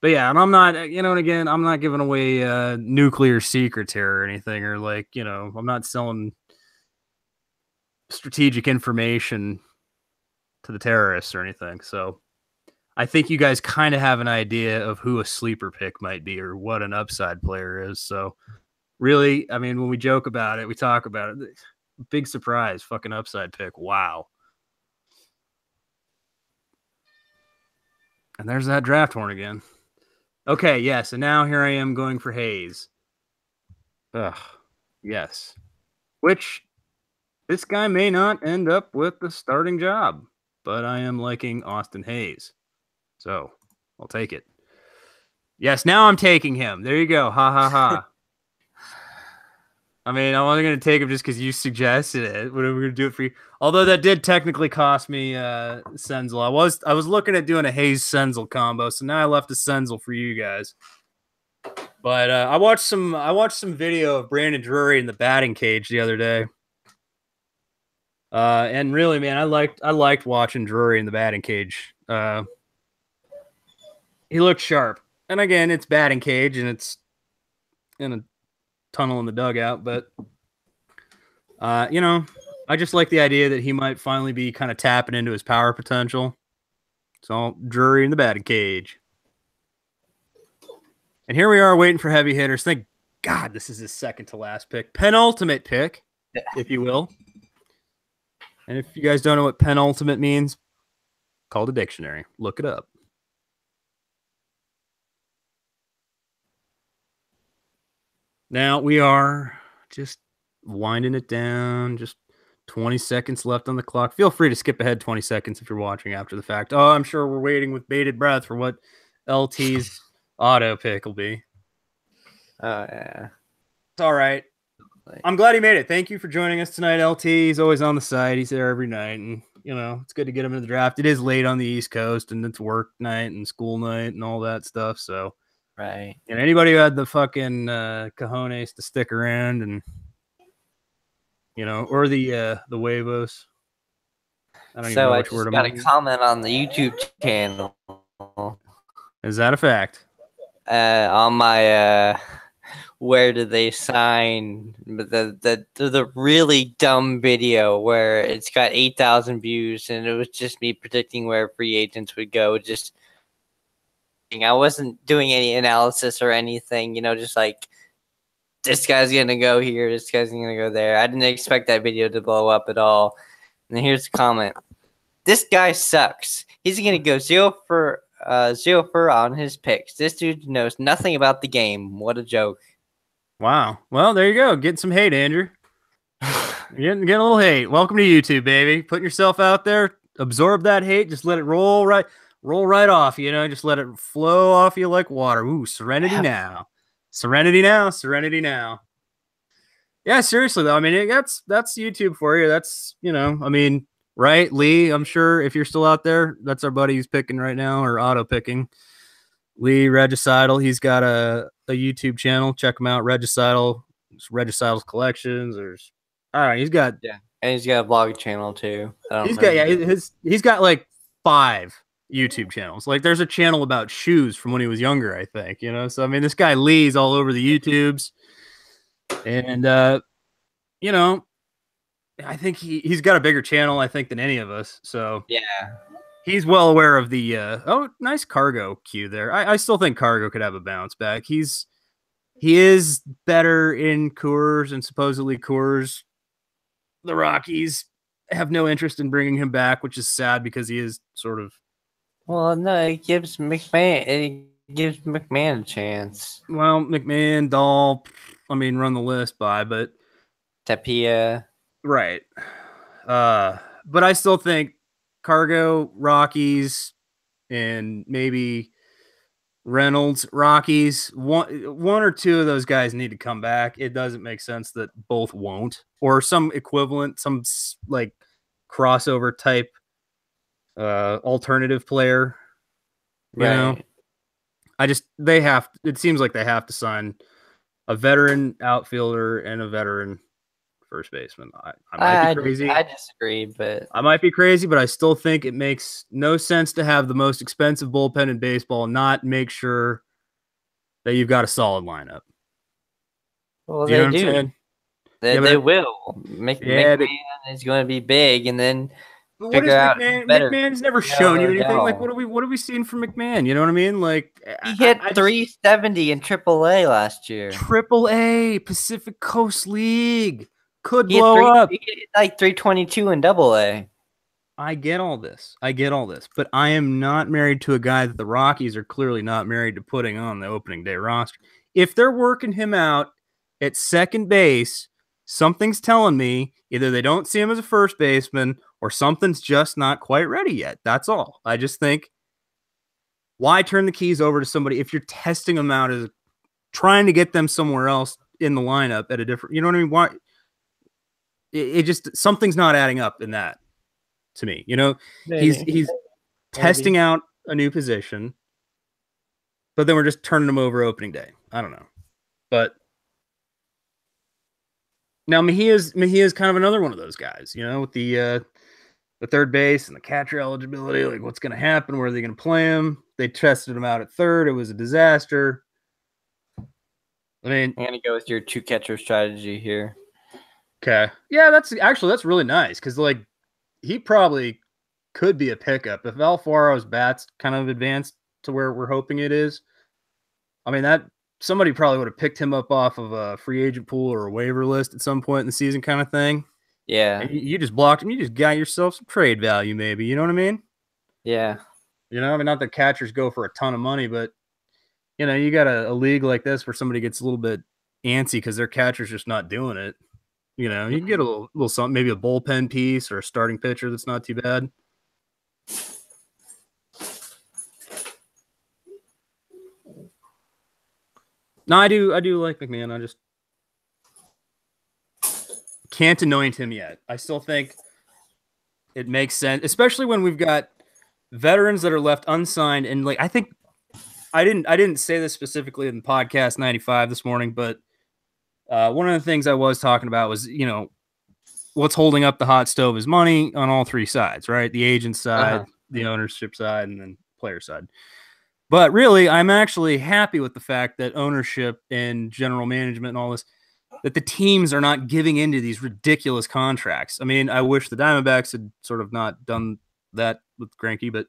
But yeah, and I'm not, and again, I'm not giving away nuclear secrets here or anything, or like, I'm not selling strategic information to the terrorists or anything. So I think you guys kind of have an idea of who a sleeper pick might be or what an upside player is. So really, I mean, when we joke about it, we talk about it. Big surprise, fucking upside pick. Wow. And there's that draft horn again. Okay, yes, and now here I am going for Hayes. Ugh, yes. Which this guy may not end up with the starting job, but I am liking Austin Hayes. So I'll take it. Yes, now I'm taking him. There you go. Ha ha ha. I mean, I wasn't going to take him just because you suggested it. What are we going to do it for you? Although that did technically cost me Senzel. I was looking at doing a Hayes Senzel combo, so now I left a Senzel for you guys. But I watched some video of Brandon Drury in the batting cage the other day. And really, man, I liked watching Drury in the batting cage. He looked sharp. And again, it's batting cage and it's in a tunnel in the dugout, but I just like the idea that he might finally be kind of tapping into his power potential. So Drury in the batting cage. And here we are waiting for heavy hitters. Thank God this is his second to last pick. Penultimate pick, if you will. And if you guys don't know what penultimate means, call the dictionary. Look it up. Now we are just winding it down. Just 20 seconds left on the clock. Feel free to skip ahead 20 seconds if you're watching after the fact. Oh, I'm sure we're waiting with bated breath for what LT's auto pick will be.
Oh, yeah.
It's all right. I'm glad he made it. Thank you for joining us tonight, LT. He's always on the side. He's there every night. And, you know, it's good to get him in the draft. It is late on the East Coast, and it's work night and school night and all that stuff. So,
right.
And anybody who had the fucking cojones to stick around and, you know, or the huevos. I don't even know which word I'm
got a comment on the YouTube channel.
Is that a fact?
On my where did they sign the really dumb video where it's got 8,000 views and it was just me predicting where free agents would go. Just I wasn't doing any analysis or anything, you know, just like this guy's gonna go here, this guy's gonna go there. I didn't expect that video to blow up at all. And here's the comment. This guy sucks. He's going to go 0 for on his picks. This dude knows nothing about the game. What a joke.
Wow. Well, there you go. Getting some hate, Andrew. Getting a little hate. Welcome to YouTube, baby. Putting yourself out there. Absorb that hate. Just let it roll right off, you know. Just let it flow off you like water. Ooh, serenity now. Serenity now. Serenity now. Yeah, seriously, though. I mean, that's YouTube for you. That's, you know, I mean, right, Lee, I'm sure if you're still out there, that's our buddy who's picking right now or auto picking. Lee Regicidal, he's got a YouTube channel. Check him out, Regicidal. Regicidal's collections. There's, I don't know, he's got
and he's got a blog channel too.
He's got like 5 YouTube channels. Like there's a channel about shoes from when he was younger, I think. You know, so I mean, this guy Lee's all over the YouTubes, and you know. I think he's got a bigger channel, I think, than any of us. So
yeah,
he's well aware of the nice cargo cue there. I still think cargo could have a bounce back. He is better in Coors, and supposedly Coors, the Rockies have no interest in bringing him back, which is sad because he is sort of.
Well, no, it gives McMahon a chance.
Well, McMahon, Dahl, I mean, run the list by, but
Tapia.
Right. But I still think Cargo, Rockies, and maybe Reynolds, Rockies, one or two of those guys need to come back. It doesn't make sense that both won't, or some equivalent, some like crossover type alternative player. You know, it seems like they have to sign a veteran outfielder and a veteran first baseman. I might be crazy.
I disagree, but
I might be crazy, but I still think it makes no sense to have the most expensive bullpen in baseball and not make sure that you've got a solid lineup.
Well, they do. They will. McMahon is going to be big, and then figure out better.
McMahon's never shown you anything. Like, what have we seen from McMahon? You know what I mean? Like,
he hit 370 in AAA last year.
AAA, Pacific Coast League. Could blow up.
He hit like 322 in AA.
I get all this, but I am not married to a guy that the Rockies are clearly not married to putting on the opening day roster. If they're working him out at second base, something's telling me either they don't see him as a first baseman or something's just not quite ready yet. That's all. I just think, why turn the keys over to somebody if you're testing them out as trying to get them somewhere else in the lineup at a different, you know what I mean? Why? It just, something's not adding up in that to me. You know, he's testing out a new position, but then we're just turning him over opening day. I don't know. But now Mejia's kind of another one of those guys, you know, with the third base and the catcher eligibility. Like, what's going to happen? Where are they going to play him? They tested him out at third. It was a disaster. I mean,
I'm going to go with your 2-catcher strategy here.
Okay. Yeah, that's really nice because, like, he probably could be a pickup if Alfaro's bat's kind of advanced to where we're hoping it is. I mean, that somebody probably would have picked him up off of a free agent pool or a waiver list at some point in the season, kind of thing.
Yeah.
And you just blocked him. You just got yourself some trade value, maybe. You know what I mean?
Yeah.
You know, I mean, not that catchers go for a ton of money, but you know, you got a league like this where somebody gets a little bit antsy because their catcher's just not doing it. You know, you can get a little something, maybe a bullpen piece or a starting pitcher that's not too bad. No, I do like McMahon. I just can't anoint him yet. I still think it makes sense, especially when we've got veterans that are left unsigned. And like, I think I didn't say this specifically in podcast 95 this morning, but one of the things I was talking about was, you know, what's holding up the hot stove is money on all three sides, right? The agent side, the ownership side, and then player side. But really, I'm actually happy with the fact that ownership and general management and all this, that the teams are not giving into these ridiculous contracts. I mean, I wish the Diamondbacks had sort of not done that with Greinke, but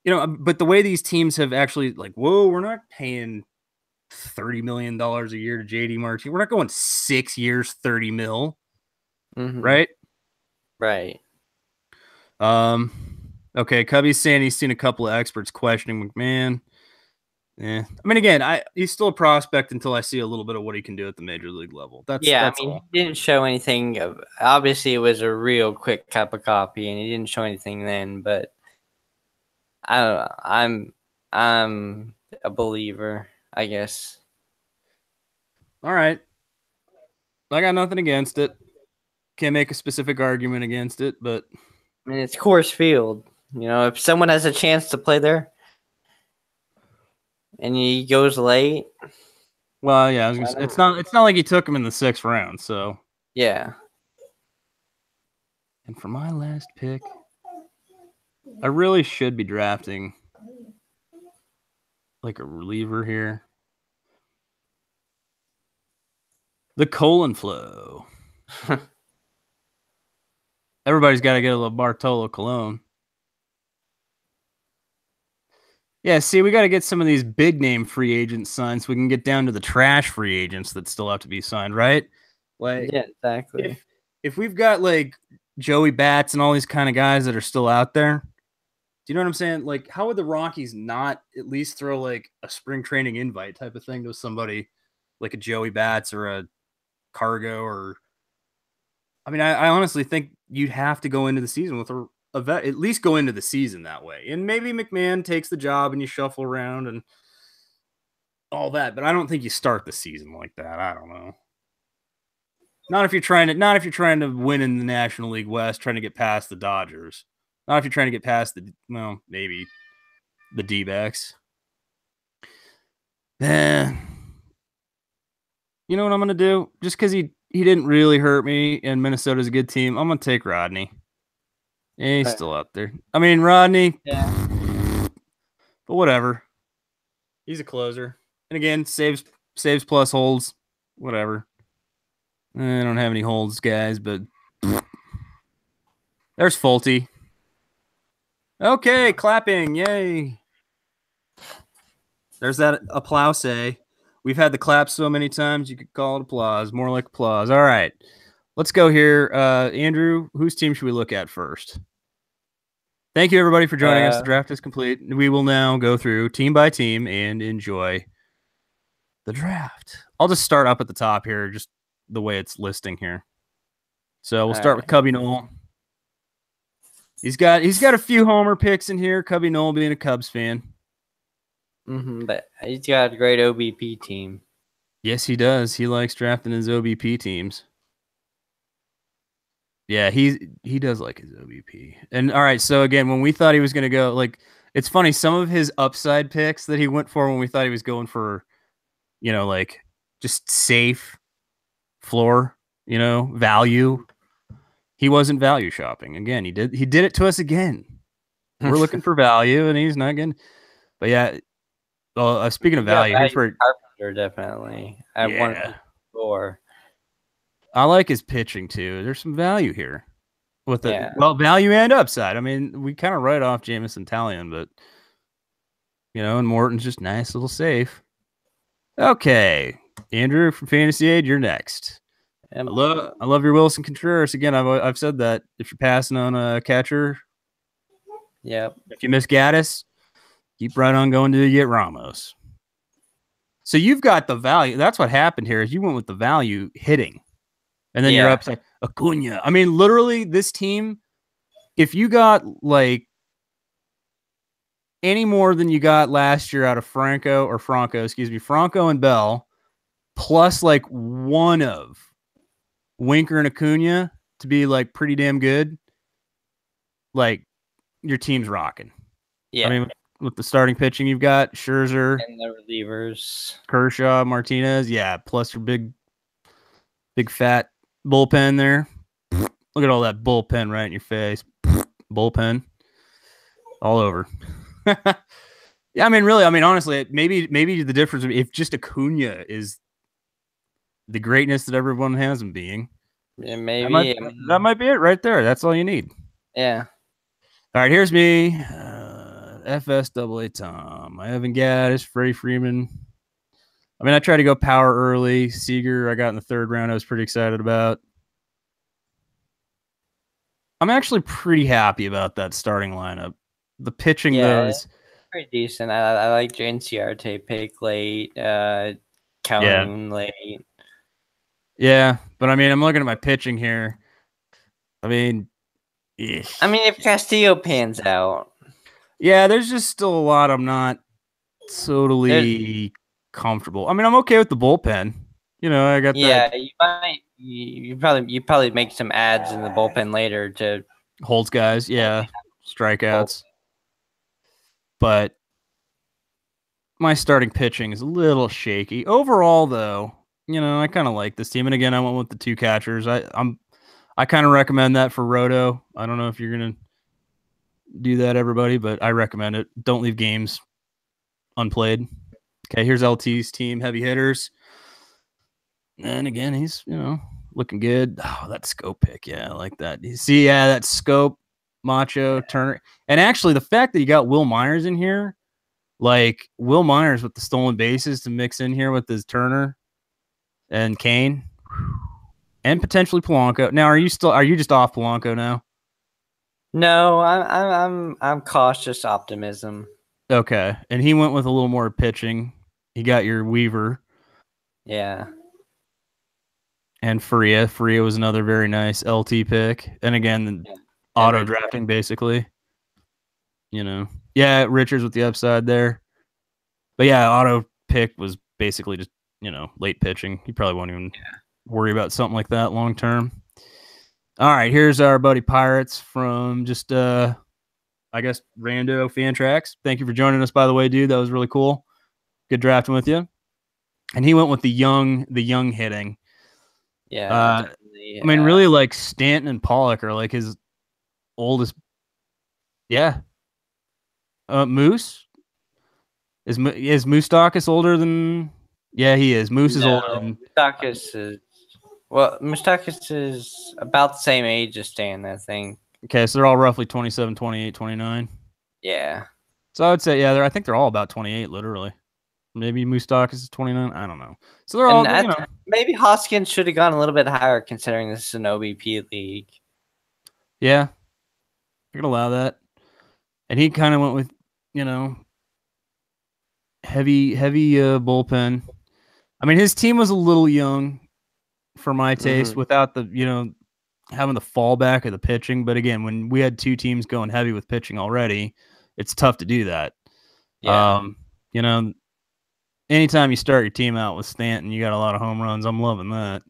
you know, but the way these teams have actually like, whoa, we're not paying $30 million a year to JD Martinez. We're not going 6 years, 30 mil. Right?
Right.
Okay, Cubby's saying he's seen a couple of experts questioning McMahon. Yeah. I mean, again, he's still a prospect until I see a little bit of what he can do at the major league level. That's all.
He didn't show anything. Obviously, it was a real quick cup of coffee, and he didn't show anything then. But I don't know. I'm a believer, I guess.
All right. I got nothing against it. Can't make a specific argument against it, but
I mean, it's Coors Field. You know, if someone has a chance to play there and he goes late.
Well, yeah, I was gonna say, it's not like he took him in the 6th round, so
yeah.
And for my last pick, I really should be drafting like a reliever here. The colon flow. Everybody's got to get a little Bartolo Colon. Yeah, see, we got to get some of these big name free agents signed so we can get down to the trash free agents that still have to be signed, right? Like,
yeah, exactly.
If we've got like Joey Bats and all these kind of guys that are still out there, do you know what I'm saying? Like, how would the Rockies not at least throw like a spring training invite type of thing to somebody like a Joey Bats or a Cargo or I mean, I honestly think you'd have to go into the season with a vet, at least go into the season that way. And maybe McMahon takes the job and you shuffle around and all that, but I don't think you start the season like that. I don't know. Not if you're trying to win in the National League West, trying to get past the Dodgers. Not if you're trying to get past maybe the D-backs. You know what I'm going to do? Just because he didn't really hurt me and Minnesota's a good team, I'm going to take Rodney. Yeah, he's still out there. I mean, Rodney.
Yeah.
But whatever. He's a closer. And again, saves plus holds. Whatever. I don't have any holds, guys, but there's Fulte. Okay, clapping. Yay. There's that applause. We've had the clap so many times, you could call it applause. More like applause. All right. Let's go here. Andrew, whose team should we look at first? Thank you, everybody, for joining us. The draft is complete. We will now go through team by team and enjoy the draft. I'll just start up at the top here, just the way it's listing here. So we'll start with Cubby Knoll. He's got a few homer picks in here. Cubby Knoll being a Cubs fan.
But he's got a great OBP team.
Yes, he does. He likes drafting his OBP teams. Yeah, he does like his OBP. And all right, so again, when we thought he was going to go, like, it's funny, some of his upside picks that he went for when we thought he was going for, you know, like just safe floor, you know, value. He wasn't value shopping. Again, he did it to us again. We're looking for value, and he's not getting. But yeah, well, speaking of value, here's where
Carpenter definitely at 1.4.
I like his pitching too. There's some value here with value and upside. I mean, we kind of write off Jamison Talion, but you know, and Morton's just nice little safe. Okay, Andrew from Fantasy Aid, you're next. I love your Wilson Contreras. Again, I've said that if you're passing on a catcher,
yep.
If you miss Gaddis, keep right on going till you get Ramos. So you've got the value. That's what happened here. Is you went with the value hitting, and then you're up to Acuna. I mean, literally, this team. If you got like any more than you got last year out of Franco and Bell, plus like one of Winker and Acuna to be like pretty damn good, like your team's rocking.
Yeah.
I mean, with the starting pitching you've got, Scherzer.
And the relievers.
Kershaw, Martinez. Yeah, plus your big fat bullpen there. Look at all that bullpen right in your face. Bullpen. All over. Yeah, I mean, really, honestly, maybe the difference if just Acuna is the greatness that everyone has him being.
Yeah, maybe.
That might be it right there. That's all you need.
Yeah.
All right, here's me. FSAA Tom. I haven't Gaddis, Freddie Freeman. I mean, I tried to go power early. Seager, I got in the third round. I was pretty excited about. I'm actually pretty happy about that starting lineup. The pitching, though, is
pretty decent. I like Jane Ciarte pick late, Calhoun late.
Yeah, but I mean, I'm looking at my pitching here. I mean,
if Castillo pans out.
Yeah, there's just still a lot I'm not totally comfortable. I mean, I'm okay with the bullpen. You know, I got that.
Yeah, you probably make some ads in the bullpen later to
holds guys. Yeah, strikeouts. But my starting pitching is a little shaky overall, though. You know, I kind of like this team, and again, I went with the two catchers. I kind of recommend that for Roto. I don't know if you're gonna do that, everybody, but I recommend it. Don't leave games unplayed. Okay, here's LT's team, heavy hitters. And again, he's, looking good. Oh, that scope pick. Yeah, I like that. You see, that scope, Macho, Turner. And actually, the fact that you got Will Myers in here, like Will Myers with the stolen bases to mix in here with his Turner and Kane and potentially Polanco. Now, are you just off Polanco now?
No, I'm cautious optimism.
Okay, and he went with a little more pitching. He got your Weaver.
Yeah.
And Faria. Faria was another very nice LT pick. And again, auto drafting, basically. Yeah, Richards with the upside there. But yeah, auto pick was basically just, late pitching. You probably won't even worry about something like that long term. All right, here's our buddy Pirates from just, I guess, Rando Fantrax. Thank you for joining us, by the way, dude. That was really cool. Good drafting with you. And he went with the young hitting.
Yeah.
I mean, really, like Stanton and Pollock are like his oldest. Yeah. Moose is Moustakas older than? Yeah, he is. Moose is older than
Moustakas is. Well, Moustakas is about the same age as Stan, I think.
Okay, so they're all roughly 27, 28, 29.
Yeah.
So I would say, I think they're all about 28, literally. Maybe Moustakas is 29. I don't know. So they're all,
maybe Hoskins should have gone a little bit higher considering this is an OBP league.
Yeah. I could allow that. And he kind of went with, heavy bullpen. I mean, his team was a little young for my taste without the, having the fallback of the pitching. But again, when we had two teams going heavy with pitching already, it's tough to do that.
Yeah.
Anytime you start your team out with Stanton, you got a lot of home runs. I'm loving that.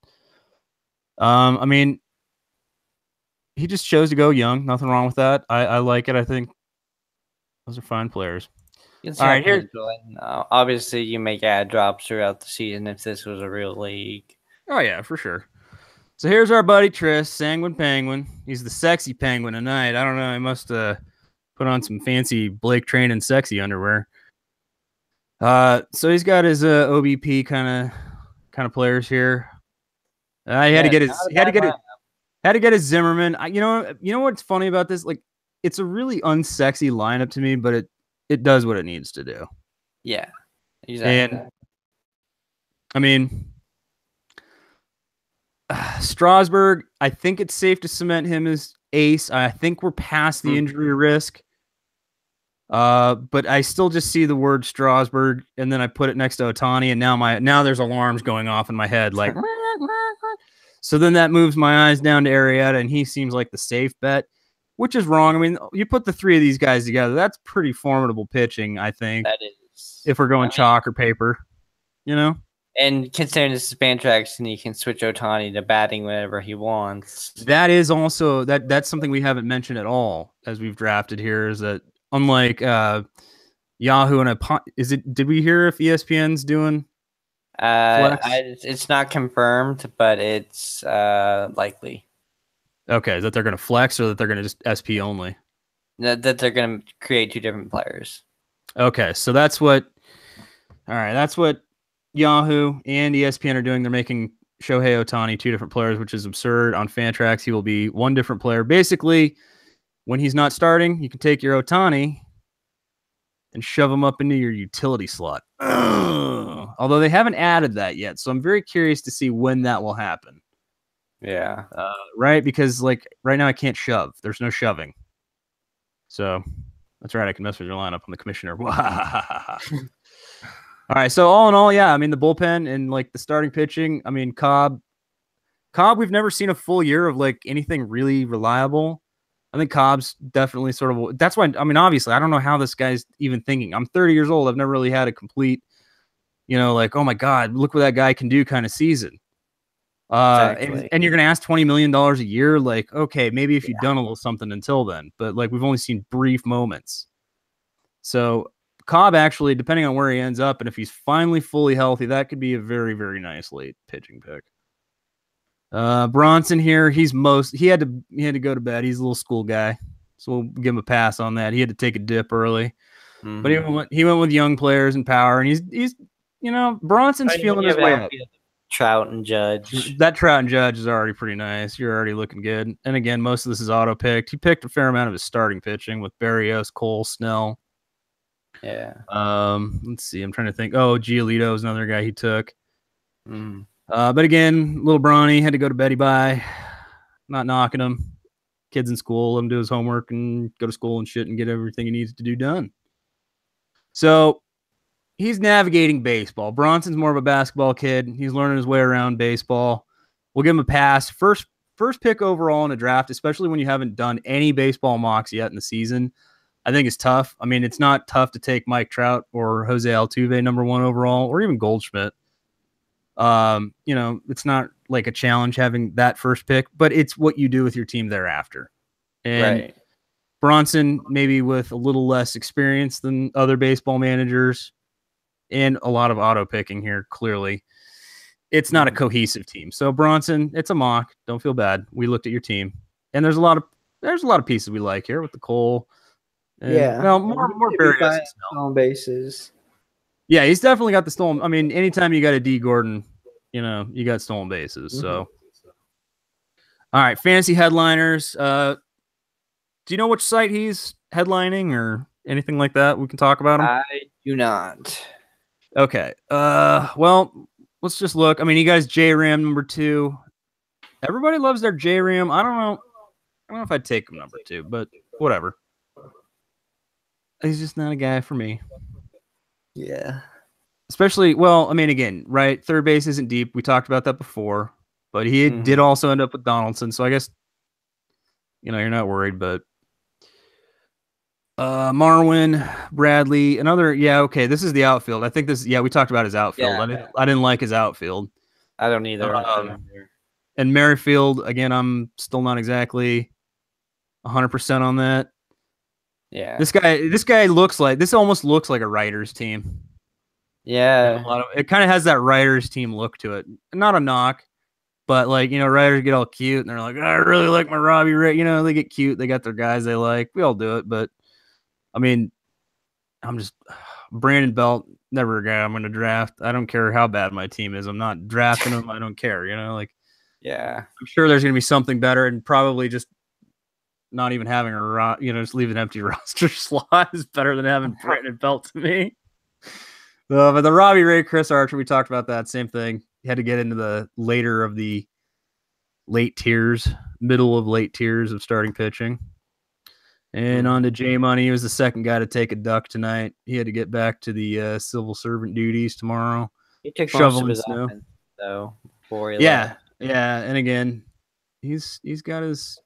I mean, he just chose to go young. Nothing wrong with that. I like it. I think those are fine players.
All right, here. Obviously, you make ad drops throughout the season if this was a real league.
Oh, yeah, for sure. So here's our buddy Tris, Sanguine Penguin. He's the sexy penguin tonight. I don't know. He must put on some fancy Blake Train and sexy underwear. So he's got his OBP kind of players here. He had to get his Zimmerman. You know what's funny about this? Like, it's a really unsexy lineup to me, but it does what it needs to do.
Yeah, exactly.
And I mean, Strasburg, I think it's safe to cement him as ace. I think we're past the injury risk. But I still just see the word Strasburg, and then I put it next to Ohtani, and now there's alarms going off in my head, like. So then that moves my eyes down to Arrieta, and he seems like the safe bet, which is wrong. I mean, you put the three of these guys together, that's pretty formidable pitching, I think.
That is.
If we're going chalk or paper, you know?
And considering this is Fantrax and he can switch Ohtani to batting whenever he wants.
That is also that's something we haven't mentioned at all as we've drafted here, is that unlike Yahoo and did we hear if ESPN's doing
it's not confirmed, but it's likely.
Okay, is that they're going to flex or that they're going to just SP only?
That they're going to create two different players.
Okay, so that's what Yahoo and ESPN are doing. They're making Shohei Ohtani two different players, which is absurd. On Fantrax, he will be one different player. Basically, when he's not starting, you can take your Ohtani and shove him up into your utility slot. Although they haven't added that yet, so I'm very curious to see when that will happen.
Yeah.
Right? Because like right now I can't shove. There's no shoving. So that's right. I can mess with your lineup. I'm the commissioner. All right. So all in all, yeah. I mean, the bullpen and like the starting pitching. I mean, Cobb, we've never seen a full year of like anything really reliable. I think Cobb's definitely sort of. That's why. I mean, obviously, I don't know how this guy's even thinking. I'm 30 years old. I've never really had a complete, like, oh my God, look what that guy can do kind of season.
Exactly.
And you're going to ask $20 million a year. Like, okay, maybe if you've done a little something until then, but like we've only seen brief moments. So Cobb actually, depending on where he ends up, and if he's finally fully healthy, that could be a very, very nice late pitching pick. Bronson here, he had to go to bed. He's a little school guy, so we'll give him a pass on that. He had to take a dip early, but he went with young players and power, and he's Bronson's feeling his way up.
Trout and Judge.
That Trout and Judge is already pretty nice. You're already looking good. And again, most of this is auto picked. He picked a fair amount of his starting pitching with Berrios, Cole, Snell.
Yeah.
Let's see. I'm trying to think. Oh, Giolito is another guy he took. But again, little Bronny had to go to Betty Bye. Not knocking him. Kid's in school. Let him do his homework and go to school and shit and get everything he needs to do done. So he's navigating baseball. Bronson's more of a basketball kid. He's learning his way around baseball. We'll give him a pass. First pick overall in a draft, especially when you haven't done any baseball mocks yet in the season, I think it's tough. I mean, it's not tough to take Mike Trout or Jose Altuve number 1 overall, or even Goldschmidt. It's not like a challenge having that first pick, but it's what you do with your team thereafter. And
right.
Bronson, maybe with a little less experience than other baseball managers, and a lot of auto picking here, clearly. It's not a cohesive team. So Bronson, it's a mock. Don't feel bad. We looked at your team. And there's a lot of pieces we like here with the Cole. And, well, more Berrios
stolen bases.
Yeah, he's definitely got the stolen. I mean, anytime you got a D Gordon, you got stolen bases. So all right, fantasy headliners. Do you know which site he's headlining or anything like that? We can talk about him.
I do not.
Okay. Well, let's just look. I mean, you guys, J-Ram number 2. Everybody loves their J-Ram. I don't know if I'd take him number 2, but whatever. He's just not a guy for me.
Yeah.
Especially, well, I mean, again, right? Third base isn't deep. We talked about that before, but he did also end up with Donaldson. So I guess, you're not worried, but Marwin, Bradley, another. Yeah. Okay. This is the outfield. I think we talked about his outfield.
Yeah.
I didn't like his outfield.
I don't either.
And Merrifield, again, I'm still not exactly 100% on that.
Yeah.
This guy almost looks like a writer's team.
Yeah.
It kind of has that writer's team look to it. Not a knock, but writers get all cute and they're like, I really like my Robbie Ray. They get cute. They got their guys they like. We all do it. But I mean, I'm just Brandon Belt, never a guy I'm going to draft. I don't care how bad my team is. I'm not drafting him. I don't care.
Yeah.
I'm sure there's going to be something better, and probably just not even having just leave an empty roster slot is better than having Brandon Belt to me. But the Robbie Ray, Chris Archer, we talked about that same thing. He had to get into the later middle of late tiers of starting pitching. And on to J Money. He was the second guy to take a duck tonight. He had to get back to the civil servant duties tomorrow.
He took
shoveling
most of his
snow.
offense, though, before he left.
Yeah. And again, he's got his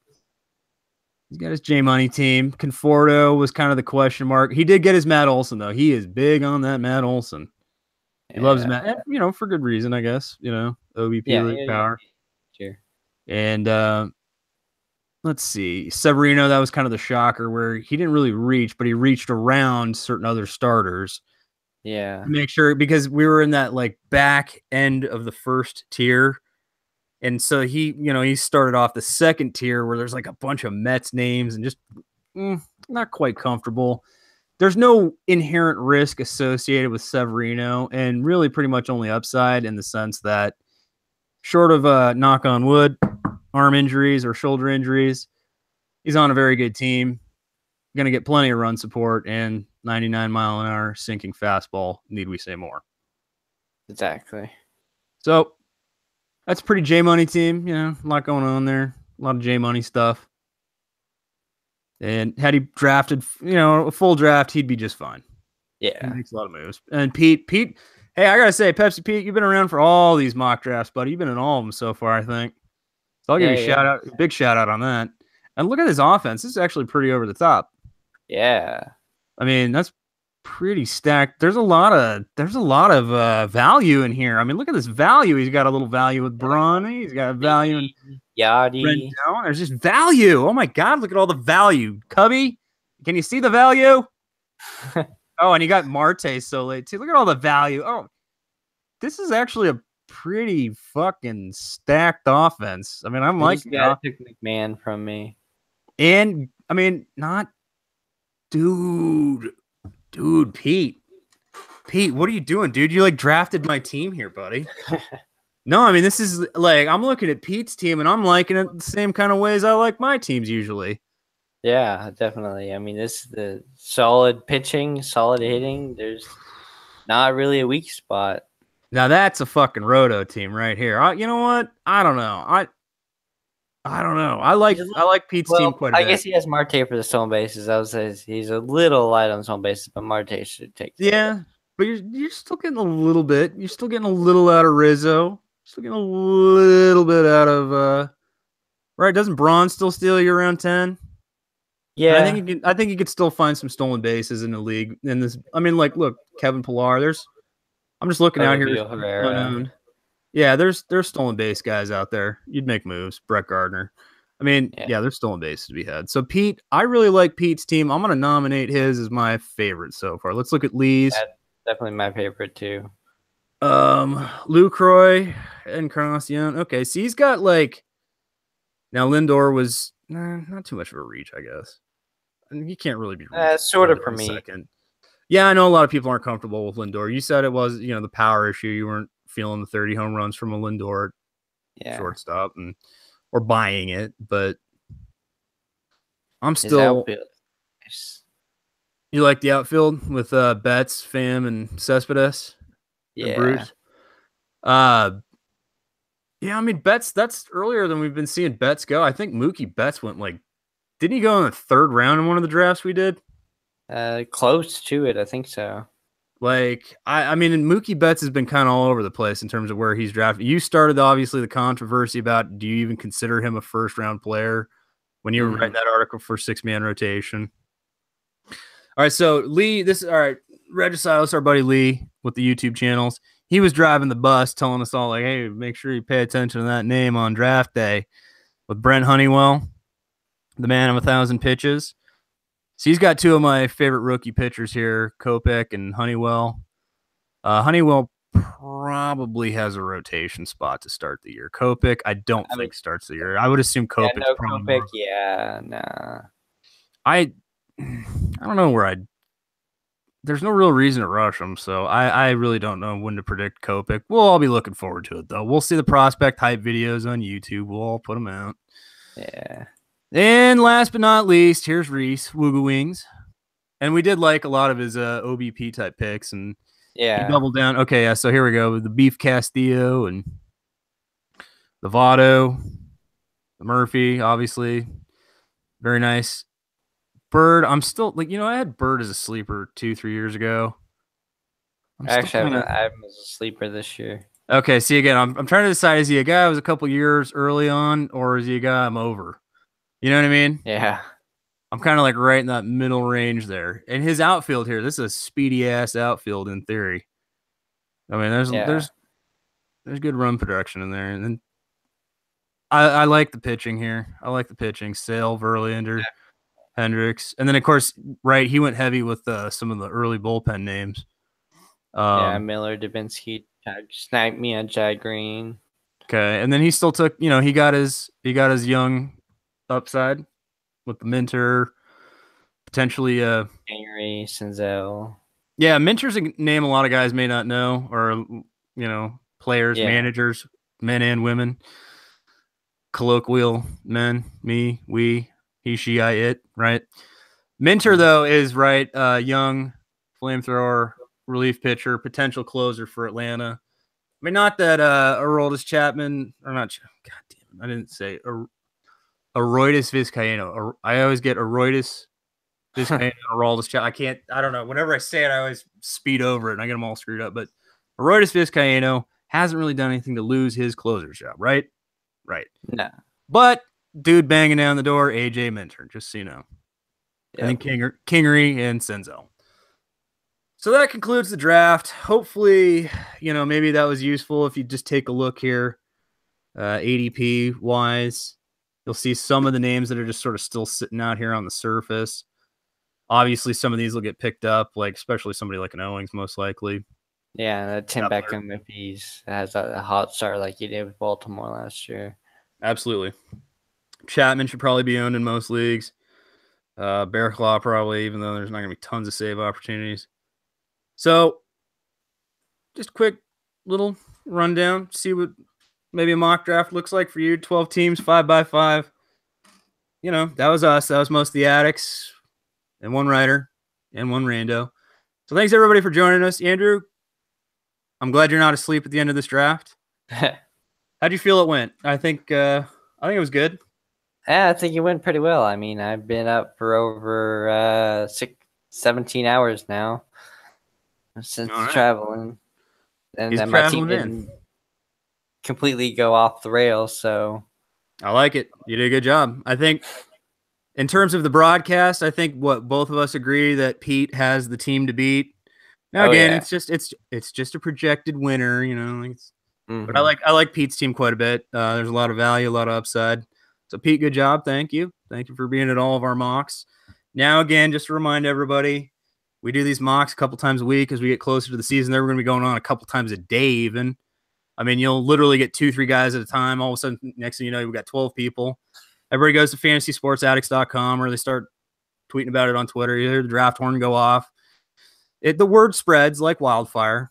J Money team. Conforto was kind of the question mark. He did get his Matt Olson though. He is big on that Matt Olson. He loves Matt, for good reason, I guess. OBP power.
Sure.
And let's see, Severino. That was kind of the shocker where he didn't really reach, but he reached around certain other starters.
Yeah.
To make sure, because we were in that like back end of the first tier. And so he started off the second tier where there's like a bunch of Mets names and just not quite comfortable. There's no inherent risk associated with Severino, and really pretty much only upside in the sense that short of knock on wood, arm injuries or shoulder injuries, he's on a very good team. Going to get plenty of run support and 99-mile-an-hour sinking fastball. Need we say more?
Exactly. So
that's a pretty J Money team. A lot going on there. A lot of J Money stuff. And had he drafted, a full draft, he'd be just fine.
Yeah.
He makes a lot of moves. And Pete, hey, I got to say, Pepsi Pete, you've been around for all these mock drafts, buddy. You've been in all of them so far, I think. So I'll give you a big shout out on that. And look at his offense. This is actually pretty over the top.
Yeah.
I mean, that's pretty stacked. There's a lot of value in here. I mean, look at this value. He's got a little value with Bronny. He's got a value in
Yachty.
There's just value. Oh my God, look at all the value. Cubby, can you see the value? Oh, and you got Marte so late too. Look at all the value. Oh, this is actually a pretty fucking stacked offense. I mean, I'm like,
took McMahon from me.
And I mean, not dude, Pete, what are you doing, dude? You like drafted my team here, buddy. No, I mean, this is like, I'm looking at Pete's team and I'm liking it the same kind of ways I like my teams usually.
Yeah, definitely. I mean, this is the solid pitching, solid hitting. There's not really a weak spot.
Now that's a fucking Roto team right here. You know what? I don't know. I don't know. I like Pete's team quite a bit.
I guess he has Marte for the stolen bases. I would say he's a little light on stolen bases, but Marte should take.
Yeah, but you're still getting a little bit. You're still getting a little out of Rizzo. Still getting a little bit out of right. Doesn't Braun still steal you around 10?
Yeah,
I think you could still find some stolen bases in the league. In this, I mean, like, look, Kevin Pillar. I'm just looking out here. Yeah, there's stolen base guys out there. You'd make moves. Brett Gardner. I mean, yeah, there's stolen bases to be had. So Pete, I really like Pete's team. I'm going to nominate his as my favorite so far. Let's look at Lee's.
That's definitely my favorite too.
Lucroy, Encarnacion. Okay, so he's got like, now Lindor was not too much of a reach, I guess. And he can't really be
sort of for me.
Second. Yeah, I know a lot of people aren't comfortable with Lindor. You said it was, the power issue. You weren't feeling the 30 home runs from a Lindor shortstop or buying it, but I'm still. You like the outfield with Betts, Pham, and Cespedes?
Yeah.
And Bruce? Yeah, I mean, Betts, that's earlier than we've been seeing Betts go. I think Mookie Betts went didn't he go in the third round in one of the drafts we did?
Close to it, I think so.
I mean, and Mookie Betts has been kind of all over the place in terms of where he's drafted. You started, obviously, the controversy about, do you even consider him a first-round player when you were writing that article for six-man rotation? All right, so Lee, Regiciles, our buddy Lee with the YouTube channels, he was driving the bus telling us all, like, hey, make sure you pay attention to that name on draft day with Brent Honeywell, the man of 1,000 pitches. So he's got two of my favorite rookie pitchers here, Kopech and Honeywell. Honeywell probably has a rotation spot to start the year. Kopech, I don't think starts the year. I would assume Kopech.
Nah.
I don't know there's no real reason to rush him, so I really don't know when to predict Kopech. We'll all be looking forward to it, though. We'll see the prospect hype videos on YouTube. We'll all put them out.
Yeah.
And last but not least, here's Reese, Wooga Wings. And we did like a lot of his OBP type picks, and he doubled down. Okay, yeah, so here we go. The Beef Castillo and the Votto. Murphy, obviously. Very nice. Bird, I'm still I had Bird as a sleeper 2-3 years ago.
Actually, I have him as a sleeper this year.
Okay, see again, I'm trying to decide, is he a guy who was a couple years early on, or is he a guy I'm over? You know what I mean?
Yeah.
I'm kind of like right in that middle range there. And his outfield here, this is a speedy ass outfield in theory. I mean, there's good run production in there, and then I like the pitching here. I like the pitching. Sale, Verlander, Hendricks, and then of course, right, he went heavy with some of the early bullpen names.
Miller, Dubinsky, sniped me on Chad Green.
Okay, and then he still took, he got his young upside with the Minter, potentially
Henry, Senzel.
Yeah, Minter's a name a lot of guys may not know, or players, managers, men and women, colloquial men, me, we, he, she, I, it, right? Minter though is right, young flamethrower, relief pitcher, potential closer for Atlanta. I mean, not that Aroldis Chapman, or not. God damn it, I didn't say Aroldis Vizcaíno. I always get Aroldis Vizcaíno, Aroldis Chapman. I don't know. Whenever I say it, I always speed over it and I get them all screwed up. But Aroldis Vizcaíno hasn't really done anything to lose his closer's job, right? Right.
No.
But dude banging down the door, AJ Minter, just so you know. Yep. I think Kingery and Senzel. So that concludes the draft. Hopefully, maybe that was useful. If you just take a look here, ADP wise, you'll see some of the names that are just sort of still sitting out here on the surface. Obviously, some of these will get picked up, especially somebody like an Owings, most likely.
Yeah, Tim Beckham, if he has a hot start like he did with Baltimore last year.
Absolutely. Chapman should probably be owned in most leagues. Bear Claw probably, even though there's not going to be tons of save opportunities. So, just quick little rundown. See what maybe a mock draft looks like for you. 12 teams, 5x5. That was us. That was most of the addicts, and one writer, and one rando. So thanks everybody for joining us. Andrew, I'm glad you're not asleep at the end of this draft. How'd you feel it went? I think it was good.
Yeah, I think it went pretty well. I mean, I've been up for over 17 hours now since traveling, and then my team didn't completely go off the rails. So
I like it. You did a good job. I think in terms of the broadcast, I think what both of us agree that Pete has the team to beat. Now again, it's just a projected winner, But I like Pete's team quite a bit. There's a lot of value, a lot of upside. So Pete, good job. Thank you. Thank you for being at all of our mocks. Now again, just to remind everybody, we do these mocks a couple times a week as we get closer to the season. They're going to be going on a couple times a day even. I mean, you'll literally get 2-3 guys at a time. All of a sudden, next thing you know, you've got 12 people. Everybody goes to fantasysportsaddicts.com or they start tweeting about it on Twitter. You hear the draft horn go off. The word spreads like wildfire,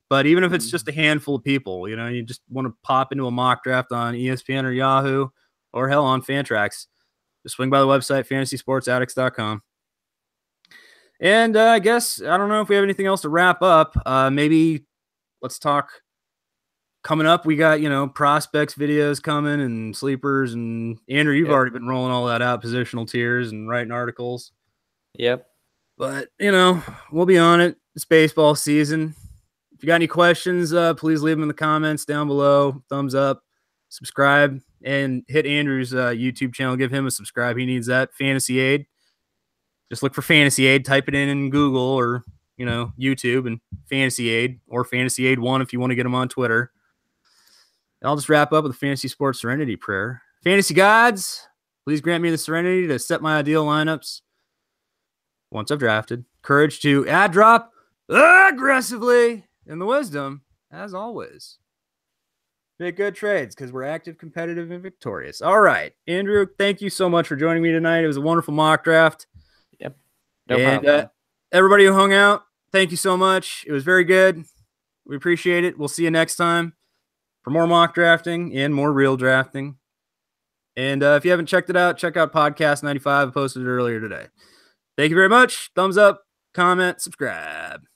But even if it's just a handful of people, you just want to pop into a mock draft on ESPN or Yahoo or hell on Fantrax. Just swing by the website, fantasysportsaddicts.com. And I guess, I don't know if we have anything else to wrap up. Maybe let's talk coming up. We got, prospects videos coming and sleepers. And Andrew, you've already been rolling all that out, positional tiers and writing articles.
Yep.
But, we'll be on it. It's baseball season. If you got any questions, please leave them in the comments down below. Thumbs up, subscribe, and hit Andrew's YouTube channel. Give him a subscribe. He needs that. Fantasy Aid. Just look for Fantasy Aid. Type it in Google or, YouTube and Fantasy Aid or Fantasy Aid 1 if you want to get them on Twitter. And I'll just wrap up with a Fantasy Sports Serenity prayer. Fantasy gods, please grant me the serenity to set my ideal lineups once I've drafted. Courage to add drop aggressively. And the wisdom, as always, make good trades because we're active, competitive, and victorious. All right. Andrew, thank you so much for joining me tonight. It was a wonderful mock draft.
Yep.
No problem. Everybody who hung out, thank you so much. It was very good. We appreciate it. We'll see you next time for more mock drafting and more real drafting. And if you haven't checked it out, check out Podcast 95. I posted it earlier today. Thank you very much. Thumbs up, comment, subscribe.